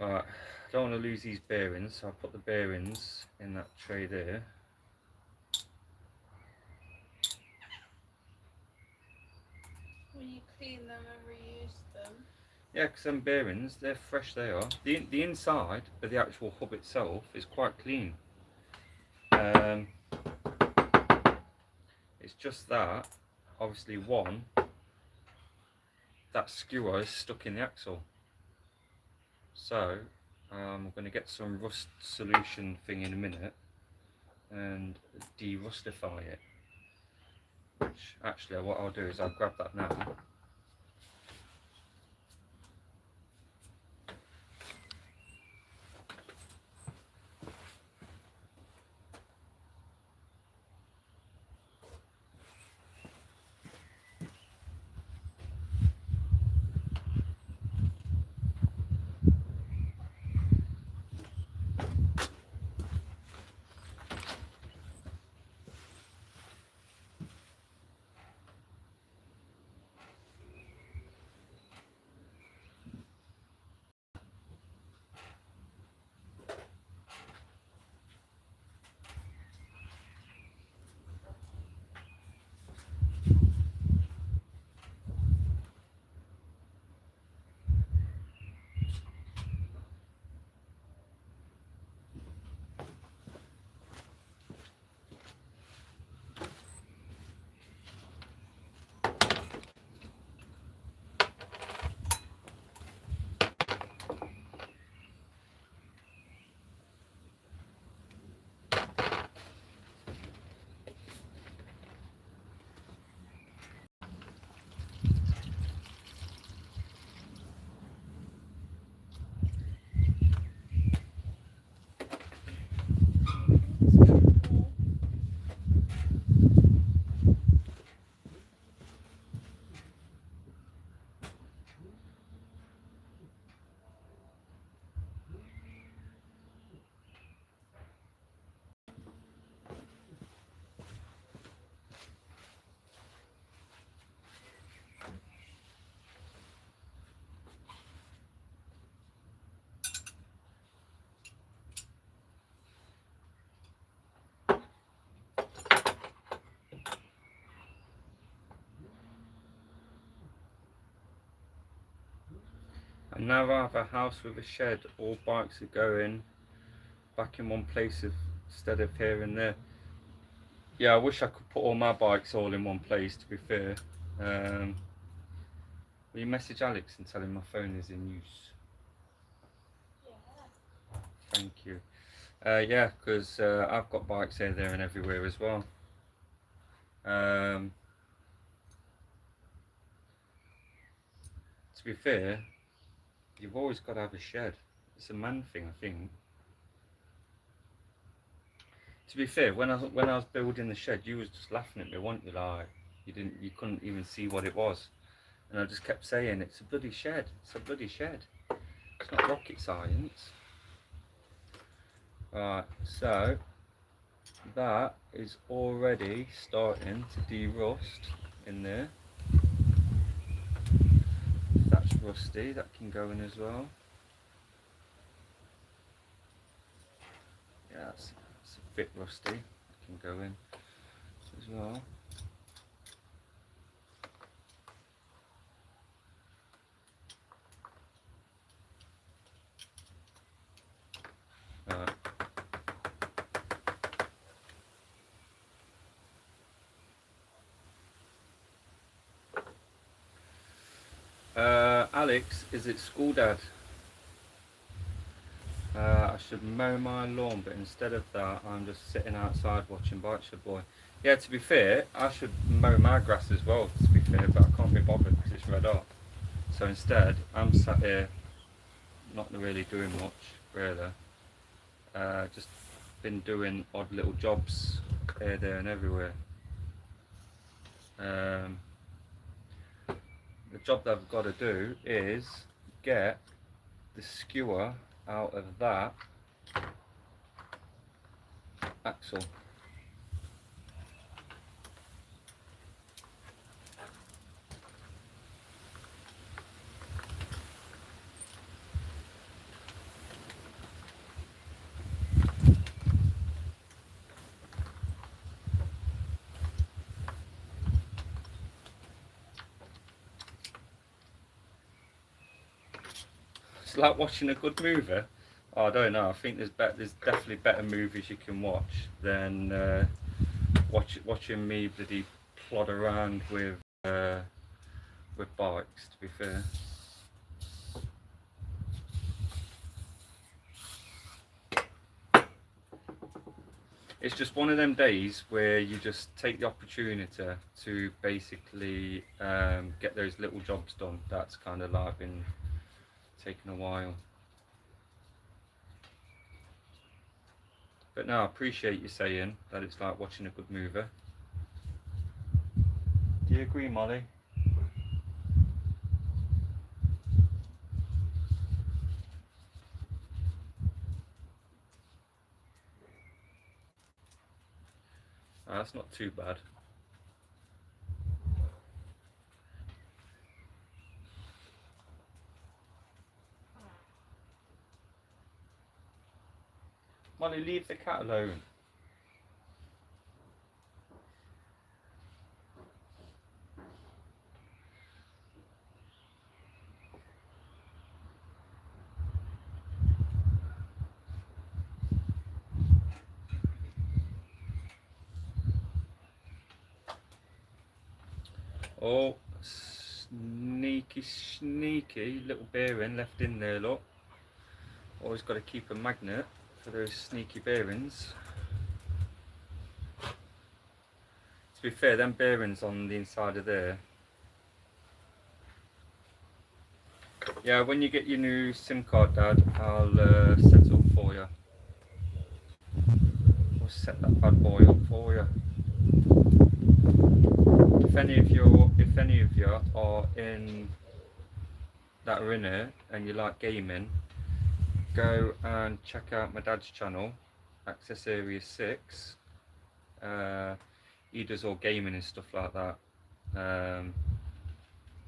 A: Right, I don't want to lose these bearings, so I'll put the bearings in that tray there. Yeah, because them bearings, they're fresh, they are. The inside of the actual hub itself is quite clean. Um, it's just that, obviously one, that skewer is stuck in the axle. So, I'm going to get some rust solution thing in a minute and de-rustify it. Which, actually, what I'll do is I'll grab that now. And now I have a house with a shed, all bikes are going back in one place instead of here and there. Yeah, I wish I could put all my bikes all in one place, to be fair. Will you message Alex and tell him my phone is in use?
B: Yeah.
A: Thank you. Yeah, because I've got bikes here, there and everywhere as well. To be fair, you've always got to have a shed. It's a man thing, I think. To be fair, when I was building the shed, you was just laughing at me, weren't you? Like you couldn't even see what it was, and I just kept saying, "It's a bloody shed. It's a bloody shed. It's not rocket science." Right, so that is already starting to de-rust in there. That's rusty. That can go in as well. Yeah, that's a bit rusty. That can go in as well. Right. Alex, is it school, Dad? I should mow my lawn, but instead of that, I'm just sitting outside watching BikeShedBoy. Yeah, to be fair, I should mow my grass as well, to be fair, but I can't be bothered because it's red hot. So instead, I'm sat here, not really doing much, really. Just been doing odd little jobs here, there, and everywhere. The job that I've got to do is get the skewer out of that axle. It's like watching a good movie. Oh, I don't know. I think there's definitely better movies you can watch than watching me bloody plod around with bikes. To be fair. It's just one of them days where you just take the opportunity to basically get those little jobs done. That's kind of like been taking a while. But no, I appreciate you saying that it's like watching a good movie. Do you agree, Molly? Oh, that's not too bad. Molly, leave the cat alone. Oh, sneaky little bearing left in there, look. Always got to keep a magnet for those sneaky bearings. To be fair, them bearings on the inside of there. Yeah, when you get your new SIM card, Dad, I'll set it up for you. I'll set that bad boy up for you. If any of you are in that are in here and you like gaming, go and check out my dad's channel, Access Area 6. He does all gaming and stuff like that.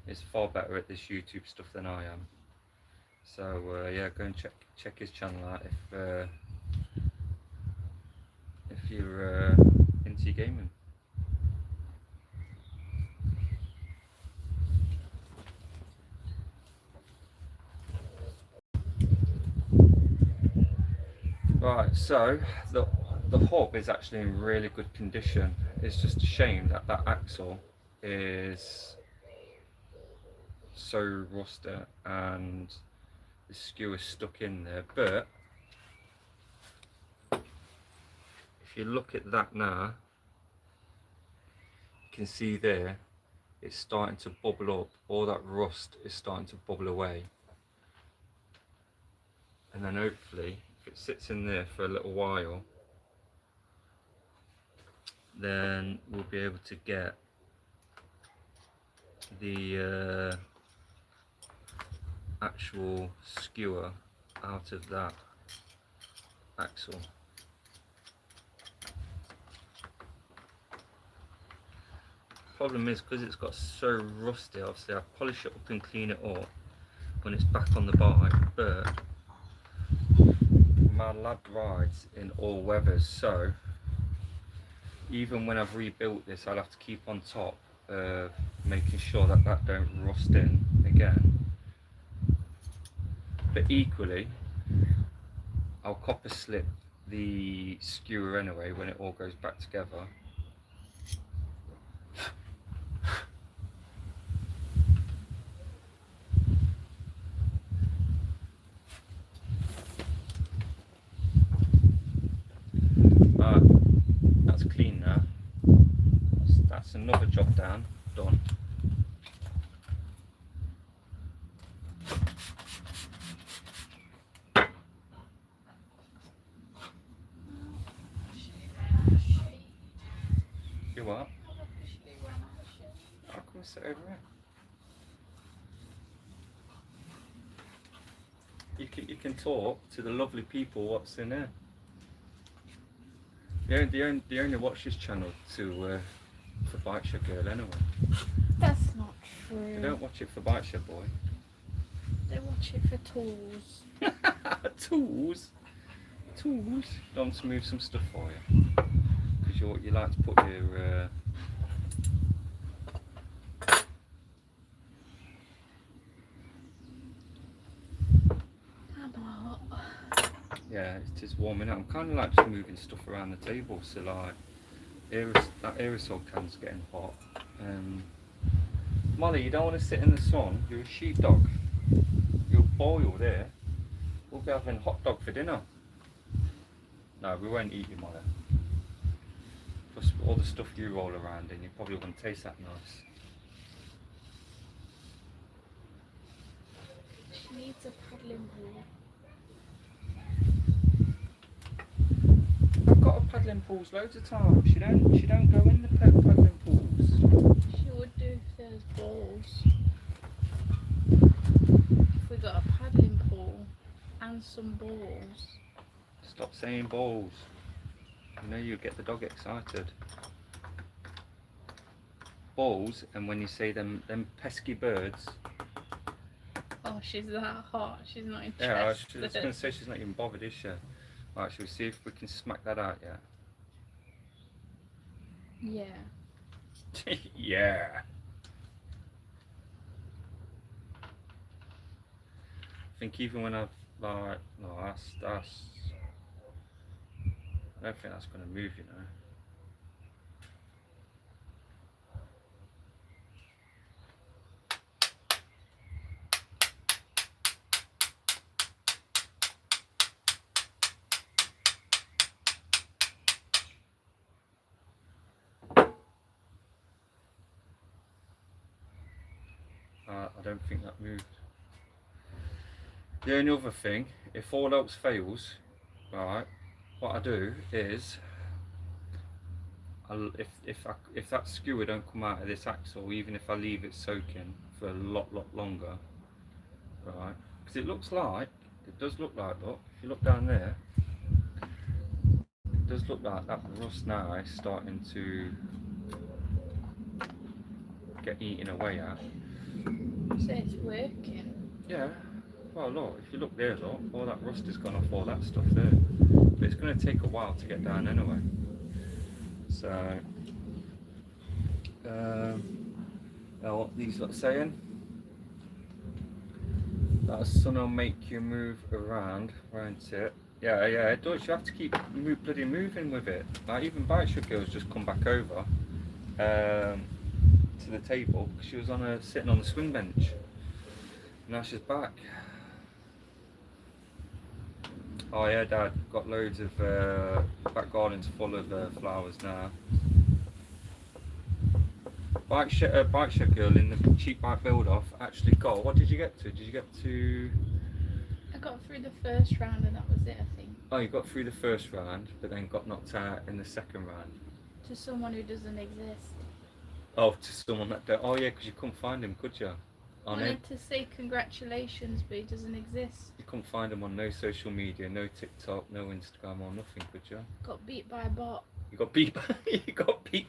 A: He's far better at this YouTube stuff than I am. So yeah, go and check his channel out if you're into gaming. Right, so the hub is actually in really good condition. It's just a shame that that axle is so rusty and the skewer stuck in there. But if you look at that now, you can see there it's starting to bubble up. All that rust is starting to bubble away, and then hopefully if it sits in there for a little while, then we'll be able to get the actual skewer out of that axle. Problem is, because it's got so rusty, obviously I polish it up and clean it up when it's back on the bike, but my lad rides in all weathers, so even when I've rebuilt this, I'll have to keep on top of making sure that that don't rust in again. But equally, I'll copper slip the skewer anyway when it all goes back together. That's clean now. That's another job done. You what? I'll come and sit over here. You can talk to the lovely people what's in there. They only watch this channel for BikeShedGirl anyway.
B: That's not true.
A: They don't watch it for BikeShedBoy.
B: They watch it for tools.
A: Tools? Tools? I'm to move some stuff for you. Because you like to put your... Yeah, it is warming up. I'm kind of like just moving stuff around the table, so like that aerosol can's getting hot. Molly, you don't want to sit in the sun. You're a sheepdog. You'll boil there. We'll be having hot dog for dinner. No, we won't eat you, Molly. Plus all the stuff you roll around in, you probably wouldn't taste that nice.
B: She needs a paddling pool.
A: I've got a paddling pools loads of times. She don't go in the paddling pools.
B: She would do if there's balls. If we got a paddling pool and some balls.
A: Stop saying balls. You know you get the dog excited. Balls, and when you say them pesky birds.
B: Oh, she's that hot. She's not interested.
A: Yeah, I was just going to say she's not even bothered, is she? Right, shall we see if we can smack that out yet?
B: Yeah.
A: Yeah. I think even when I've like, no, that's. I don't think that's going to move, you know. I don't think that moved. The only other thing, if all else fails, right, what I do is, if that skewer don't come out of this axle, even if I leave it soaking for a lot longer, right, because it does look like, look, if you look down there, it does look like that rust now is starting to get eaten away at.
B: So it's working.
A: Yeah. Well, look, if you look there, look, all that rust has gone off all that stuff there. But it's going to take a while to get down anyway. So, what these lot saying? That a sun will make you move around, won't it? Yeah, it does. You have to keep bloody moving with it. Like even BikeShedBoy just come back over to the table because she was sitting on the swing bench. Now she's back. Oh yeah, Dad, got loads of back gardens full of flowers now. BikeShed girl in the cheap bike build off actually got. What did you get to? Did you get to?
B: I got through the first round and that was it, I think.
A: Oh, you got through the first round, but then got knocked out in the second round.
B: To someone who doesn't exist.
A: Oh, to someone that don't. Oh yeah, because you couldn't find him, could you?
B: I wanted to say congratulations, but he doesn't exist.
A: You couldn't find him on no social media, no TikTok, no Instagram or nothing, could you?
B: Got beat by a bot.
A: You got beat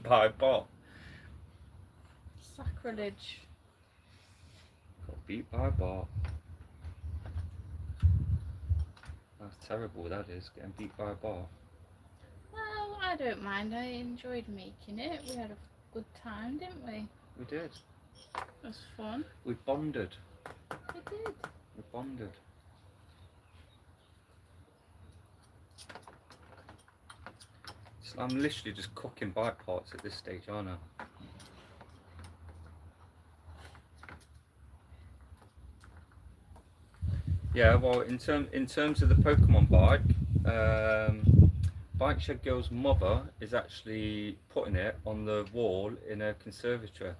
A: by a bot.
B: Sacrilege.
A: Got beat by a bot. That's terrible, that is, getting beat by a bot.
B: Well, I don't mind. I enjoyed making it. We had a good time, didn't we?
A: We did.
B: It was fun.
A: We bonded.
B: We did.
A: We bonded. So I'm literally just cooking bike parts at this stage, aren't I? Yeah, well, in terms of the Pokemon bike, BikeShed Girl's mother is actually putting it on the wall in her conservatory.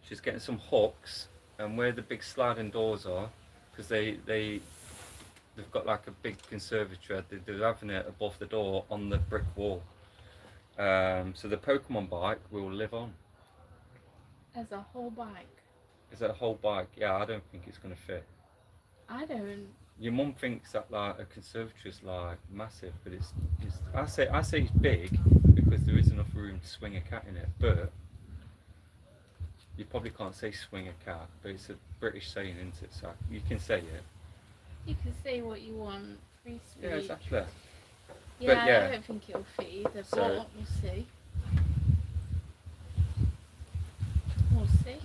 A: She's getting some hooks, and where the big sliding doors are, because they've got like a big conservatory, they're having it above the door on the brick wall. So the Pokemon bike will live on.
B: As a whole bike.
A: Is that a whole bike? Yeah, I don't think it's going to fit.
B: I don't.
A: Your mum thinks that like a conservatory is like massive, but it's I say it's big because there is enough room to swing a cat in it, but you probably can't say swing a cat, but it's a British saying, isn't it? So you can say it.
B: You can say what you want, free speech.
A: Yeah, exactly.
B: Yeah,
A: But yeah.
B: I don't think it'll fit either,
A: So-
B: but we'll see. We'll see.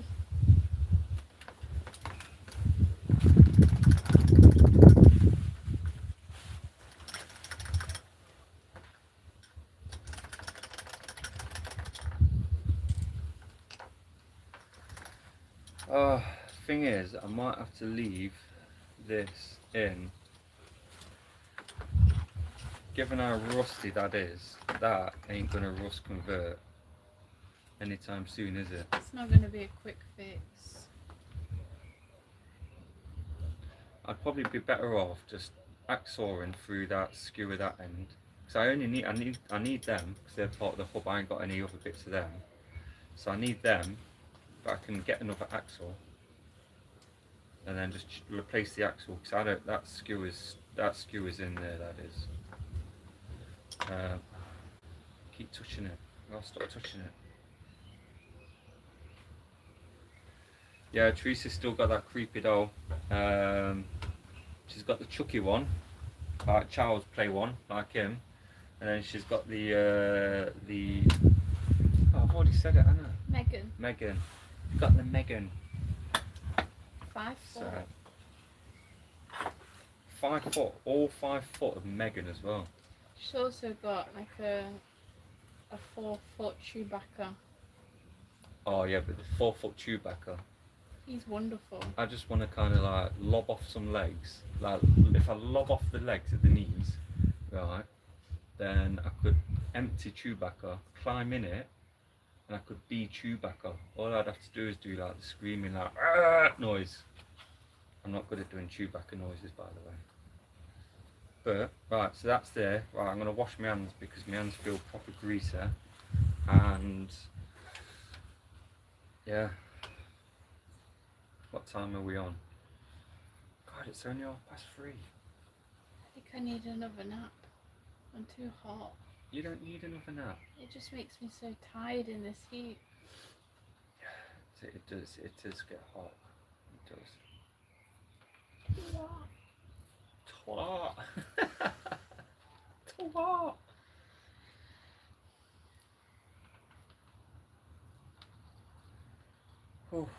A: I might have to leave this in. Given how rusty that is, that ain't gonna rust convert anytime soon, is it?
B: It's not going to be a quick fix.
A: I'd probably be better off just axawing through that skewer that end, because I need them because they're part of the hub. I ain't got any other bits of them, so I need them. But I can get another axle and then just replace the axle because I don't. That skewer's in there. That is. Keep touching it. I'll stop touching it. Yeah, Teresa's still got that creepy doll. She's got the Chucky one, like Child's Play one, like him, and then she's got the oh, I've already said it, Anna. Megan. She's got the Megan.
B: 5'4".
A: So, 5 foot, all 5 foot of Megan as well.
B: She's also got like a 4-foot Chewbacca.
A: Oh yeah, but the 4 foot Chewbacca.
B: He's wonderful.
A: I just want to kind of like lob off some legs. Like if I lob off the legs at the knees, right, then I could empty Chewbacca, climb in it, and I could be Chewbacca. All I'd have to do is do like the screaming like noise. I'm not good at doing Chewbacca noises, by the way. But right, so that's there. Right, I'm gonna wash my hands because my hands feel proper greasy, and yeah. What time are we on? God, it's only 3:30.
B: I think I need another nap. I'm too hot.
A: You don't need another nap.
B: It just makes me so tired in this heat.
A: It does get hot. It does. Twat. Twat. Twat.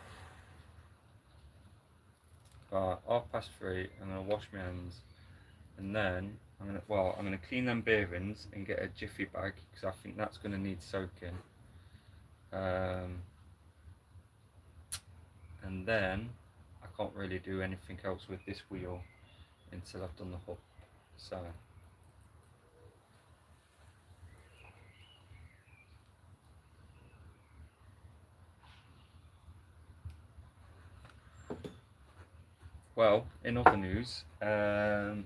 A: Right, 3:30. I'm gonna wash my hands, and then I'm gonna clean them bearings and get a jiffy bag because I think that's gonna need soaking. And then I can't really do anything else with this wheel until I've done the hub. So. Well, in other news, my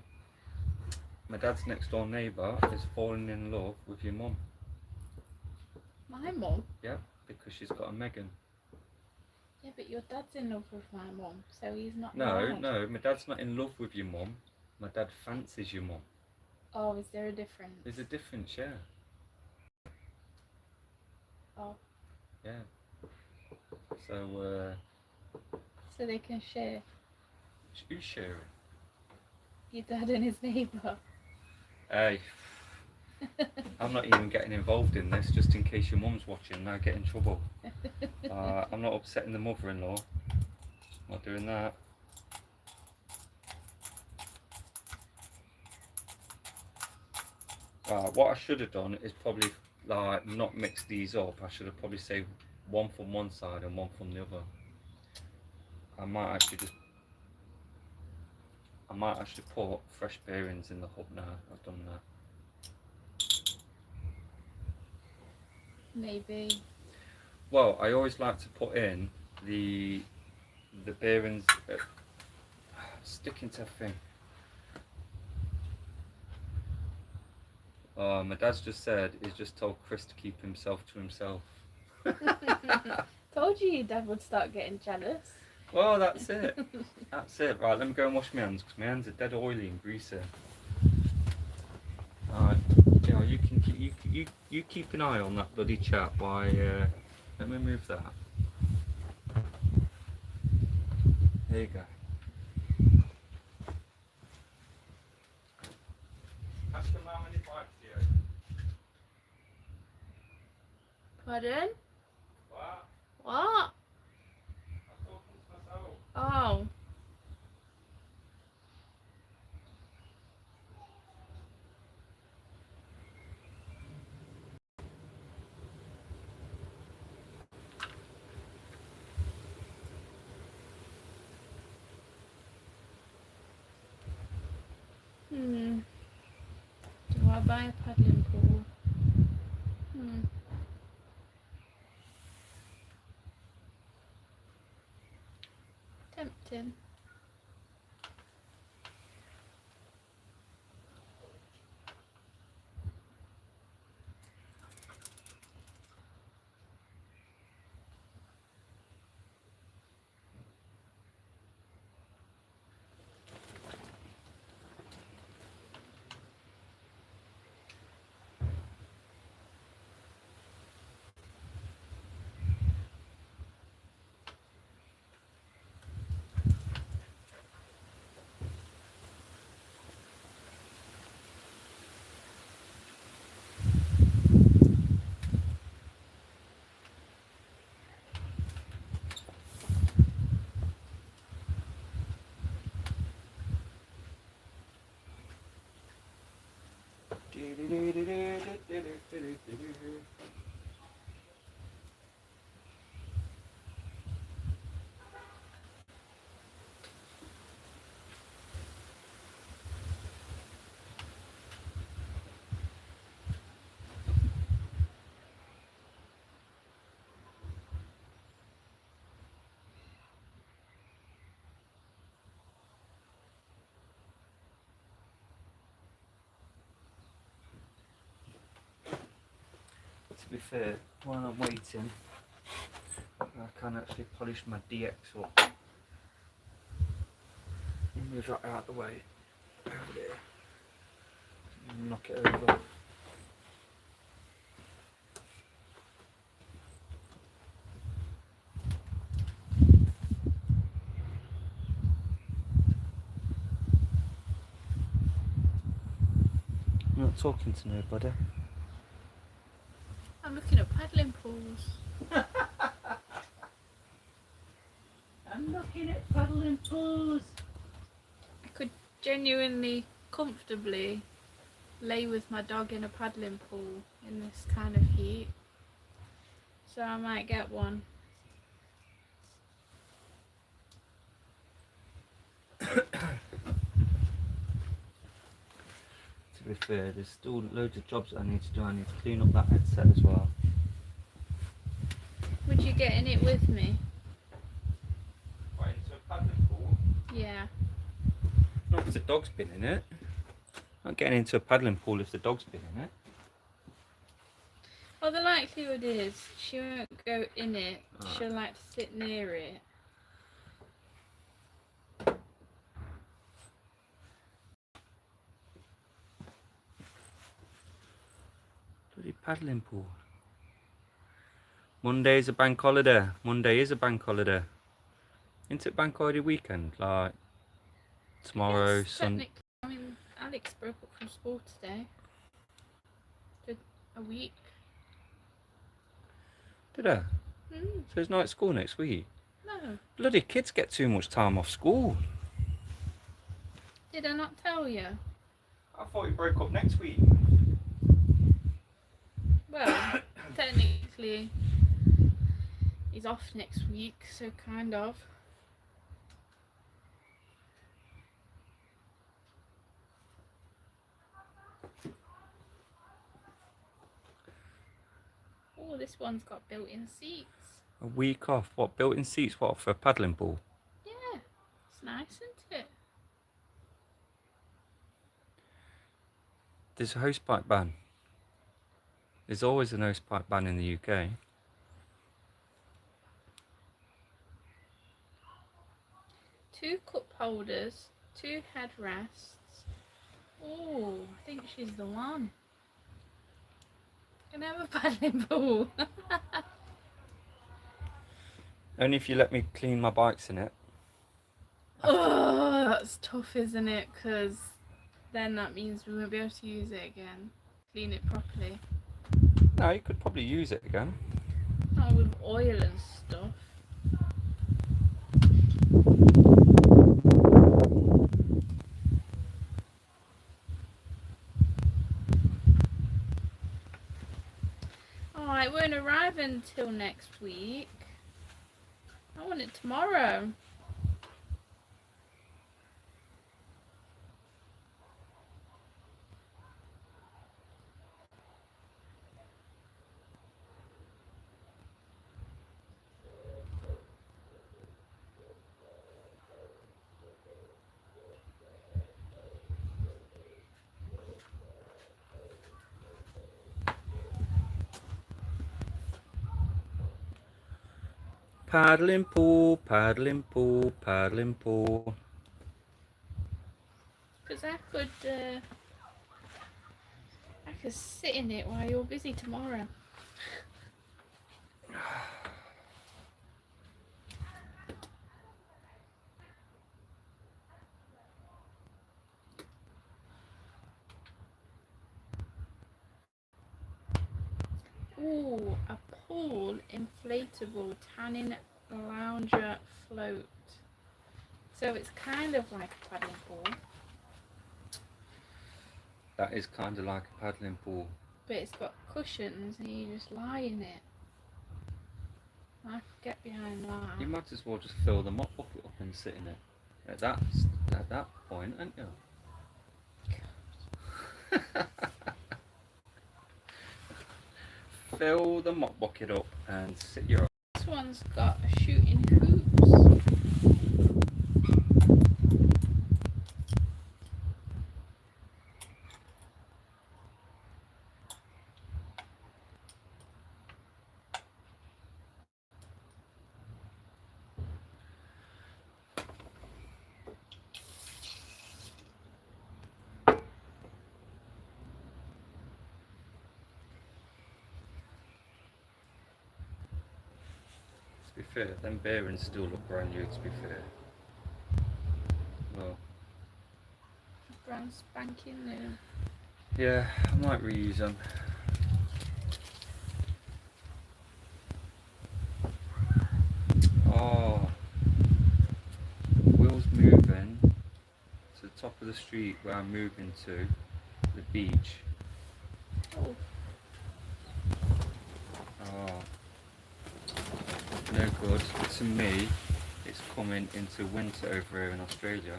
A: dad's next door neighbour is falling in love with your mum.
B: My mum?
A: Yeah, because she's got a Megan.
B: Yeah, but your dad's in love with my mum, so he's not.
A: No, my dad's not in love with your mum. My dad fancies your mum.
B: Oh, is there a difference?
A: There's a difference, yeah.
B: Oh.
A: Yeah. So,
B: so they can share.
A: Who's sharing?
B: Your dad and his neighbour.
A: Hey, I'm not even getting involved in this, just in case your mum's watching and I get in trouble. I'm not upsetting the mother-in-law. Not doing that. What I should have done is probably like not mix these up. I should have probably saved one from one side and one from the other. I might actually put fresh bearings in the hub now. I've done that.
B: Maybe.
A: Well, I always like to put in the bearings sticking to a thing. My dad's just said he's just told Chris to keep himself to himself.
B: Told you your dad would start getting jealous.
A: Well, that's it. That's it. Right, let me go and wash my hands because my hands are dead oily and greasy. Alright, you know, you keep an eye on that bloody chap while let me move that. There you go. Ask him how many bikes he owns.
B: Pardon?
A: What?
B: What?
A: I'm talking to myself.
B: Oh. buy a paddling pool. Tempting.
A: To be fair, while I'm waiting, I can actually polish my DX up. Move that out of the way. Over there. Knock it over. I'm not talking to nobody.
B: I'm looking at paddling pools.
A: I'm looking at paddling pools.
B: I could genuinely, comfortably lay with my dog in a paddling pool in this kind of heat. So I might get one.
A: To be fair, there's still loads of jobs that I need to do. I need to clean up that headset as well.
B: Would you get in it with me?
A: Right, into a paddling pool?
B: Yeah.
A: Not if the dog's been in it. I'm not getting into a paddling pool if the dog's been in it.
B: Well, the likelihood is she won't go in it.
A: Alright.
B: She'll like to sit near it.
A: Bloody paddling pool. Monday is a bank holiday. Monday is a bank holiday. Isn't it bank holiday weekend? Like tomorrow,
B: Yes,
A: Sunday.
B: technically, I mean, Alex broke up from school today. For a week.
A: Did I?
B: Mm,
A: So it's not at school next week.
B: no.
A: Bloody kids get too much time off school.
B: Did I not tell you?
A: I thought you broke up next week.
B: Well, technically, he's off next week, so kind of. Oh, this one's got built-in seats.
A: A week off. What, built-in seats? What, for a paddling pool?
B: Yeah, it's nice, isn't it?
A: There's a hosepipe ban. There's always a hosepipe ban in the UK.
B: Two cup holders, two headrests. Oh, I think she's the one. Can I have a paddling pool?
A: Only if you let me clean my bikes in it.
B: Oh, that's tough, isn't it? Because then that means we won't be able to use it again. Clean it properly.
A: No, you could probably use it again.
B: Not with oil and stuff. Oh, it won't arrive until next week. I want it tomorrow.
A: Paddling pool, paddling pool, paddling pool.
B: Because I could sit in it while you're busy tomorrow. Ooh, a pool inflatable tanning lounger float. So it's kind of like a paddling pool.
A: That is kind of like a paddling pool.
B: But it's got cushions and you just lie in it. I could get behind that.
A: You might as well just fill the mop bucket up and sit in it. At that point, aren't you? Fill the mop bucket up and sit your.
B: This one's got shooting hoops.
A: To be fair, them bearings still look brand new. To be fair, well,
B: Brand spanking new.
A: yeah, I might reuse them. Oh, Will's moving to the top of the street where I'm moving to, the beach.
B: Oh.
A: Oh, no good. To me, it's coming into winter over here in Australia.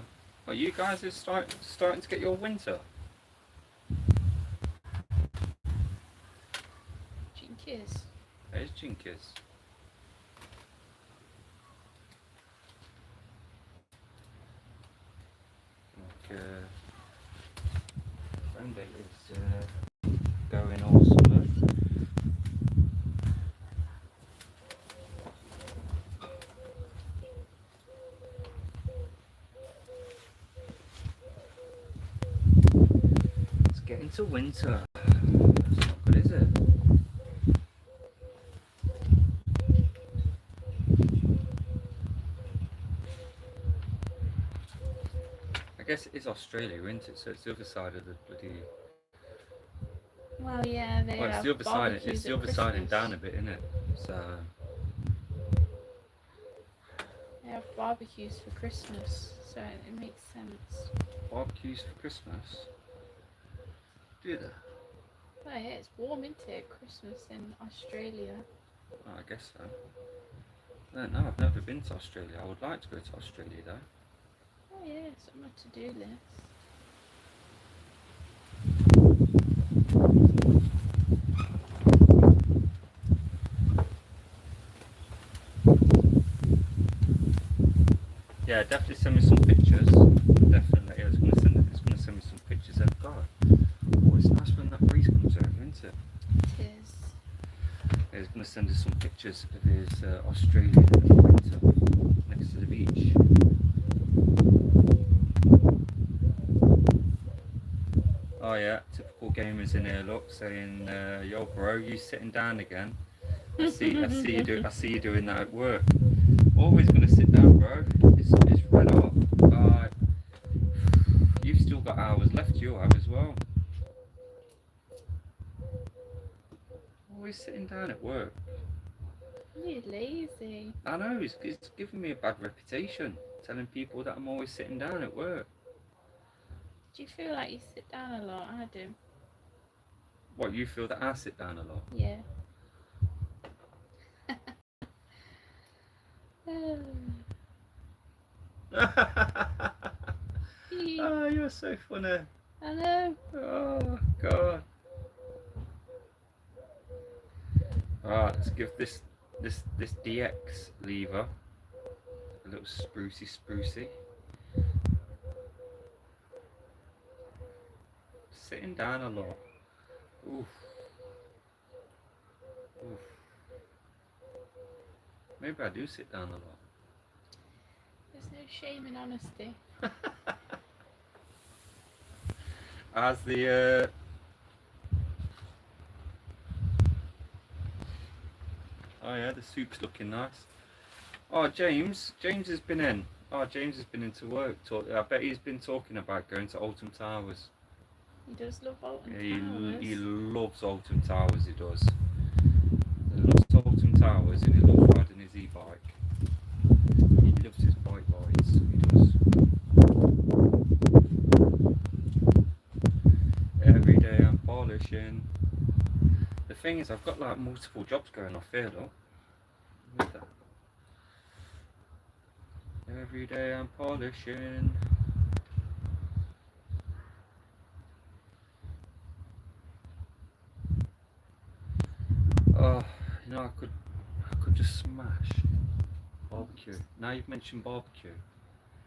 A: Oh, you guys are starting to get your winter.
B: Jinkies.
A: There's Jinkies. Like, friend is going all summer. It's getting to winter. It's not good, is it? I guess it is Australia, isn't it? So it's the other side of the bloody.
B: Well, yeah, they
A: Well, it's
B: have
A: the other side.
B: barbecues
A: It's the
B: at
A: other side and
B: Christmas.
A: down a bit, isn't it? So.
B: They have barbecues for Christmas, so it makes sense.
A: Barbecues for Christmas. Do they?
B: Well, yeah, it's warm, isn't it? Christmas in Australia.
A: Oh, I guess so. I don't know. I've never been to Australia. I would like to go to Australia though.
B: Oh yeah, it's on my to-do list.
A: Yeah, definitely send me some pictures. Definitely, it's gonna send me some pictures of God. Oh, it's nice when that breeze comes over, isn't it?
B: It is.
A: He's gonna send us some pictures of his Australian winter next to the beach. Oh yeah, typical gamers in here. Look, saying, "Yo, bro, you sitting down again? I see you doing that at work. Always gonna sit down, bro. It's red hot. You've still got hours left. You have as well. Always sitting down at work.
B: You're lazy.
A: I know it's giving me a bad reputation, telling people that I'm always sitting down at work.
B: Do you feel like you sit down a lot? I do.
A: What, you feel that I sit down a lot?
B: Yeah.
A: Oh, you're so funny.
B: I know.
A: Oh God. Alright, let's give this DX lever a little sprucey. Sitting down a lot. Oof. Maybe I do sit down a lot.
B: There's no shame in honesty.
A: As the oh yeah, the soup's looking nice. Oh, James has been in. Oh, James has been into work. I bet he's been talking about going to Alton Towers.
B: He does love Alton
A: Yeah, he
B: Towers.
A: loves Alton Towers. He does. He loves Alton Towers, and he loves riding his e-bike. He loves his bike rides. He does. Every day I'm polishing. The thing is, I've got like multiple jobs going off here, look. Look at that. Every day I'm polishing. Oh, you know, I could just smash barbecue. Now you've mentioned barbecue.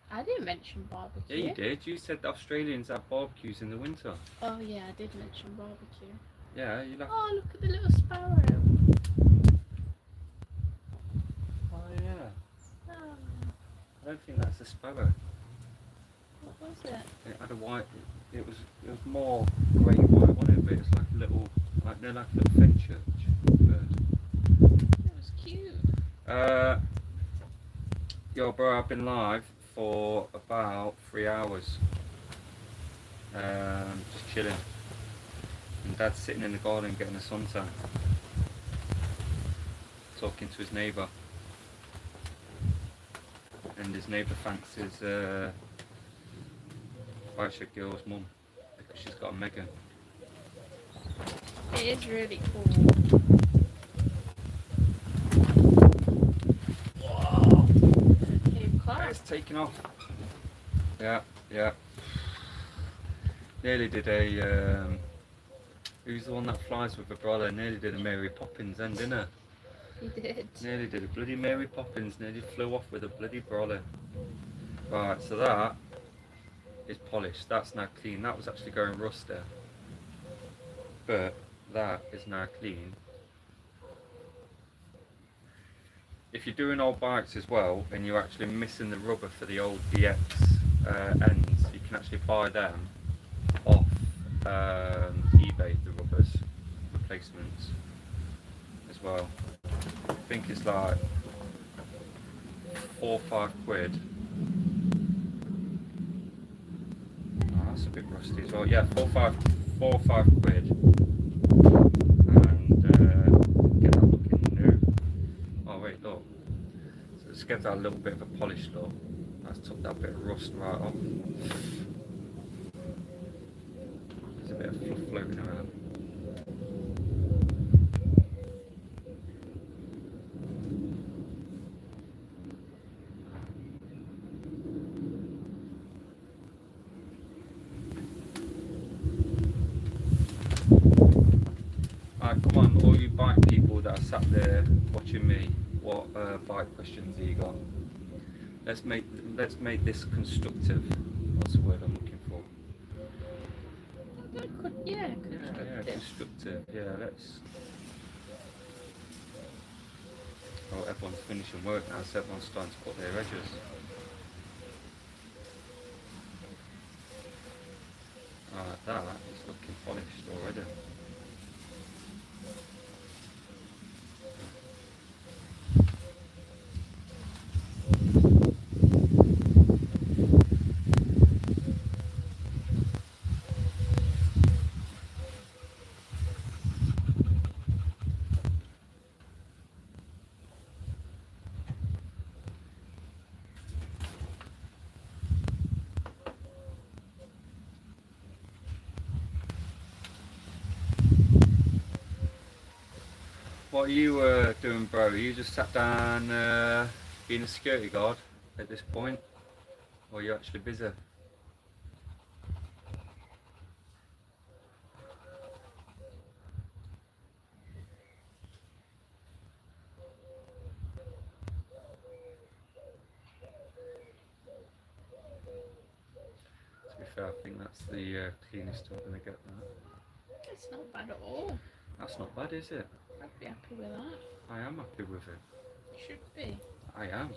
B: I didn't mention barbecue.
A: Yeah, you did. You said the Australians have barbecues in the winter.
B: Oh yeah, I did mention barbecue.
A: Yeah, you like.
B: Oh, look at the little sparrow.
A: Oh yeah.
B: Oh,
A: I don't think that's a sparrow.
B: what was it?
A: It had a white. It was more grey white, wasn't it? But it's like a little, like they're like a little Fenchurch bird.
B: It was cute.
A: Yo, bro, I've been live for about 3 hours. Just chilling. And Dad's sitting in the garden getting a suntan. Talking to his neighbour. And his neighbour fancies BikeShed girl's mum because she's got a Megan.
B: It is really cool. Whoa! Came close.
A: It's taking off. Yeah. Nearly did a. Who's the one that flies with a brother? Nearly did a Mary Poppins then, didn't it?
B: He did.
A: Nearly did a bloody Mary Poppins. Nearly flew off with a bloody brother. Right, so that is polished. That's now clean. That was actually going rust there. But that is now clean. If you're doing old bikes as well and you're actually missing the rubber for the old DX ends, you can actually buy them off eBay, the rubbers, replacements as well. I think it's like 4 or 5 quid. Oh, that's a bit rusty as well. Yeah, 4 or 5 quid. And get that looking new. Oh wait, look. So let's give that a little bit of a polish look. That's took that bit of rust right off. There's a bit of fluff floating around. Alright, come on, all you bike people that are sat there watching me, what bike questions have you got? Let's make this constructive. What's the word I'm looking for?
B: Yeah,
A: Constructive. Yeah, let's. Oh, everyone's finishing work now, so everyone's starting to put their edges. Alright, that is looking polished already. What are you doing, bro? You just sat down being a security guard at this point? Or are you actually busy? To be fair, I think that's the cleanest I'm going to get that.
B: it's not bad at all.
A: That's not bad, is it?
B: I'd be happy with that.
A: I am happy with it.
B: Should be.
A: I am.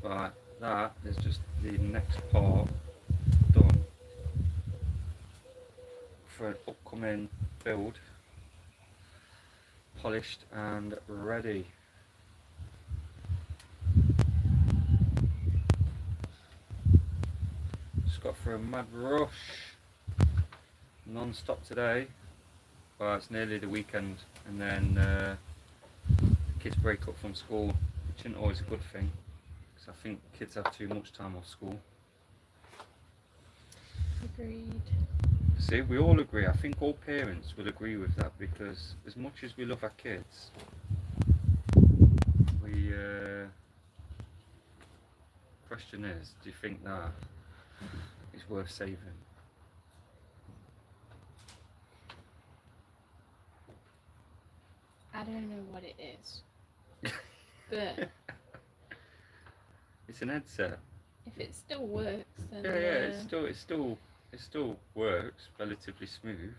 A: Right, that is just the next part done for an upcoming build. Polished and ready. Just got for a mad rush. Non-stop today. Well, it's nearly the weekend, and then the kids break up from school, which isn't always a good thing, because I think kids have too much time off school.
B: Agreed.
A: See, we all agree. I think all parents will agree with that, because as much as we love our kids, we question is, do you think that is worth saving?
B: I don't know what it is, but
A: It's an headset.
B: if it still works, then
A: It still works relatively smooth.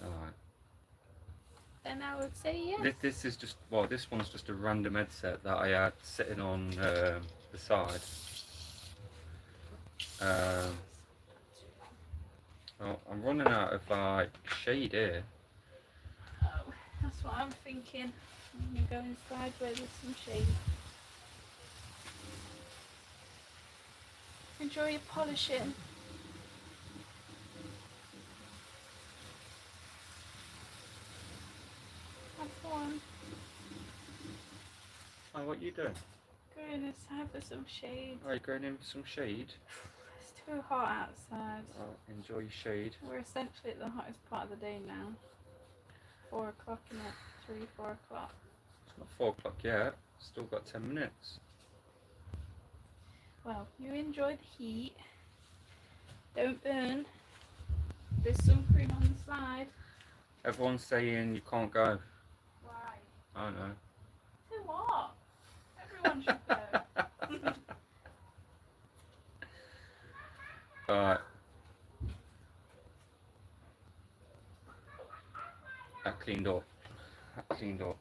A: Alright.
B: then I would say yes.
A: This is just, well, this one's just a random headset that I had sitting on the side. Well, I'm running out of like shade here.
B: Oh, that's what I'm thinking. I'm going to go inside where there's some shade. Enjoy your polishing. Have fun.
A: Oh, what are you doing?
B: Going inside for some shade.
A: Are you going in for some shade?
B: It's too hot outside.
A: Oh, enjoy your shade.
B: We're essentially at the hottest part of the day now. 4 o'clock and at 3, 4 o'clock.
A: It's not 4 o'clock yet. Still got 10 minutes.
B: Well, you enjoy the heat. Don't burn. There's sun cream on the side.
A: Everyone's saying you can't go.
B: Why?
A: I don't know.
B: So what? Everyone should go.
A: Alright. That cleaned up. That cleaned up.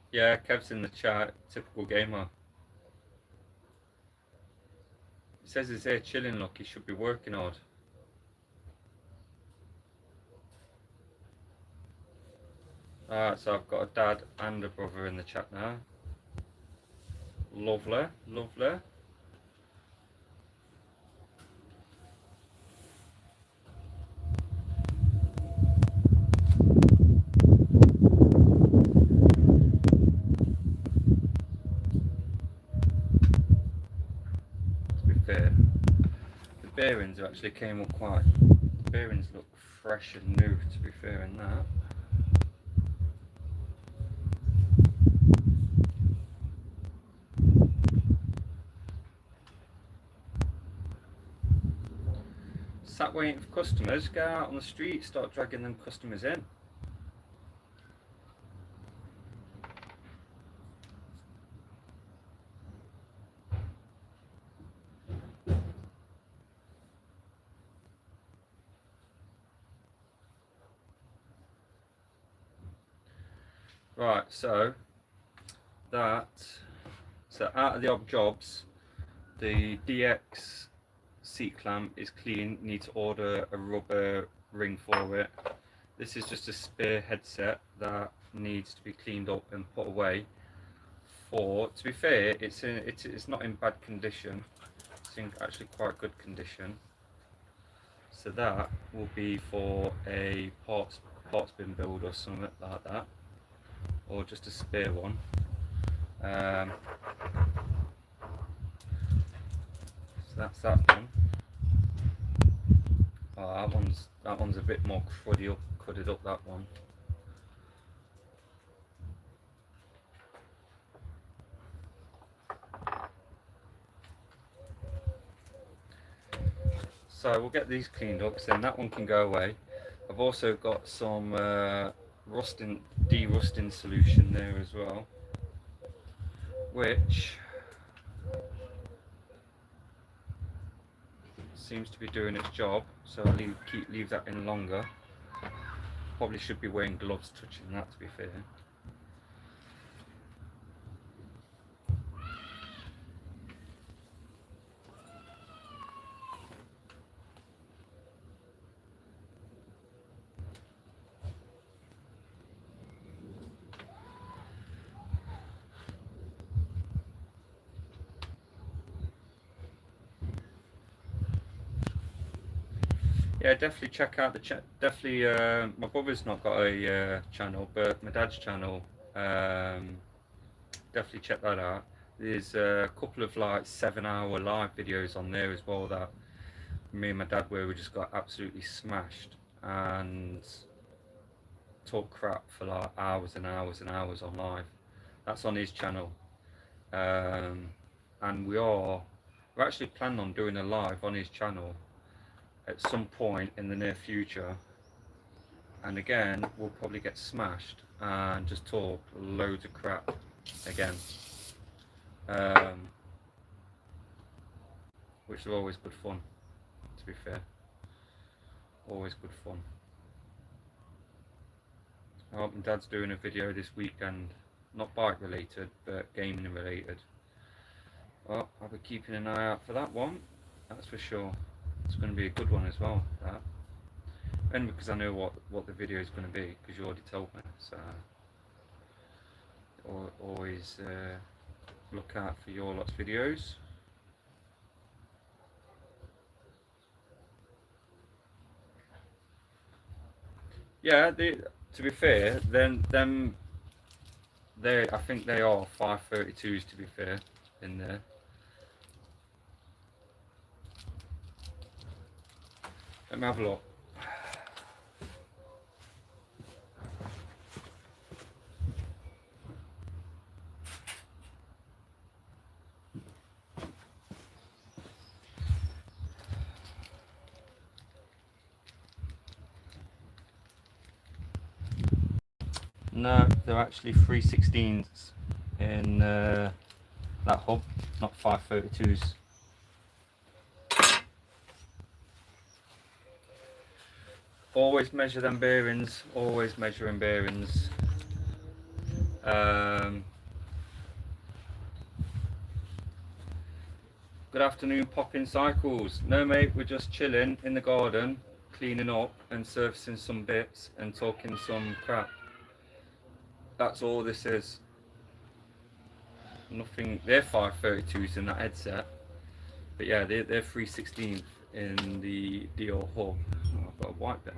A: Yeah, Kev's in the chat, typical gamer. He says he's here chilling, look, he should be working hard. Alright, so I've got a dad and a brother in the chat now. Lovely, lovely. The bearings actually came up quite. The bearings look fresh and new, to be fair, in that. Sat waiting for customers, go out on the street, start dragging them customers in. Right, so out of the odd jobs, the DX seat clamp is clean. Need to order a rubber ring for it. This is just a spare headset that needs to be cleaned up and put away. To be fair, it's not in bad condition. It's in actually quite good condition. So that will be for a parts bin build or something like that, or just a spare one. So that's that one. Oh, that one's a bit more cruddy up, cudded up, that one. So we'll get these cleaned up, so then that one can go away. I've also got some de-rusting solution there as well, which seems to be doing its job, so I'll leave that in longer. Probably should be wearing gloves touching that, to be fair. Yeah, definitely check out the my brother's not got a channel, but my dad's channel, definitely check that out. There's a couple of like 7-hour live videos on there as well that me and my dad we just got absolutely smashed and talk crap for like hours and hours and hours on live. That's on his channel, and we're actually planning on doing a live on his channel at some point in the near future, and again we'll probably get smashed and just talk loads of crap again, which is always good fun, to be fair. Always good fun. I hope my dad's doing a video this weekend, not bike related but gaming related. Well, I'll be keeping an eye out for that one, that's for sure. It's going to be a good one as well, that. And because I know what the video is going to be, because you already told me. So always look out for your lot's videos. Yeah, to be fair, then I think they are 532s, to be fair, in there. Let me have a look. No, they're actually 316s in that hub, not 532s. Always measure them bearings, always measuring bearings. Good afternoon, Popping Cycles. No mate, we're just chilling in the garden, cleaning up and surfacing some bits and talking some crap. That's all this is. Nothing. They're 532s in that headset, but yeah, they're 316 in the Dior hub. Oh, I've got a white bit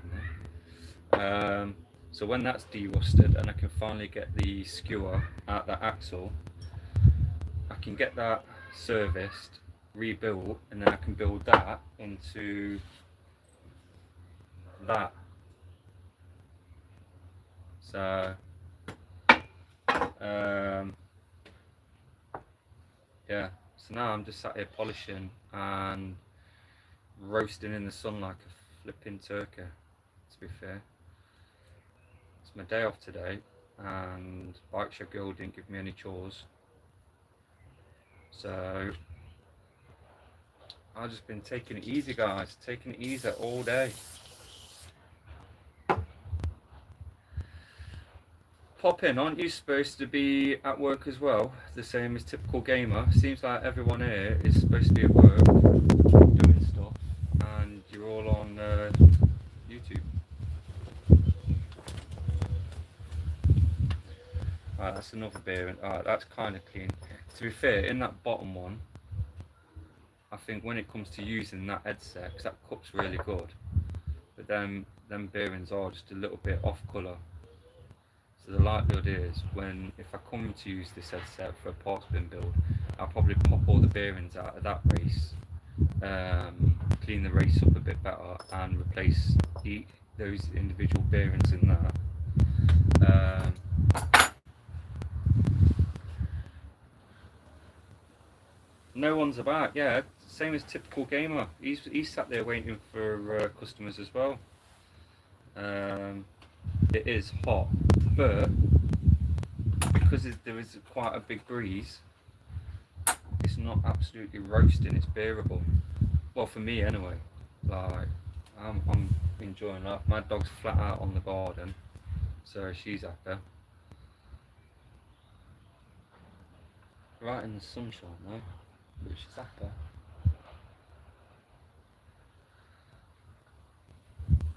A: on there. So when that's de-rusted and I can finally get the skewer out that axle, I can get that serviced, rebuilt, and then I can build that into that. So yeah, so now I'm just sat here polishing and roasting in the sun like a flipping turkey, to be fair. It's my day off today and Bike Shed Girl didn't give me any chores, so I've just been taking it easy, guys, taking it easy all day. Pop in, aren't you supposed to be at work as well, the same as typical gamer? Seems like everyone here is supposed to be at work doing stuff and you're all on YouTube. Alright, that's another bearing. Alright, that's kind of clean. To be fair, in that bottom one, I think when it comes to using that headset, because that cup's really good, but them bearings are just a little bit off colour. So the likelihood is, if I come to use this headset for a parts bin build, I'll probably pop all the bearings out of that race, clean the race up a bit better, and replace those individual bearings in that. No one's about, yeah. same as typical gamer. He's sat there waiting for customers as well. It is hot, but because there is quite a big breeze, it's not absolutely roasting. It's bearable. Well, for me anyway. Like I'm enjoying life. My dog's flat out on the garden, so she's happy. Right in the sunshine though, but she's happy.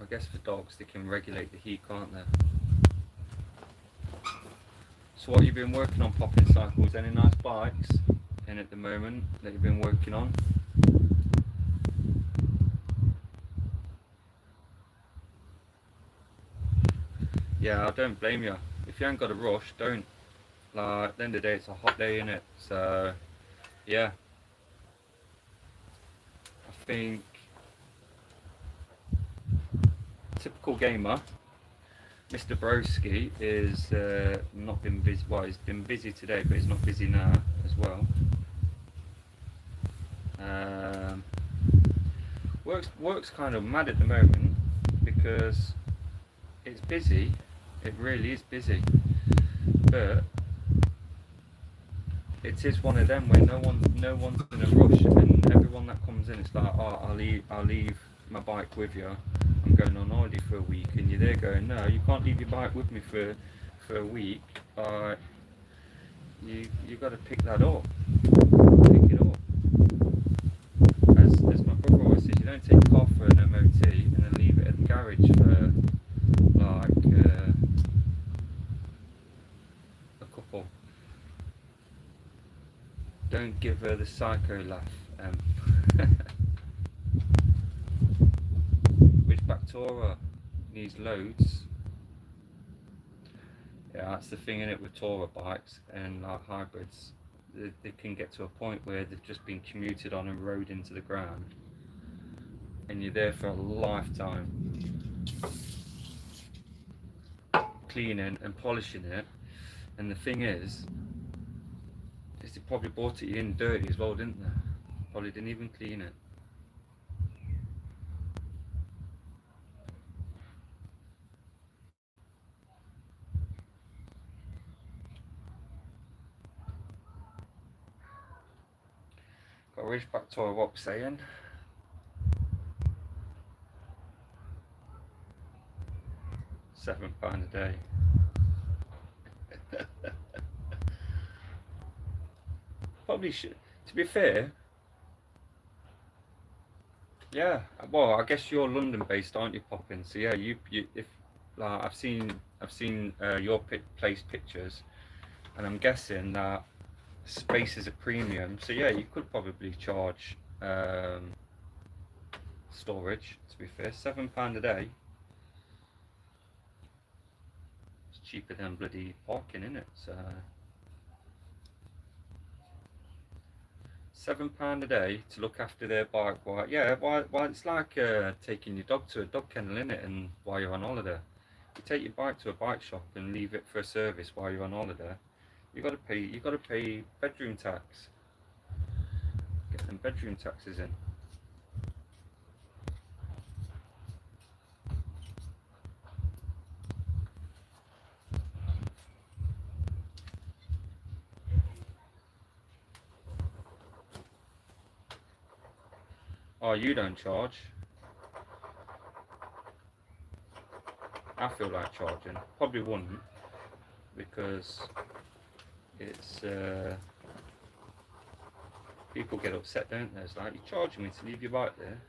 A: I guess for dogs, they can regulate the heat, can't they? So what you've been working on, popping cycles? Any nice bikes in at the moment that you've been working on? Yeah, I don't blame you. If you ain't got a rush, don't. Like, at the end of the day, it's a hot day, innit? So, yeah. I think typical gamer, Mr. Broski is not been busy. Well, he's been busy today, but he's not busy now as well. Work's kind of mad at the moment because it's busy. It really is busy, but it is one of them where no one's in a rush, and everyone that comes in, it's like, oh, I'll leave my bike with you. I'm going on holiday for a week, and you're there going, no, you can't leave your bike with me for a week. You got to pick that up. Pick it up. As my brother always says, you don't take a car for an MOT and then leave it at the garage for like a couple. Don't give her the psycho laugh. Which Bactora needs loads. Yeah, that's the thing in it with Tourer bikes and like hybrids. They can get to a point where they've just been commuted on and rode into the ground, and you're there for a lifetime cleaning and polishing it. And the thing is they probably bought it in dirty as well, didn't they? Probably didn't even clean it. Got a Ridgeback Tourer Rock saying £7 a day. Probably should. To be fair, yeah. Well, I guess you're London based, aren't you, Poppin? So yeah, you if like I've seen your place pictures, and I'm guessing that space is a premium. So yeah, you could probably charge storage. To be fair, £7 a day. It's cheaper than bloody parking, isn't it? So £7 a day to look after their bike. Why? Yeah. Why? It's like taking your dog to a dog kennel, innit? And while you're on holiday, you take your bike to a bike shop and leave it for a service while you're on holiday. You got to pay bedroom tax. Get them bedroom taxes in. Oh, you don't charge? I feel like charging. Probably wouldn't, because it's people get upset, don't they? It's like, you're charging me to leave your bike there.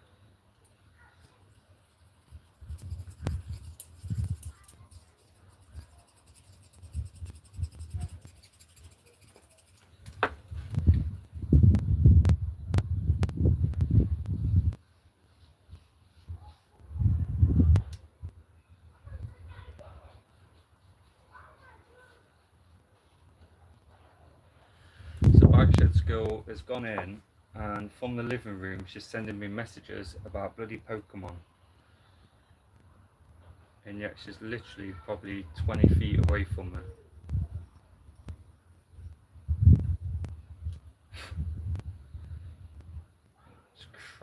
A: So BikeShed girl has gone in, and from the living room she's sending me messages about bloody Pokemon, and yet she's literally probably 20 feet away from me.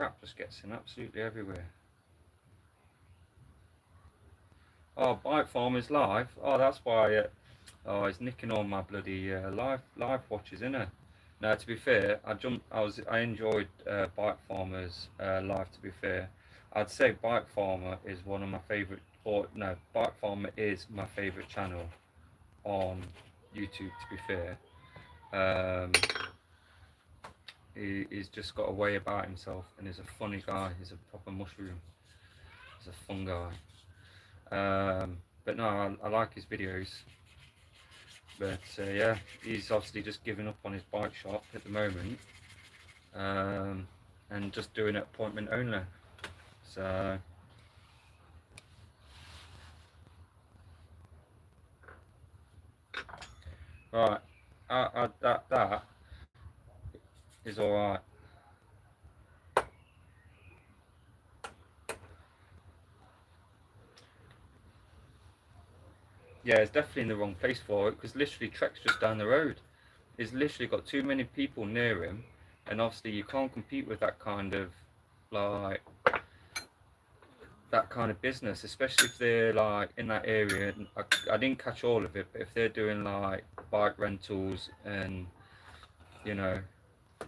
A: crap just gets in absolutely everywhere. Oh, Bike Farm is live. Oh, that's why. Oh, he's nicking all my bloody live watches, isn't it? No, to be fair, I enjoyed Bike Farmer's live. To be fair, I'd say Bike Farmer is one of my favourite. Or no, Bike Farmer is my favourite channel on YouTube. To be fair, he's just got a way about himself, and he's a funny guy. He's a proper mushroom. He's a fun guy. But no, I like his videos. But yeah, he's obviously just giving up on his bike shop at the moment, and just doing it appointment only. So right, that is all right. Yeah, it's definitely in the wrong place for it, because literally Trek's just down the road. He's literally got too many people near him, and obviously you can't compete with that kind of like that kind of business, especially if they're like in that area. I didn't catch all of it, but if they're doing like bike rentals and you know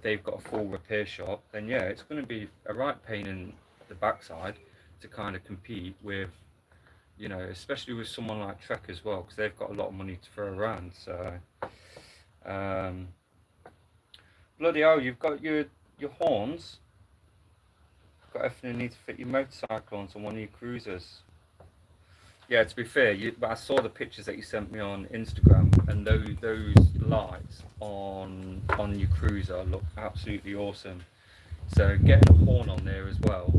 A: they've got a full repair shop, then yeah, it's going to be a right pain in the backside to kind of compete with, you know, especially with someone like Trek as well, because they've got a lot of money to throw around. So bloody hell, you've got your horns, got everything you need to fit your motorcycle onto one of your cruisers. Yeah, to be fair, I saw the pictures that you sent me on Instagram, and those lights on your cruiser look absolutely awesome. So getting a horn on there as well,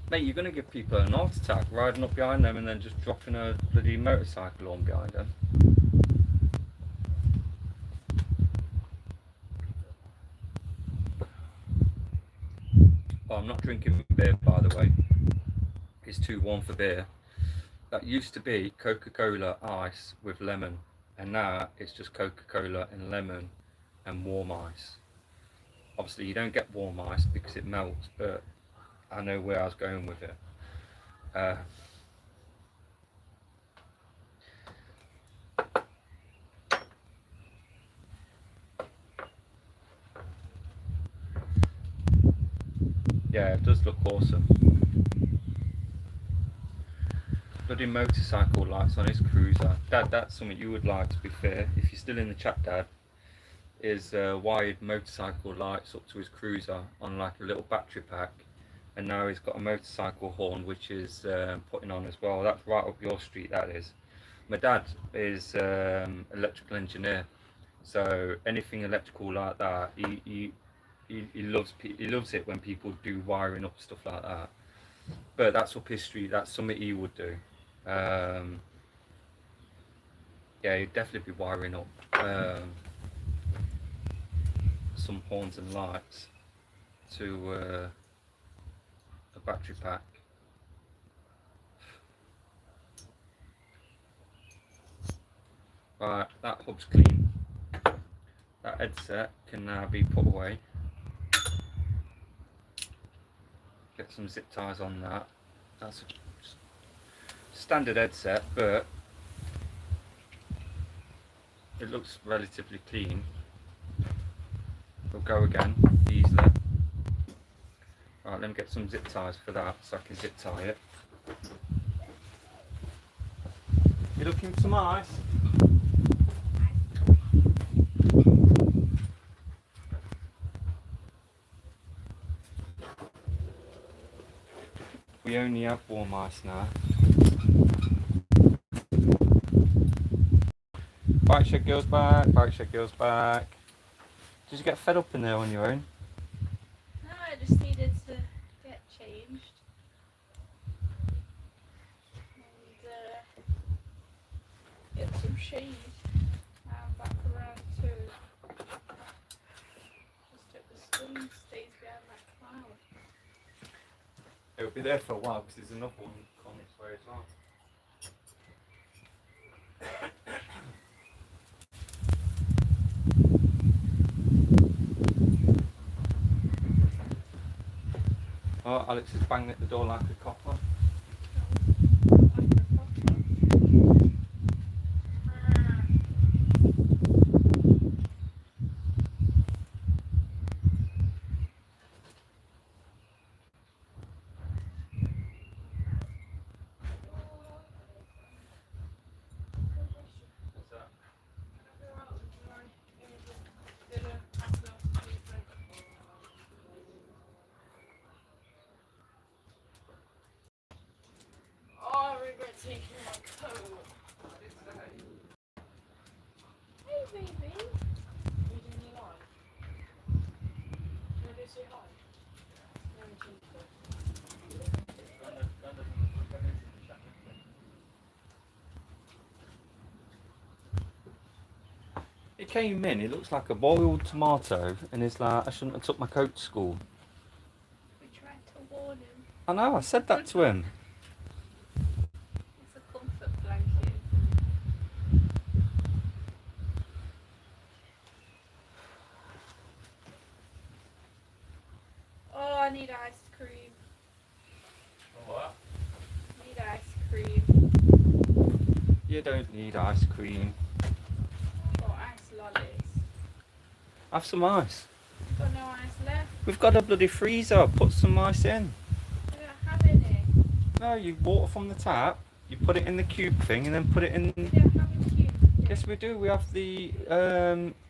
A: mate, you're gonna give people an heart attack riding up behind them and then just dropping a bloody motorcycle on behind them. Oh, I'm not drinking beer, by the way. It's too warm for beer. That used to be Coca-Cola ice with lemon, and now it's just Coca-Cola and lemon and warm ice. Obviously you don't get warm ice because it melts, but I know where I was going with it. Yeah, it does look awesome. Bloody motorcycle lights on his cruiser. Dad, that's something you would like, to be fair, if you're still in the chat, Dad, is wired motorcycle lights up to his cruiser on like a little battery pack, and now he's got a motorcycle horn which is putting on as well. That's right up your street, that is. My dad is electrical engineer, so anything electrical like that, he loves it when people do wiring up stuff like that. But that's up his street. That's something he would do. Yeah, he'd definitely be wiring up some horns and lights to a battery pack. Right, that hub's clean. That headset can now be put away. Get some zip ties on that. That's a standard headset, but it looks relatively clean. We'll go again easily. Right, let me get some zip ties for that so I can zip tie it. You looking for some ice? We only have warm ice now. Bike Shed Girls back, Bike Shed Girls back. Did you get fed up in there on your own?
B: No, I just needed to get changed. And get some shade. I'm back around 2. Just hope the sun stays behind that cloud.
A: It'll be there for a while because there's another one on its way as well. Oh, Alex is banging at the door like a copper.
B: Oh, I regret taking my coat. Hey, baby. You doing your live? You want to say hi?
A: He came in, he looks like a boiled tomato, and he's like, I shouldn't have took my coat to school.
B: We tried to warn him.
A: I know, I said that to him.
B: It's a comfort blanket. Oh, I need ice cream.
A: What?
B: I need ice cream.
A: You don't need ice cream.
B: Or ice lollies.
A: Have some ice.
B: Got no ice left.
A: We've got a bloody freezer, put some ice in.
B: I don't have any.
A: No, you water from the tap, you put it in the cube thing, and then put it in.
B: We don't have a cube.
A: Yes, we do. We have the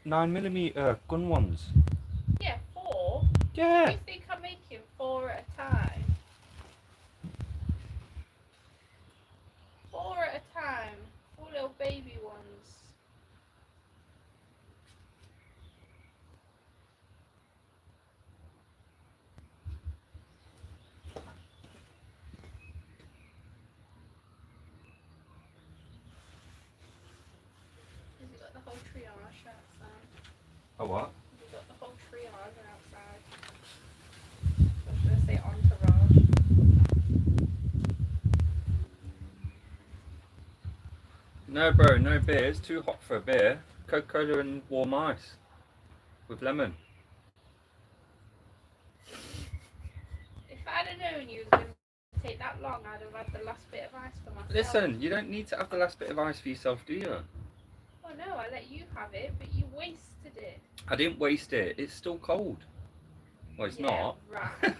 A: 9mm gun ones.
B: Yeah, 4.
A: Yeah.
B: You think I'm making 4 at a time? 4 at a time. 4 little baby ones. Has it got the whole triage outside?
A: A what?
B: Has it got the whole triage outside? I was going to say entourage.
A: No, bro, no beer. It's too hot for a beer. Coca-Cola and warm ice with lemon.
B: If I'd have known you was going to take that long, I'd have had the last bit of ice for myself.
A: Listen, you don't need to have the last bit of ice for yourself, do you?
B: Oh no, I let you have it, but you wasted it.
A: I didn't waste it. It's still cold. Well, it's
B: Yeah,
A: not.
B: right.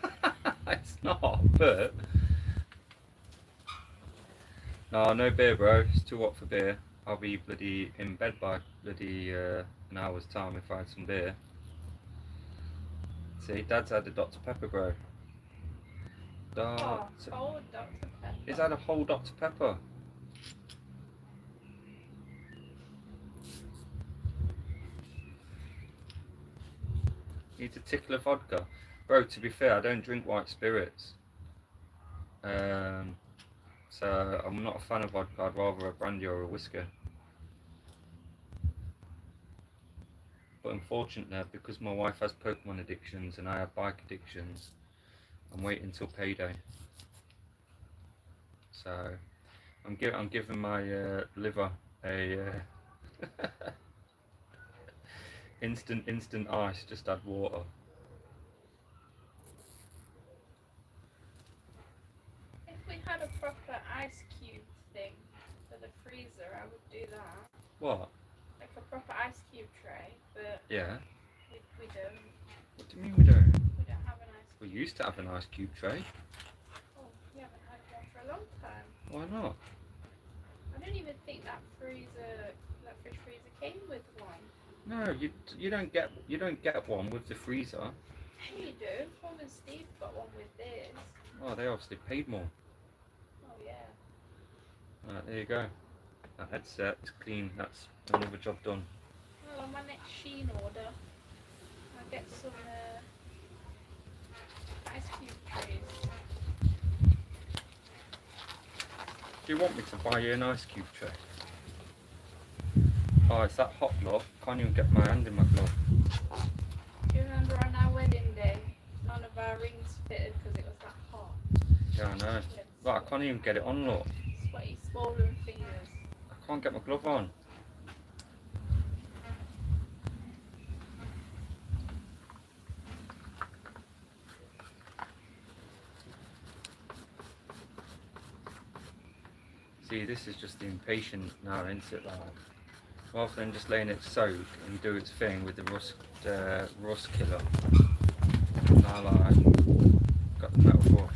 A: It's not, but... No, no beer, bro. It's too hot for beer. I'll be bloody in bed by bloody an hour's time if I had some beer. See, Dad's had a Dr. Pepper, bro.
B: Oh, cold Dr. Pepper.
A: He's had a whole Dr. Pepper. Needs a tickle of vodka. Bro, to be fair, I don't drink white spirits. So I'm not a fan of vodka. I'd rather a brandy or a whiskey. But unfortunately, because my wife has Pokemon addictions and I have bike addictions, I'm waiting till payday. So I'm giving my liver a instant ice. Just add water.
B: If we had a proper ice cube thing for the freezer, I would do that.
A: What?
B: Like a proper ice cube tray, but
A: Yeah.
B: we don't.
A: What do you mean we don't?
B: We don't have an ice
A: We
B: cube.
A: used to have an ice cube tray.
B: Oh, we haven't had one for a long time.
A: Why not?
B: I don't even think that fridge freezer came with one.
A: No, you don't get one with the freezer.
B: You do. Mum and Steve got one with theirs.
A: Oh, they obviously paid more.
B: Oh yeah.
A: Right, there you go. That headset is clean. That's another job done.
B: Well, on my next Shein order, I'll get some ice cube trays.
A: Do you want me to buy you an ice cube tray? Oh, it's that hot, love. Can't even get my hand in my glove.
B: Do you remember on our wedding day, none of our rings fitted because it was that hot?
A: Yeah, I know. Right, I can't even get it on, look.
B: Sweaty, swollen fingers.
A: I can't get my glove on. See, this is just the impatient now, isn't it? Like, rather than just letting it soak and do its thing with the rust killer. Now, like, got the metal brush.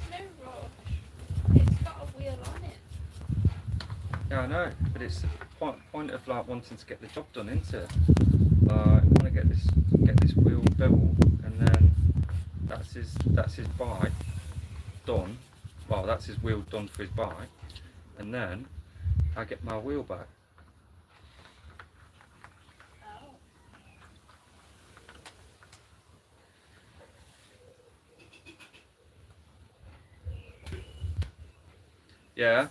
B: There's no rush. It's got a wheel on it.
A: Yeah, I know, but it's the point of like wanting to get the job done, isn't it? Like, I want to get this wheel built, and then that's his bike done. Well, that's his wheel done for his bike, and then I get my wheel back.
B: Oh.
A: Yeah,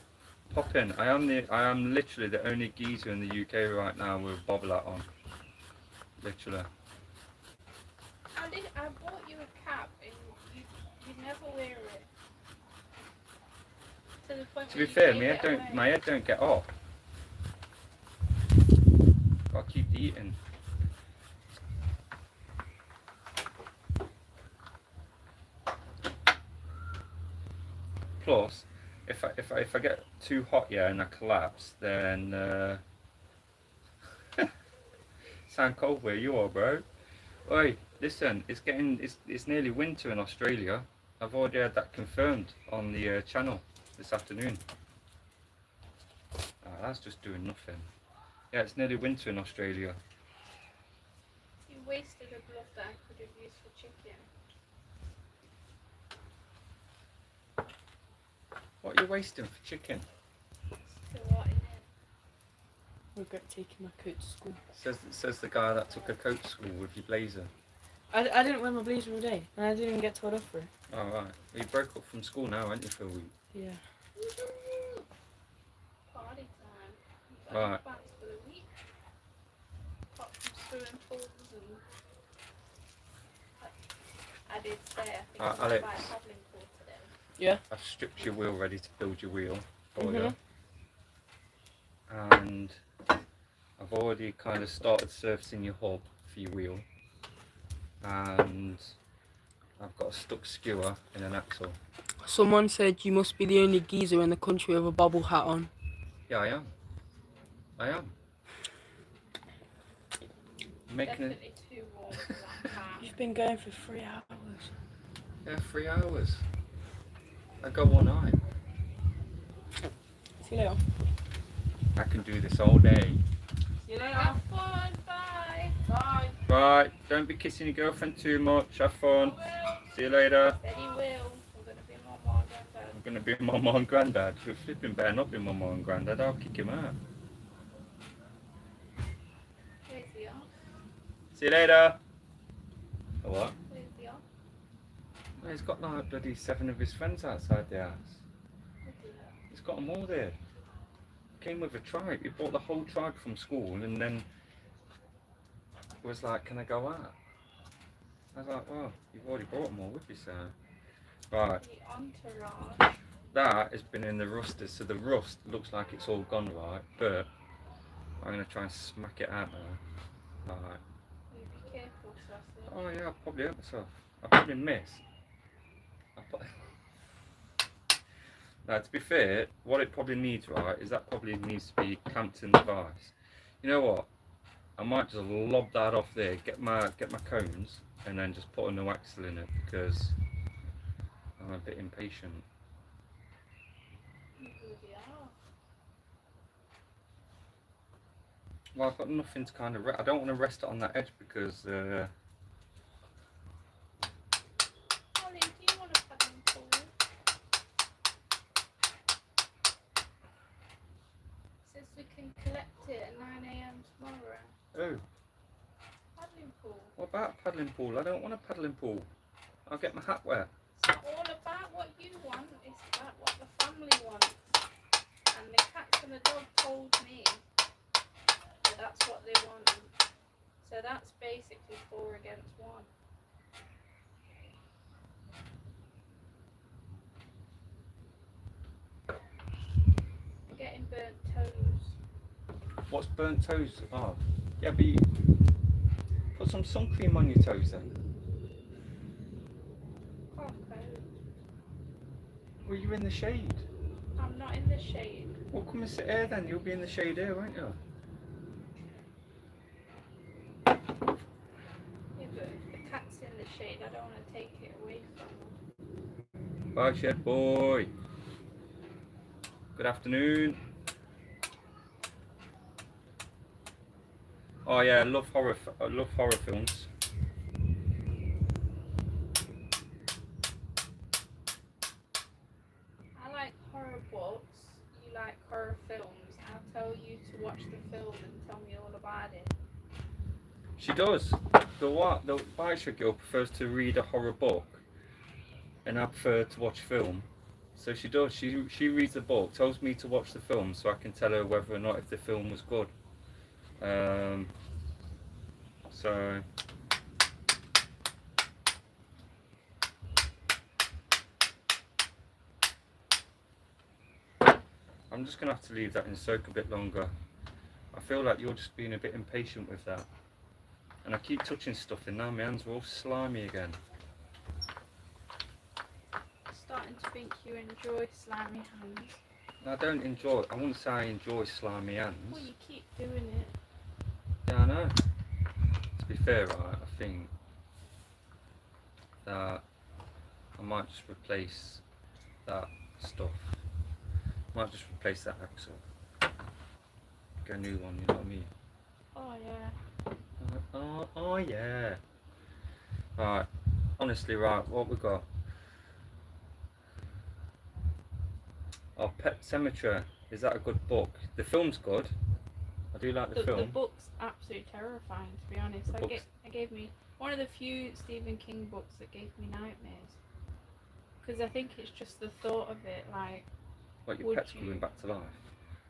A: pop in. I am literally the only geezer in the UK right now with a bobble hat on. Literally.
B: I bought you a cap and you never wear it. To the point
A: To
B: where
A: be
B: you
A: fair,
B: gave it away.
A: my head don't get off. Gotta keep eating. Plus, if I get too hot, yeah, and I collapse, then sound cold where you are, bro. Oi, listen, it's nearly winter in Australia. I've already had that confirmed on the channel this afternoon. Ah, that's just doing nothing. Yeah, it's nearly winter in Australia.
B: You wasted a glove that I could have used for chicken.
A: What are you wasting for chicken?
B: So what in it?
C: Regret taking my coat to school.
A: Says the guy that took a coat to school with your blazer.
C: I didn't wear my blazer all day, and I didn't even get told off for it.
A: Oh, right. Well, you broke up from school now, aren't you, for a week?
C: Yeah.
B: Party time.
A: Right.
B: Plans for the week. Apart from swimming pools and I did say I think I'm going
A: Alex.
B: to buy a paddling pool today.
C: Yeah.
A: I've stripped your wheel ready to build your wheel for
C: Mhm.
A: you. And I've already kind of started surfacing your hub for your wheel. And I've got a stuck skewer in an axle.
C: Someone said you must be the only geezer in the country with a bubble hat on.
A: Yeah, I am. I am. Making it.
B: Definitely too warm for that hat.
C: You've been going for 3 hours.
A: Yeah, 3 hours. I go all night.
C: See you later.
A: I can do this all day.
C: See you later.
B: Have fun. Bye.
C: Bye.
A: Right, don't be kissing your girlfriend too much. Have fun. See you later.
B: Said he will. I'm going to be mama and granddad.
A: I'm gonna be mama and granddad. You're flipping better not be mama and granddad. I'll kick him out.
B: Where's he off?
A: See you later. A what?
B: Where's he off?
A: Well, he's got like bloody 7 of his friends outside the house.
B: Where's he off?
A: He's got them all there. Came with a tribe. He brought the whole tribe from school and then was like, can I go out? I was like, well, you've already brought them all with you, sir. Right,
B: The entourage.
A: that has been in the rusters, so the rust looks like it's all gone right, but I'm going to try and smack it out now. Right.
B: You be careful, sausage.
A: Oh yeah, I'll probably hurt myself. I'll probably miss. Now, to be fair, what it probably needs, right, is that probably needs to be clamped in the vise. You know what? I might just lob that off there, get my cones, and then just put a new axle in it because I'm a bit impatient.
B: You bloody are.
A: Well, I've got nothing to kind of I don't want to rest it on that edge because
B: Ollie, do you want a paddling pool? Says we can collect it at 9 AM tomorrow.
A: oh,
B: Paddling pool.
A: what about a paddling pool? I don't want a paddling pool. I'll get my hat wet.
B: It's not all about what you want, it's about what the family wants. And the cats and the dog told me that that's what they want. So that's basically 4 against 1. I'm getting burnt toes.
A: What's burnt toes? Oh, yeah, but you put some sun cream on your toes then.
B: Can't cope.
A: Well, you're in the shade.
B: I'm not in the shade.
A: Well, come and sit here then. You'll be in the shade here, won't you?
B: Yeah, but if the cat's in the shade, I don't want to take it away from them.
A: BikeShedBoy. Good afternoon. Oh yeah, I love horror films.
B: I like horror books. You like horror films. I'll tell you to watch the film and tell me all about it.
A: She does. The BikeShed girl prefers to read a horror book, and I prefer to watch film. So she does. She reads the book, tells me to watch the film, so I can tell her whether or not if the film was good. So I'm just gonna have to leave that in soak a bit longer. I feel like you're just being a bit impatient with that, and I keep touching stuff, and now my hands are all slimy again.
B: Starting to think you enjoy slimy hands.
A: I don't enjoy. I wouldn't say I enjoy slimy hands.
B: Well, you keep doing it.
A: Yeah, I know. To be fair, right, I think that I might just replace that stuff. Might just replace that axle. Get a new one, you know what I mean?
B: Oh yeah.
A: Oh yeah. Right, honestly, right, what we got? Oh, Pet Cemetery. Is that a good book? The film's good. I do like the film.
B: The book's absolutely terrifying, to be honest. I gave me one of the few Stephen King books that gave me nightmares. Because I think it's just the thought of it, like...
A: What, your pet's coming back to life?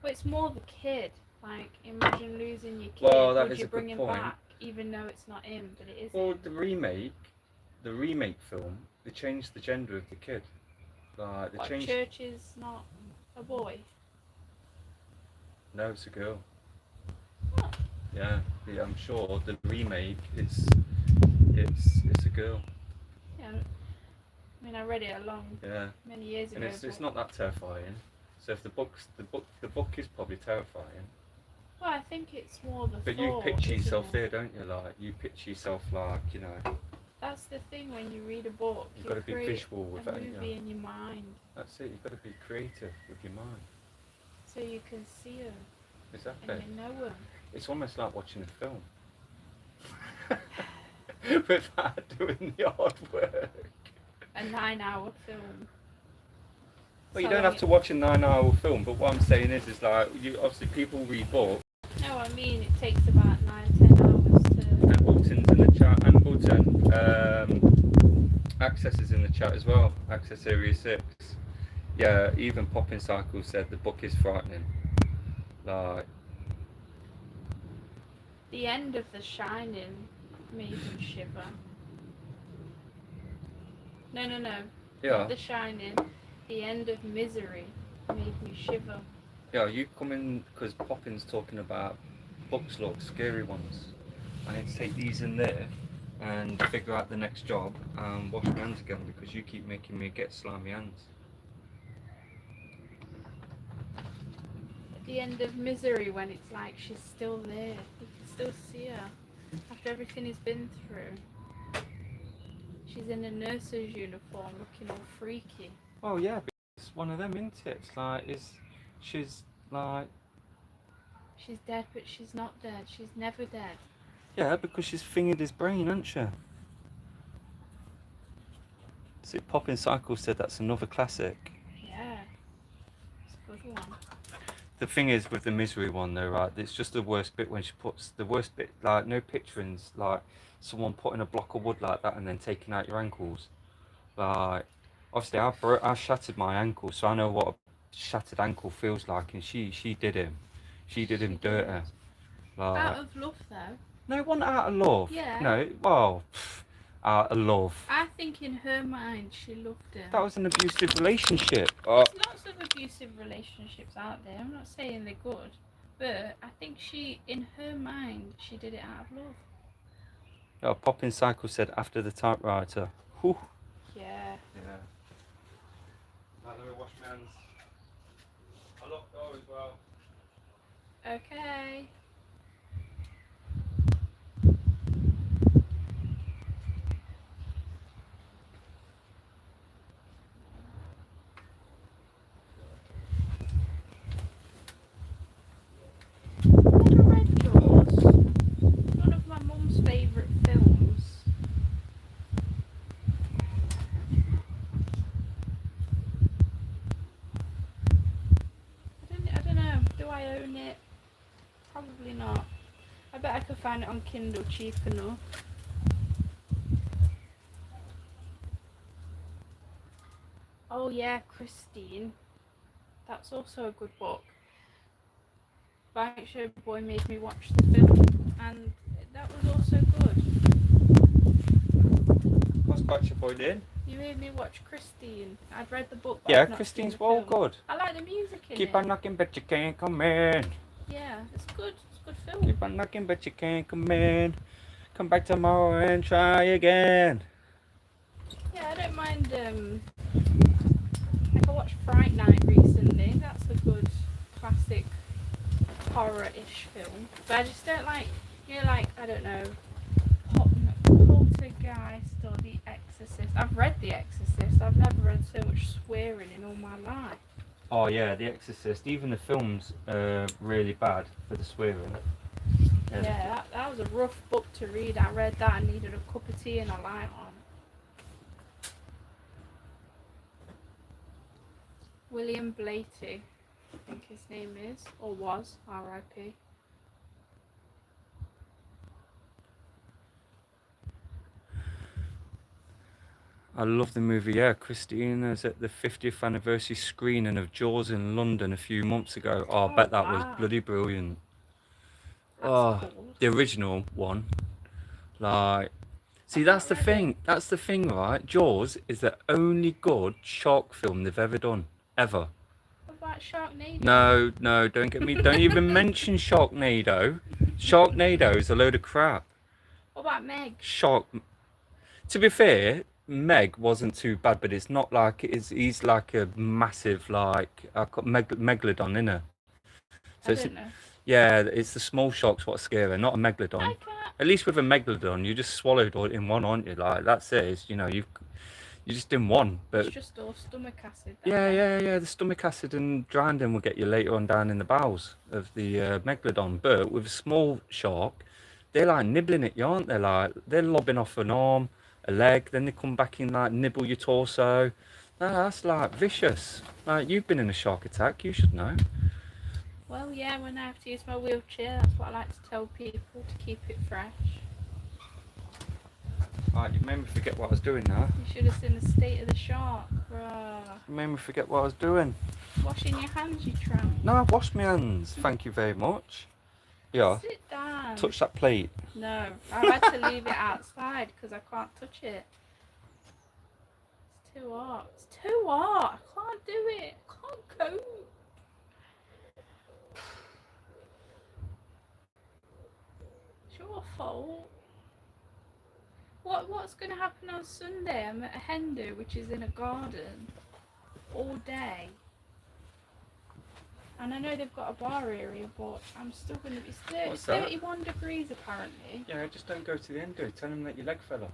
B: Well, it's more the kid. Like, imagine losing your kid.
A: Well, that
B: Would
A: is
B: you
A: a
B: bring
A: good
B: him
A: point.
B: back, even though it's not him, but it is
A: Well,
B: him?
A: the remake film, they changed the gender of the kid. Like, they changed...
B: Church is not a boy?
A: No, it's a girl.
B: Oh.
A: Yeah, I'm sure the remake it's a girl.
B: Yeah, I mean, I read it many years ago.
A: And it's not that terrifying. So if the book is probably terrifying.
B: Well, I think it's more the
A: But
B: thought,
A: you picture
B: isn't
A: yourself
B: it?
A: there, don't you? Like, you picture yourself like, you know.
B: That's the thing when you read a book.
A: You've got to be visual with
B: a
A: that,
B: movie in your mind,
A: That's it, you've got to be creative with your mind.
B: so you can see them
A: Exactly.
B: and you know them.
A: It's almost like watching a film. Without doing the hard work.
B: A 9-hour film.
A: Well, you don't have to watch a 9-hour film, but what I'm saying is like, obviously people read books.
B: No, I mean it takes about 9-10 hours to.
A: And Bolton's in the chat, and Bolton, Access is in the chat as well. Access Area 6. Yeah, even Popping Cycle said the book is frightening. Like,
B: The end of The Shining made me shiver. No.
A: yeah,
B: Not The Shining. The end of Misery made me shiver.
A: yeah. You come in because Poppin's talking about books, look, scary ones. I need to take these in there and figure out the next job and wash my hands again because you keep making me get slimy hands.
B: At the end of Misery, when it's like she's still there, you can still see her after everything he's been through. She's in a nurse's uniform, looking all freaky.
A: Oh yeah, but it's one of them, isn't it? It's like, she's like...
B: She's dead, but she's not dead. She's never dead.
A: Yeah, because she's fingered his brain, hasn't she? See, Poppin' Cycle said that's another classic.
B: Yeah, it's a good one.
A: The thing is with the Misery one though, right, it's just the worst bit when she puts, the worst bit, like, no picturings, like, someone putting a block of wood like that and then taking out your ankles. Like, obviously I shattered my ankle, so I know what a shattered ankle feels like, and she did him. She did him dirty. Like,
B: Out of love, though.
A: no, it wasn't out of love.
B: Yeah.
A: No, well, out of love.
B: I think in her mind she loved him.
A: That was an abusive relationship.
B: There's lots of abusive relationships out there. I'm not saying they're good, but I think in her mind, she did it out of love.
A: Poppin' Cycle said after the typewriter. Whew.
B: Yeah.
A: Yeah. Right, let me wash my hands. car as well.
B: Okay. Never read yours. One of my mum's favourite films. I don't know. Do I own it? Probably not. I bet I could find it on Kindle cheap enough. Oh yeah, Christine. That's also a good book. BikeShedBoy made me watch the film, and that was also good.
A: What's BikeShedBoy doing?
B: You made me watch Christine. I'd read the book. But
A: Yeah,
B: I've not
A: Christine's
B: seen the
A: well
B: film.
A: good.
B: I like the music in
A: Keep
B: it.
A: on knocking, but you can't come in.
B: Yeah, it's good. It's a good film.
A: Keep on knocking, but you can't come in. Come back tomorrow and try again.
B: Yeah, I don't mind. Like I watched Fright Night recently. That's a good classic horror-ish film. But I just don't like, like I don't know, Poltergeist or The Exorcist. I've read The Exorcist. I've never read so much swearing in all my life.
A: Oh yeah, The Exorcist. Even the film's really bad for the swearing.
B: Yeah, that was a rough book to read. I read that and needed a cup of tea and a light on. William Blatty, I think his name is, or was, R.I.P.
A: I love the movie. Yeah, Christine was at the 50th anniversary screening of Jaws in London a few months ago. Oh, I bet that was
B: wow.
A: bloody brilliant.
B: That's cool.
A: The original one. Like, see, that's the thing. That's the thing, right? Jaws is the only good shark film they've ever done. Ever.
B: What about Sharknado?
A: No, don't get me. Don't even mention Sharknado. Sharknado is a load of crap.
B: What about Meg?
A: To be fair, Meg wasn't too bad, but it's not like he's like a massive megalodon, innit? So
B: I don't know.
A: yeah, it's the small sharks what scare her, not a megalodon.
B: I can't.
A: At least with a megalodon, you just swallowed all in one, aren't you? Like that's it. It's, you just in one. But
B: It's just all stomach acid.
A: yeah. The stomach acid and drowning will get you later on down in the bowels of the megalodon. But with a small shark, they're like nibbling at you, aren't they? Like they're lobbing off an arm, a leg, then they come back in like nibble your torso. No, that's like vicious. Like you've been in a shark attack, you should know.
B: Well, yeah, when I have to use my wheelchair, that's what I like to tell people to keep it fresh.
A: Right, you made me forget what I was doing now.
B: You should have seen the state of the shark, bruh.
A: You made me forget what I was doing.
B: Washing your hands, you tramp.
A: No, I've washed my hands. Thank you very much. Yeah.
B: Sit down.
A: Touch that plate.
B: No, I've had to leave it outside because I can't touch it. It's too hot. It's too hot. I can't do it. I can't cope. It's your fault. What's going to happen on Sunday? I'm at a hen do, which is in a garden, all day. And I know they've got a bar area, but I'm still going to be 31 degrees apparently.
A: Yeah, just don't go to the end, Tell them that your leg fell off.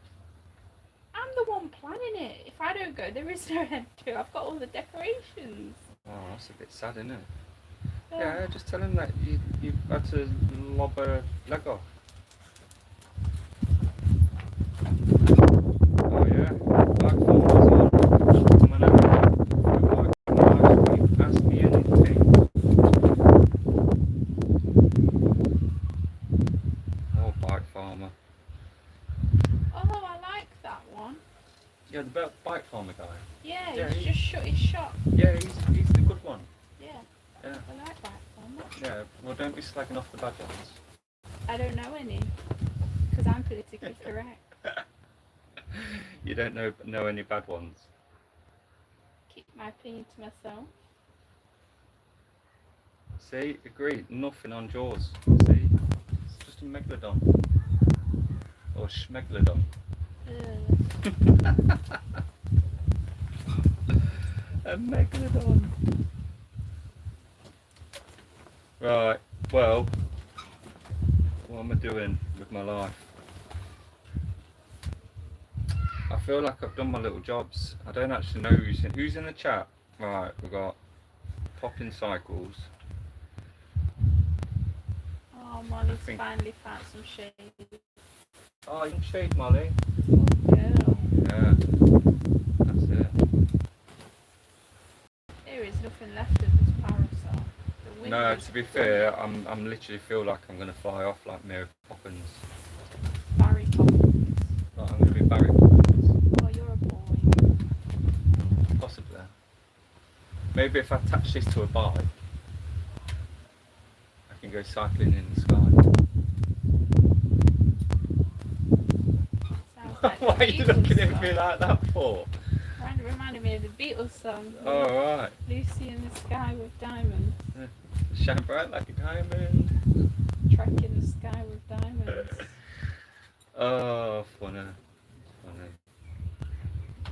B: I'm the one planning it. If I don't go, there is no hen do. I've got all the decorations.
A: Oh, that's a bit sad, isn't it?
B: Oh.
A: Yeah, just tell them that you had to lob a leg off. Oh yeah, black photos on. Coming over. Ask me anything. Oh, bike farmer.
B: Oh, I like that one.
A: Yeah, the bike farmer guy.
B: Yeah,
A: Yeah,
B: he's just shut his shop.
A: Yeah, he's the good one.
B: Yeah,
A: Yeah.
B: I like that one.
A: Yeah, well, don't be slagging off the bad ones.
B: I don't know any, because I'm politically correct.
A: You don't know any bad ones.
B: Keep my opinion to myself.
A: See, agreed. Nothing on Jaws. See, it's just a megalodon or schmegalodon. A megalodon. Right, well, what am I doing with my life? I feel like I've done my little jobs. I don't actually know who's in the chat. Right, we've got Popping Cycles.
B: Oh, Molly's finally found some shade.
A: Oh, you can shade, Molly.
B: Oh, girl.
A: Yeah, that's it.
B: There is nothing left of this parasol. The wind
A: No,
B: is
A: to be fair, I'm literally feel like I'm gonna fly off like Mary Poppins.
B: Barry Poppins.
A: Like I'm gonna be Barry Poppins.
B: Oh, you're a boy.
A: Possibly. Maybe if I attach this to a bike, I can go cycling in the sky.
B: Sounds like
A: Why
B: the
A: are you
B: Beatles
A: looking at
B: song.
A: me like that for?
B: Reminded me of the Beatles song.
A: Oh, right.
B: Lucy in the Sky with Diamonds.
A: Shine bright like a diamond.
B: Trek in the Sky with Diamonds.
A: Oh, funny. Funny.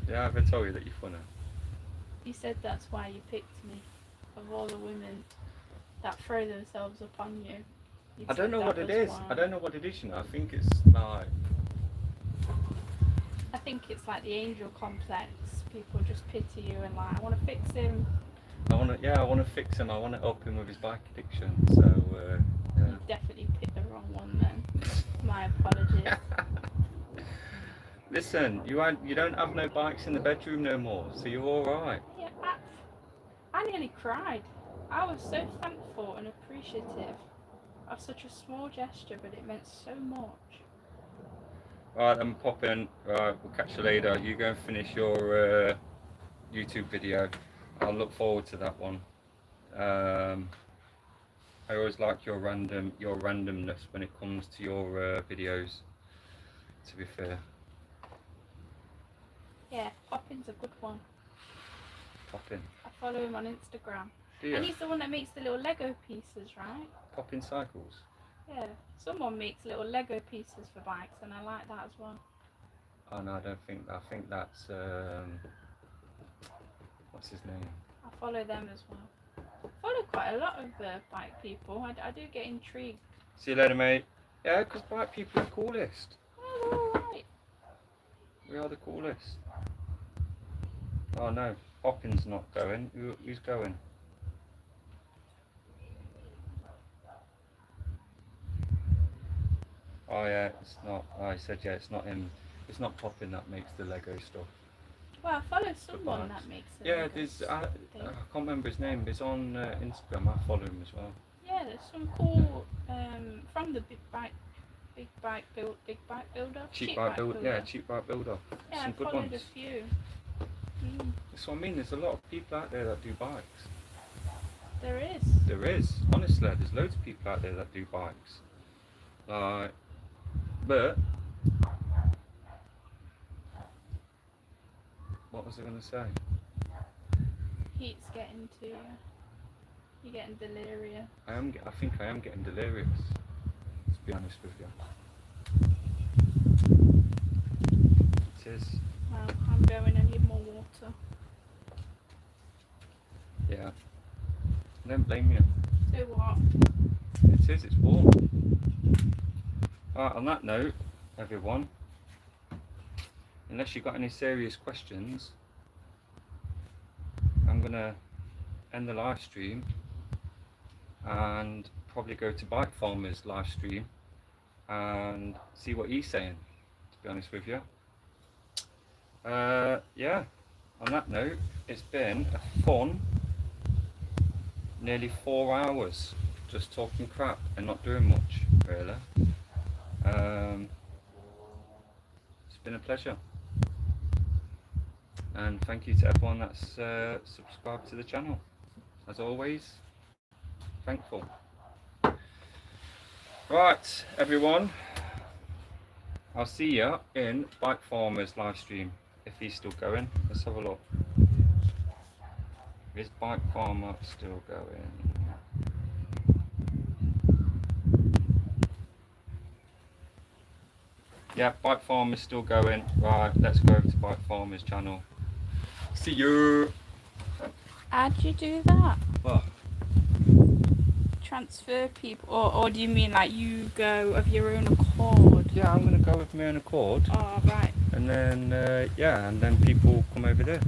A: Yeah, I've told you that you're funny.
B: You said that's why you picked me. Of all the women that throw themselves upon you. You
A: I don't
B: said
A: know
B: that
A: what it
B: was
A: is.
B: why.
A: I don't know what it is, you know. I think it's like...
B: I think it's like the angel complex. People just pity you and like, I want to fix him.
A: I want to fix him. I want to help him with his bike addiction. So, yeah.
B: You definitely picked the wrong one then. My apologies.
A: Listen, you don't have no bikes in the bedroom no more, so you're all right.
B: Yeah, I nearly cried. I was so thankful and appreciative of such a small gesture, but it meant so much.
A: Right, I'm popping. Right, we'll catch you later. You go and finish your YouTube video. I'll look forward to that one. I always like your randomness when it comes to your videos. To be fair.
B: Yeah, Poppin's a good one.
A: Popping.
B: I follow him on Instagram.
A: Do you?
B: And he's the one that makes the little Lego pieces, right?
A: Popping Cycles.
B: Yeah. Someone makes little Lego pieces for bikes, and I like that as well.
A: Oh no, I don't think. I think that's what's his name?
B: I follow them as well. I follow quite a lot of bike people. I do get intrigued.
A: See you later, mate. Yeah, because bike people are the coolest.
B: Oh, they're alright.
A: We are the coolest. Oh no, Poppin's not going. Who's going? Oh yeah, it's not. Oh, I said yeah, it's not him. It's not Poppin that makes the Lego stuff.
B: Well, I follow someone that makes it.
A: Yeah, there's. I can't remember his name. But it's on Instagram. I follow him as well.
B: Yeah, there's some cool from the big bike builder.
A: Cheap bike builder. Yeah, cheap bike builder.
B: Yeah,
A: Some
B: I
A: good
B: followed
A: ones.
B: a few.
A: That's what I mean. There's a lot of people out there that do bikes.
B: There is.
A: There is. Honestly, there's loads of people out there that do bikes. Like, but what was I going to say?
B: Heat's getting to you. You're getting delirious.
A: I think I am getting delirious. To be honest with you. It is.
B: Well, I'm going. I need more water.
A: Yeah. I don't blame you.
B: So what?
A: It is. It's warm. Alright, on that note, everyone, unless you've got any serious questions, I'm going to end the live stream and probably go to Bike Farmer's live stream and see what he's saying, to be honest with you. Yeah, on that note, it's been a fun nearly 4 hours just talking crap and not doing much, really. It's been a pleasure, and thank you to everyone that's subscribed to the channel. As always, thankful. Right, everyone, I'll see you in Bike Farmer's live stream if he's still going. Let's have a look. Is Bike Farmer still going? Yeah, Bike Farmer's still going. Right, let's go over to Bike Farmer's channel. See you.
B: How'd you do that?
A: What?
B: transfer people, or do you mean like you go of your own accord?
A: Yeah, I'm gonna go with my own accord,
B: Oh, right.
A: and then yeah, and then people come over there.